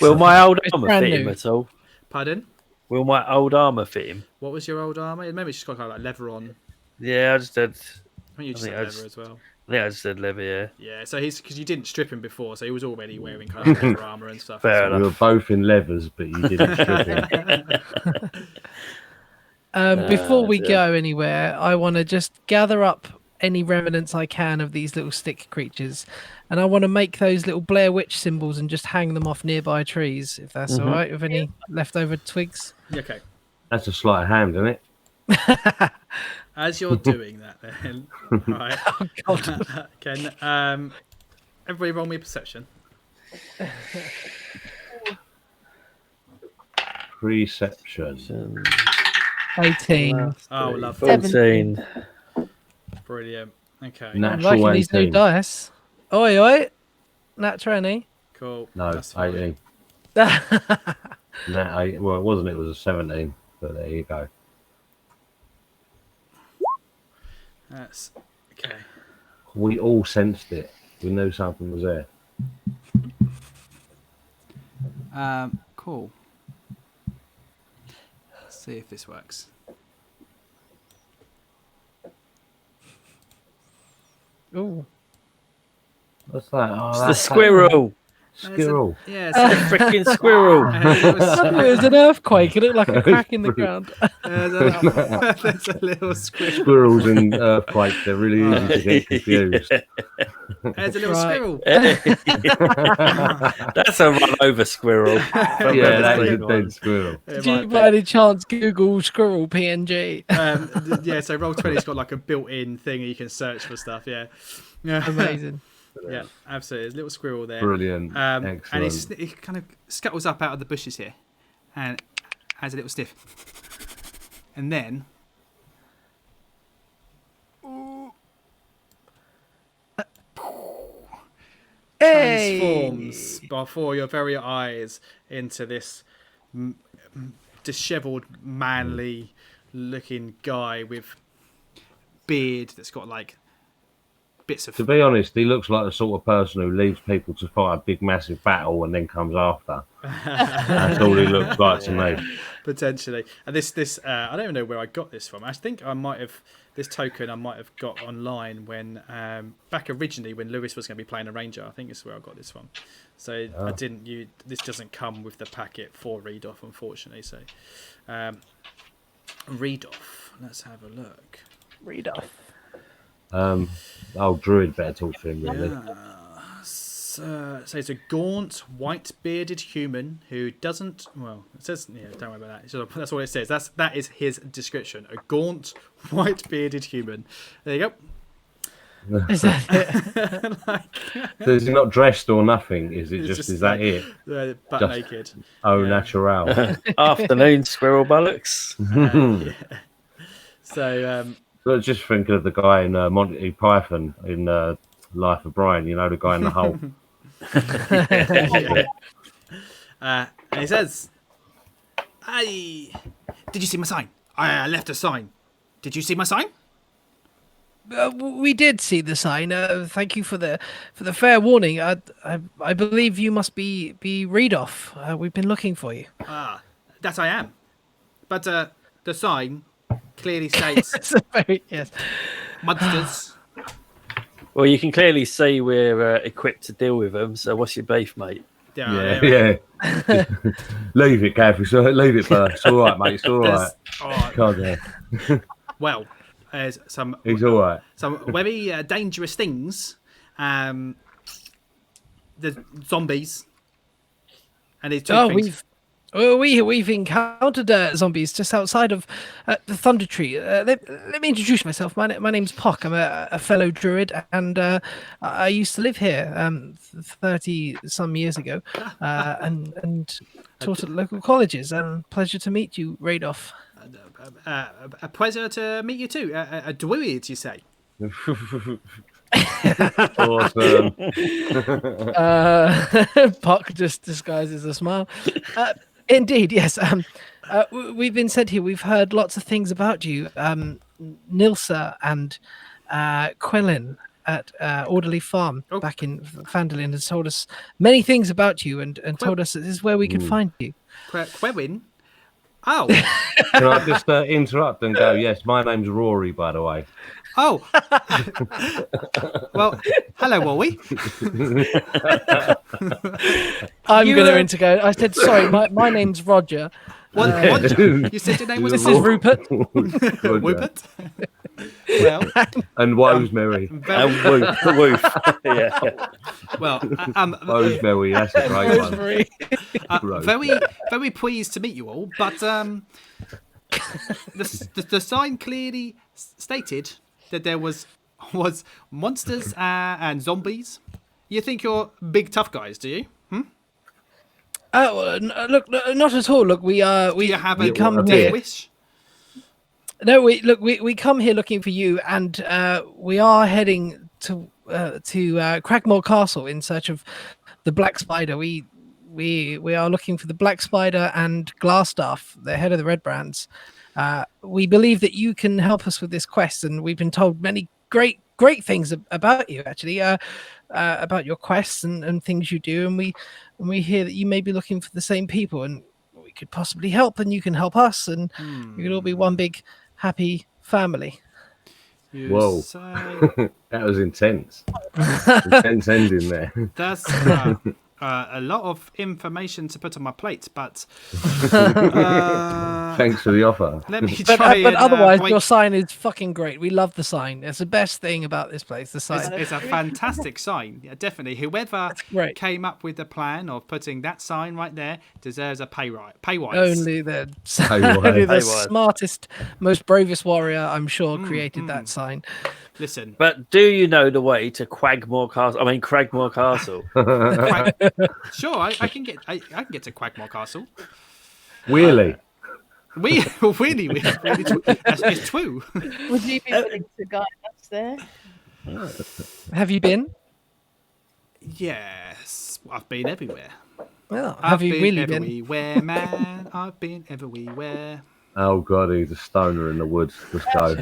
will my old It's armour brand fit him new. at all? Pardon? Will my old armour fit him? What was your old armour? Maybe it's just got kind of like leather on. Yeah, I just did. I think you just I think had I leather just- as well. I just did leather. Yeah. Yeah, so he's because you didn't strip him before, so he was already wearing kind of leather armour and stuff. Fair We were both in leathers, but you didn't strip him. Before we dear. go anywhere, I want to just gather up any remnants I can of these little stick creatures, and I want to make those little Blair Witch symbols and just hang them off nearby trees, if that's all right, with any leftover twigs. Okay. That's a sleight of hand, isn't it? As you're doing that, then, right? Oh, God. Ken, everybody, roll me a perception. Perception. 18. Oh, lovely, 14. brilliant. Okay, I'm Natural liking these new 18. dice. Oi, oi. Nat 20. cool. No, That's fine. 18. No, well, it wasn't. It was a 17. But there you go. That's okay. We all sensed it. We knew something was there. Cool. Let's see if this works. Ooh. What's that? Oh, It's the that's squirrel. Squirrel. Yeah, The freaking squirrel. It was an earthquake. It looked like a crack in the ground. there's a little squirrel. Squirrels and earthquakes, they're really easy to get confused. There's a little Right. squirrel. That's a run over squirrel. Yeah, that is a dead squirrel. Did you by any chance Google squirrel PNG? Yeah, so Roll20's got like a built-in thing you can search for stuff. Yeah. Amazing. Yeah, absolutely. There's a little squirrel there. Brilliant. And Excellent. he kind of scuttles up out of the bushes here and has a little sniff. And then transforms before your very eyes into this dishevelled, manly-looking guy with beard that's got like bits of. To be honest, he looks like the sort of person who leaves people to fight a big, massive battle and then comes after. That's all he looks like to me. Potentially. And this I don't even know where I got this from. I think I might have this token I might have got online when back originally when Lewis was going to be playing a ranger. I think this is where I got this from. So I didn't use this. Doesn't come with the packet for read off, unfortunately. So read off. Let's have a look. Read off. Druid better talk to him really. So it's a gaunt, white-bearded human who doesn't. Well, it says, don't worry about that. That's all it says. That is his description. A gaunt, white-bearded human. There you go. Is that it? So is he not dressed or nothing? Is it just is that it? Butt Just- naked. Natural. Afternoon squirrel bullocks. So But just thinking of the guy in Monty Python in Life of Brian. You know, the guy in the hole. and he says, "Hey, did you see my sign? I left a sign. Did you see my sign?" We did see the sign. Thank you for the fair warning. I believe you must be read off. We've been looking for you. That I am. But the sign clearly states Yes. monsters. Well, you can clearly see we're equipped to deal with them. So what's your beef, mate? Yeah. Leave it, Gav. Leave it first. It's all right, mate. It's all right. Can't do. Well, there's some. He's all right. Some very dangerous things. The zombies. And these two things. We've encountered zombies just outside of the Thundertwee. Let me introduce myself. My name's Pock. I'm a fellow druid, and I used to live here 30-some years ago, and taught at local colleges. Pleasure to meet you, Radoff. A pleasure to meet you too. A druid, you say? Awesome. Pock just disguises a smile. Indeed, yes. We've been sent here. We've heard lots of things about you. Nilsa and Quellin at Orderly Farm back in Fandolin has told us many things about you and told us that this is where we could find you. Quellin? Oh. Can I just interrupt and go, yes, my name's Rory, by the way. Oh. Well, hello, Wally. I'm going to go. I said, sorry, my name's Roger. What? You said your name was This is Rupert. Rupert? Well. And Rosemary. And Woof. Yeah. Well, Rosemary, that's a great one. very, very pleased to meet you all, but the sign clearly stated that there was monsters and zombies. You think you're big tough guys, do you? Look, not at all. Look, we have a come death here. wish? No, we come here looking for you, and we are heading to Cragmore Castle in search of the Black Spider. We are looking for the Black Spider and Glassstaff, the head of the Red Brands. We believe that you can help us with this quest, and we've been told many great things about you, actually, about your quests and things you do, and we hear that you may be looking for the same people, and we could possibly help, and you can help us, and we could all be one big happy family. Whoa. That was intense. Intense ending there. That's a lot of information to put on my plate, but thanks for the offer. Let me try. But otherwise, your sign is fucking great. We love the sign. It's the best thing about this place. The sign. It's a fantastic sign. Yeah, definitely. Whoever came up with the plan of putting that sign right there deserves a pay rise. Only the smartest, most bravest warrior, I'm sure, created that sign. Listen. But do you know the way to Cragmore Castle? Sure, I can get to Quagmore Castle. Really? Really, it's true. Would you be willing to guide us there? Have you been? Yes, I've been everywhere. Well, I've have you been really been? everywhere, man. I've been everywhere. Oh God, he's a stoner in the woods. Let's go.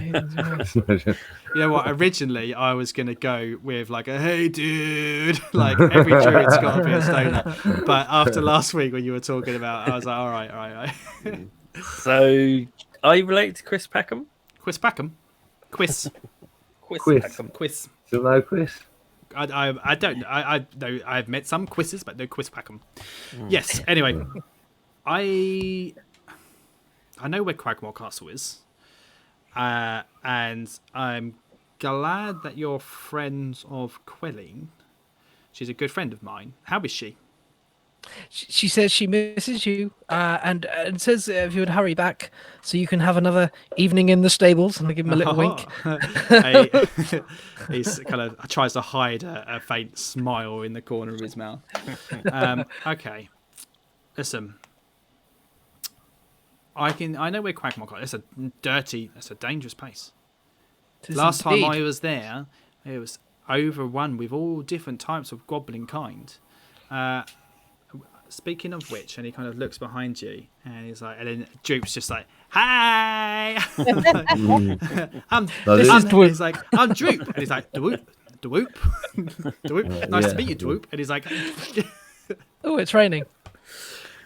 You know what? Originally, I was going to go with like a "Hey, dude," like every druid's got to be a stoner. But after last week when you were talking about, I was like, all right. So, are you related to Chris Packham? Chris Packham, quiz. Packham. Quiz. Do you know Chris? I don't know. I've met some quizzes, but no Chris Packham. Yes. Anyway, I know where Cragmore Castle is, and I'm glad that you're friends of Quelline. She's a good friend of mine. How is she? She says she misses you, and says if you would hurry back so you can have another evening in the stables. And I give him a little wink. He's kind of tries to hide a faint smile in the corner of his mouth. Okay, listen. I know where Quagmire is. It's a dangerous place. Last time I was there, it was overrun with all different types of goblin kind. Speaking of which, and he kind of looks behind you, and he's like, and then Droop's just like, "Hi, I'm Droop." He's like, "I'm Droop," and he's like, "Dwoop, Dwoop, nice to meet you, Dwoop." And he's like, "Oh, it's raining."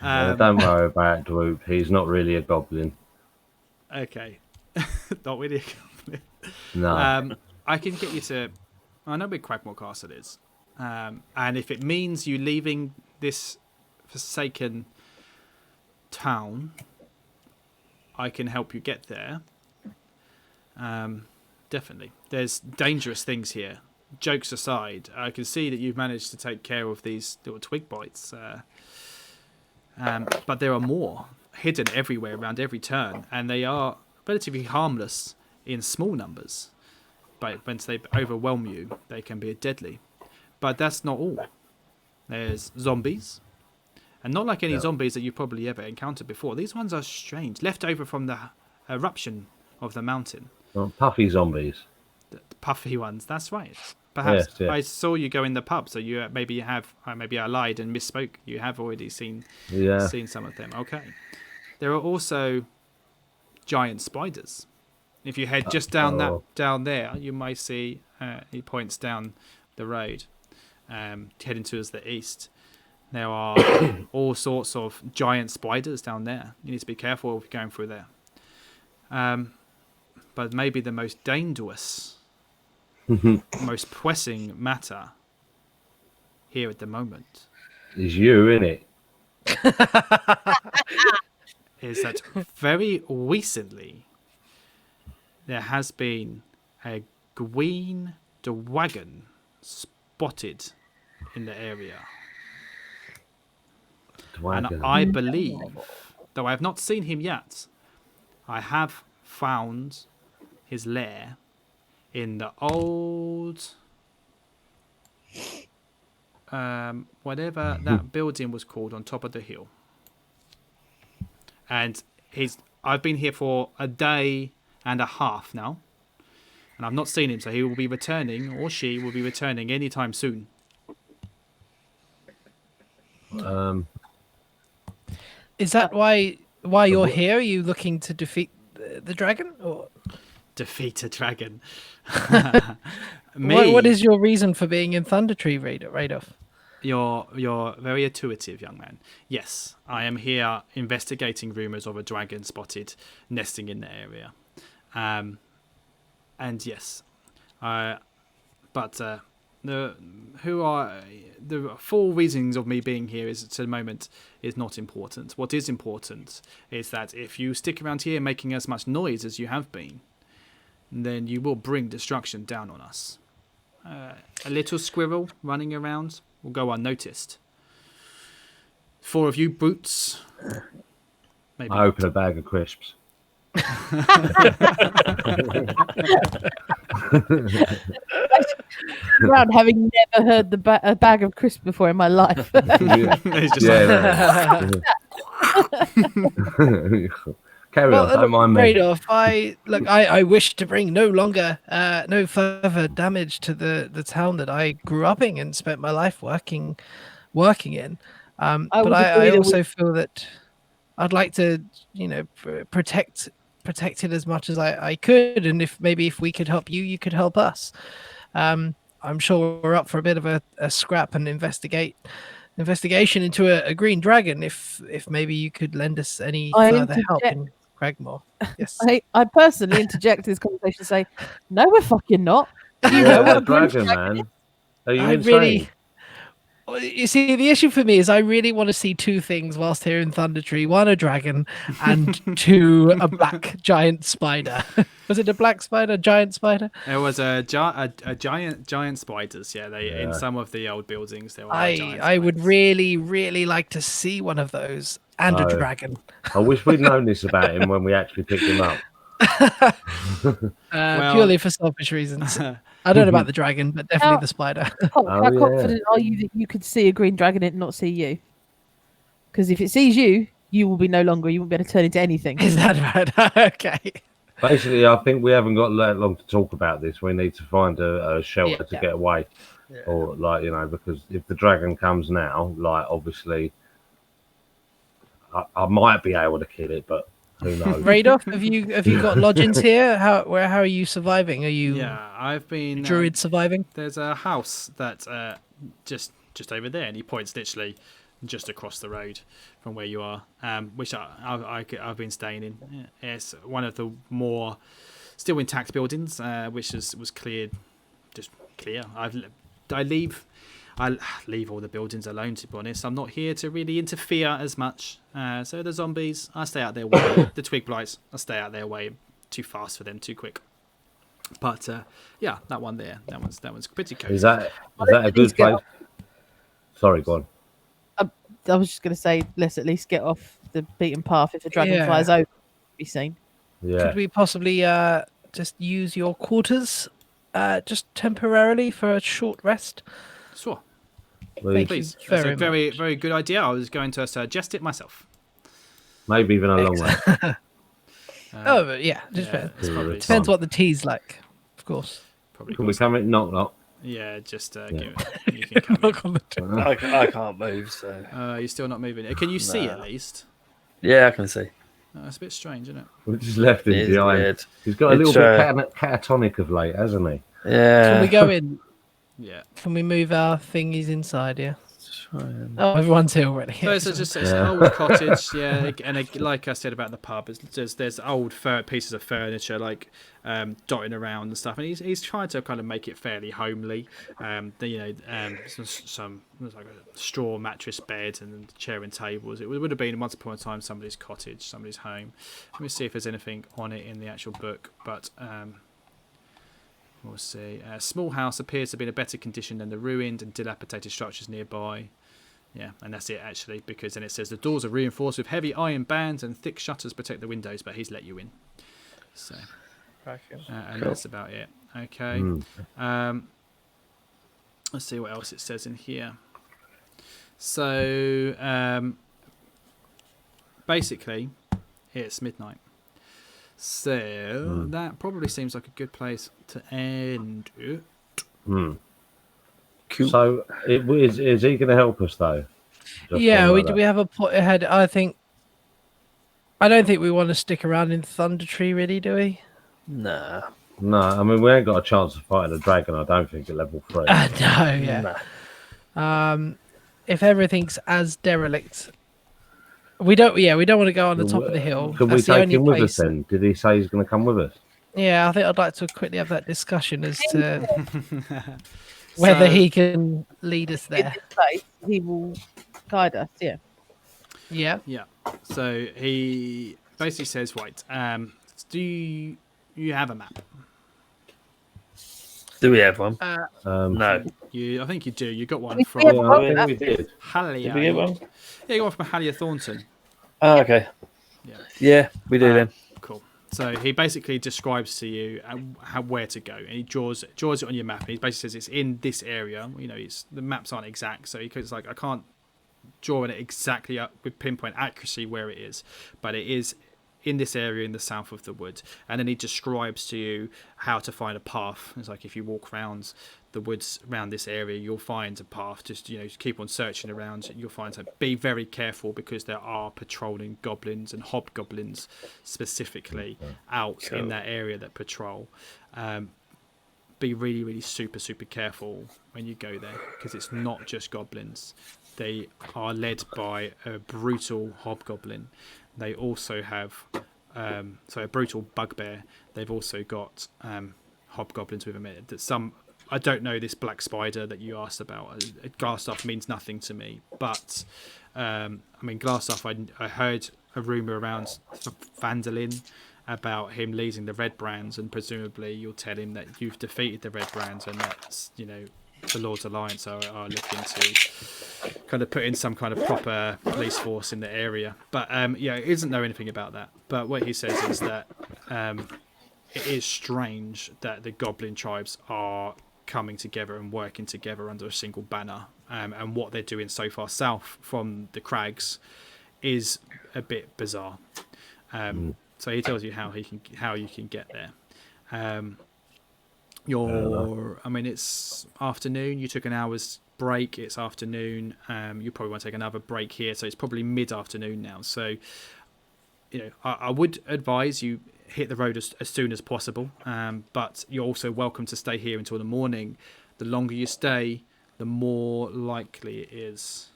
Don't worry about Dwoop. He's not really a goblin. Okay, not really a goblin. No. I can get you to. I know where Cragmore Castle is, and if it means you leaving this forsaken town, I can help you get there. Definitely. There's dangerous things here. Jokes aside, I can see that you've managed to take care of these little twig bites, but there are more hidden everywhere around every turn, and they are relatively harmless in small numbers, but once they overwhelm you, they can be deadly. But that's not all. There's zombies. And not like any zombies that you've probably ever encountered before. These ones are strange, left over from the eruption of the mountain. Well, puffy zombies. The puffy ones, that's right. Perhaps Yes. I saw you go in the pub, so you maybe I lied and misspoke. You have already seen some of them. Okay. There are also giant spiders. If you head just down there, you might see. He points down the road, heading towards the east. There are all sorts of giant spiders down there. You need to be careful if you're going through there. But maybe the most dangerous, most pressing matter here at the moment is you, innit? is that very recently there has been a green dragon spotted in the area. And I believe, though I have not seen him yet, I have found his lair in the old, whatever that building was called on top of the hill. And I've been here for a day and a half now, and I've not seen him, so he will be returning, or she will be returning anytime soon. Is that why you're here? Are you looking to defeat the dragon, or defeat a dragon? What is your reason for being in Thundertwee, Radolf? You're very intuitive, young man. Yes, I am here investigating rumours of a dragon spotted nesting in the area, and yes, but the full reasons of me being here is to the moment is not important. What is important is that if you stick around here making as much noise as you have been, then you will bring destruction down on us. A little squirrel running around will go unnoticed. 4 of you brutes, maybe I open a bag of crisps. Around having never heard a bag of crisps before in my life. It's just Carry on, don't mind me. Radolf, I wish to bring no further damage to the town that I grew up in and spent my life working in. But I also feel that I'd like to, protect it as much as I could, and if we could help you, you could help us. I'm sure we're up for a bit of a scrap and investigation into a green dragon. If maybe you could lend us any further help in Cragmore. Yes. I personally interject this conversation and say, no, we're fucking not. You know what a dragon, man? Are you insane? You see, the issue for me is I really want to see two things whilst here in Thundertwee. One, a dragon, and two, a black giant spider. Was it a black spider, giant spider? It was a giant spiders. Yeah, in some of the old buildings there were giant I would really, really like to see one of those and a dragon. I wish we'd known this about him when we actually picked him up. Purely for selfish reasons. I don't know about the dragon, but definitely the spider. How confident are you that you could see a green dragon and not see you? Because if it sees you, you will be no longer. You won't be able to turn into anything. Is that right? Okay. Basically, I think we haven't got that long to talk about this. We need to find a shelter to get away, or because if the dragon comes now, obviously, I might be able to kill it, but. Who knows? Radolf, have you got lodgings here? How are you surviving? Are you I've been druid surviving? There's a house that just over there, and he points literally just across the road from where you are, which I've been staying in. Yeah, it's one of the more still intact buildings, which was cleared, just clear. I leave all the buildings alone, to be honest. I'm not here to really interfere as much. So the zombies, I stay out their way. The twig blights, I stay out their way. Too fast for them, too quick. But that one there, that one's pretty cozy. Is that a good place? Sorry, go on. I was just going to say, let's at least get off the beaten path. If the dragon flies over, be seen. Yeah. Could we possibly just use your quarters just temporarily for a short rest? Sure. Please. That's a very, very good idea. I was going to suggest it myself. Maybe even a long way. Depends what the tea's like, of course. Probably. Can we come in? Knock. Yeah, just you can come knock on the door. I can't move, so. You're still not moving. Can you see at least? Yeah, I can see. It's a bit strange, isn't it? We just left him behind. Weird. He's got a little bit catatonic of late, hasn't he? Yeah. Can we go in? Yeah. Can we move our thingies inside? Yeah. Oh, everyone's here already. So it's an old cottage, and like I said about the pub, there's old pieces of furniture dotting around and stuff, and he's trying to kind of make it fairly homely. Some like a straw mattress bed and chair and tables. It would have been once upon a time somebody's cottage, somebody's home. Let me see if there's anything on it in the actual book, but. We'll see. A small house appears to be in a better condition than the ruined and dilapidated structures nearby. Yeah, and that's it actually, because then it says the doors are reinforced with heavy iron bands and thick shutters protect the windows, but he's let you in. So, and that's about it. Okay. Let's see what else it says in here. So, basically, it's midnight. So that probably seems like a good place to end it. Cool. So is he going to help us though? We have a pot ahead. I don't think we want to stick around in Thundertwee, really, do we? Nah. No, I mean we ain't got a chance of fighting a dragon. I don't think at level 3. If everything's as derelict. We don't want to go on the top of the hill. Can we take him with us then? Did he say he's going to come with us? Yeah, I think I'd like to quickly have that discussion as to whether he can lead us there. In this place, he will guide us, Yeah. So he basically says, right, do you have a map? Do we have one? I No. think you do. You got one from we did. Hallia. Did we get one? Yeah, you got one from Hallia Thornton. Oh, okay. Yeah, we do then. Cool. So he basically describes to you where to go, and he draws it on your map. And he basically says it's in this area. The maps aren't exact, so it's like I can't draw it exactly up with pinpoint accuracy where it is, but it is in this area in the south of the wood. And then he describes to you how to find a path. It's like if you walk around the woods around this area, you'll find a path. Just keep on searching around, you'll find something. Be very careful because there are patrolling goblins and hobgoblins specifically out in that area that patrol. Be really, really super careful when you go there, because it's not just goblins. They are led by a brutal hobgoblin. They also have a brutal bugbear. They've also got hobgoblins with them. I don't know this black spider that you asked about. Glass stuff means nothing to me, but glass stuff. I heard a rumor around Vandalin about him leading the Red Brands, and presumably you'll tell him that you've defeated the Red Brands, and that's the Lord's Alliance are looking to kind of put in some kind of proper police force in the area. But he doesn't know anything about that. But what he says is that it is strange that the goblin tribes are coming together and working together under a single banner, and what they're doing so far south from the crags is a bit bizarre. So he tells you how you can get there. It's afternoon. You took an hour's break. It's afternoon. You probably want to take another break here, so it's probably mid-afternoon now. So, I would advise you hit the road as soon as possible. But you're also welcome to stay here until the morning. The longer you stay, the more likely it is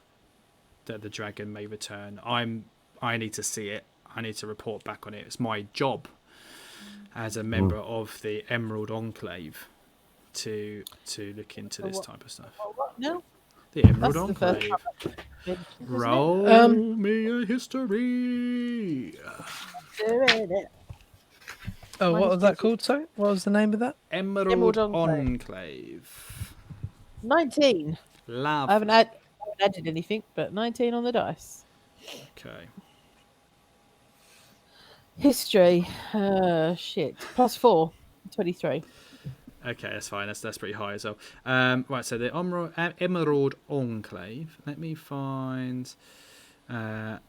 that the dragon may return. I need to see it. I need to report back on it. It's my job as a member of the Emerald Enclave to look into this type of stuff. What now? The Emerald That's the first Enclave. time. Roll me a history. Oh, what was that called? Sorry, what was the name of that? Emerald Enclave. 19. Love. I haven't added anything, but 19 on the dice. Okay. History. +4. 23. Okay, that's fine. That's pretty high as well. Right, so the Emerald Enclave. Let me find. Let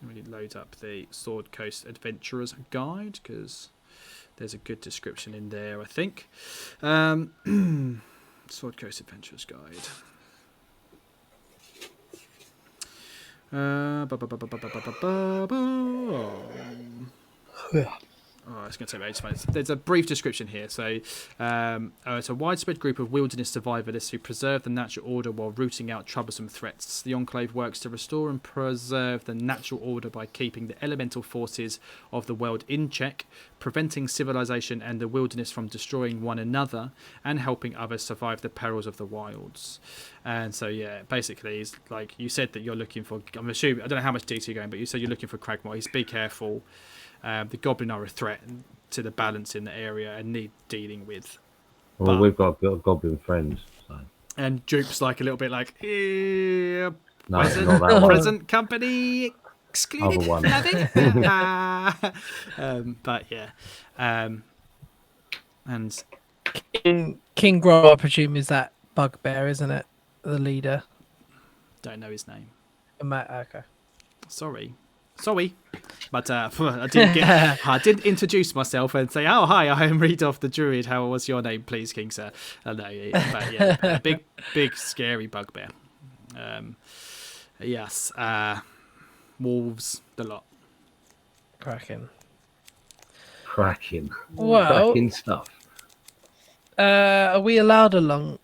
me load up the Sword Coast Adventurers Guide, because there's a good description in there, I think. Sword Coast Adventurers Guide. It's going to take me 8 minutes. There's a brief description here. So, it's a widespread group of wilderness survivalists who preserve the natural order while rooting out troublesome threats. The Enclave works to restore and preserve the natural order by keeping the elemental forces of the world in check, preventing civilization and the wilderness from destroying one another, and helping others survive the perils of the wilds. And so, basically, it's like you said that you're looking for. I'm assuming, I don't know how much detail you're going, but you said you're looking for Cragmore. Be careful. The goblin are a threat to the balance in the area and need dealing with. Well, we've got goblin friends. So. And Droop's like a little bit like, no, not that one. Present company excluded. Other one. But yeah, and King Grow, I presume, is that bugbear, isn't it? The leader. Don't know his name. Okay. Sorry. But I didn't introduce myself and say, "Oh, hi, I am Readoff the Druid. How was your name, please, King Sir?" No, but yeah, big, scary bugbear. Yes, wolves, the lot. Cracking. Well, cracking stuff. Are we allowed along?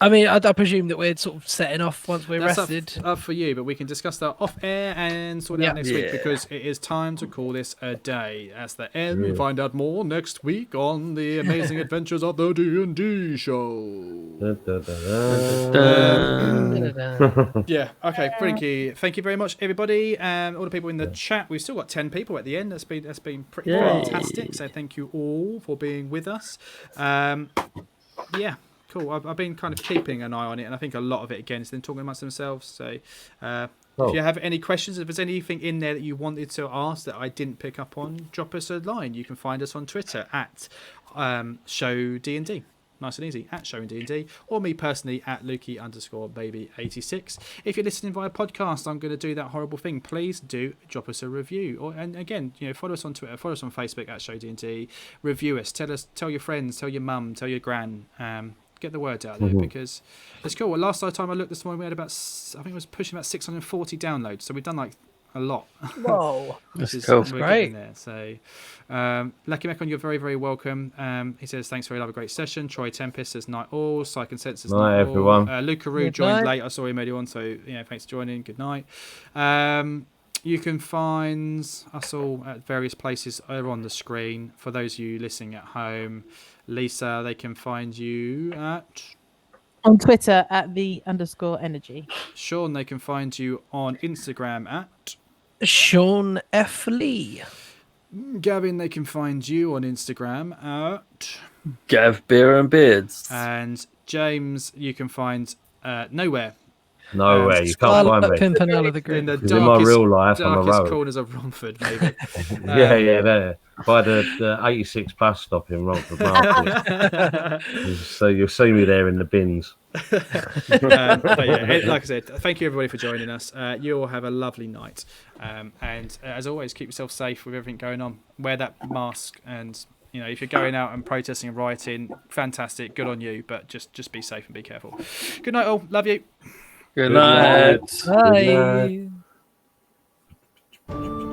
I mean, I presume that we're sort of setting off once we're rested. Up for you, but we can discuss that off air and sort it out next week, because it is time to call this a day. That's the end. We'll find out more next week on the amazing adventures of the D&D show. Yeah. Okay. Thank you very much, everybody. All the people in the chat. We've still got 10 people at the end. That's been pretty fantastic. So thank you all for being with us. Yeah. Cool. I've been kind of keeping an eye on it, and I think a lot of it, again, is them talking amongst themselves. So if you have any questions, if there's anything in there that you wanted to ask that I didn't pick up on, drop us a line. You can find us on Twitter at Show D&D. nice and easy, at Showing D&D, or me personally at Lukey_baby86. If you're listening via podcast, I'm going to do that horrible thing. Please do drop us a review, and again, follow us on Twitter, follow us on Facebook at Show D&D, review us, tell your friends, tell your mum, tell your gran. Get the word out there because it's cool. Well, last time I looked this morning, we had I think it was pushing about 640 downloads. So we've done like a lot. Whoa, that's cool. Great. There. So, Lucky Mekon, you're very, very welcome. He says, thanks for a lovely, great session. Troy Tempest says, night all. Psych and Senses, night everyone. Luke Carew joined late. I saw him earlier on. So, thanks for joining. Good night. You can find us all at various places over on the screen. For those of you listening at home, Lisa, they can find you at... On Twitter at @the_energy. Sean, they can find you on Instagram at... Sean F. Lee. Gavin, they can find you on Instagram at... Gav Beer and Beards. And James, you can find nowhere. Nowhere, you can't find me. Pimpernel of the group. In the in my real life, I'm a darkest road. corners of Romford, maybe. There. By the 86 bus stop in Romford Market. So you'll see me there in the bins. But like I said, thank you everybody for joining us. You all have a lovely night. And as always, keep yourself safe with everything going on. Wear that mask, and if you're going out and protesting and rioting, fantastic, good on you. But just be safe and be careful. Good night, all. Love you. Good night. Bye. Good night.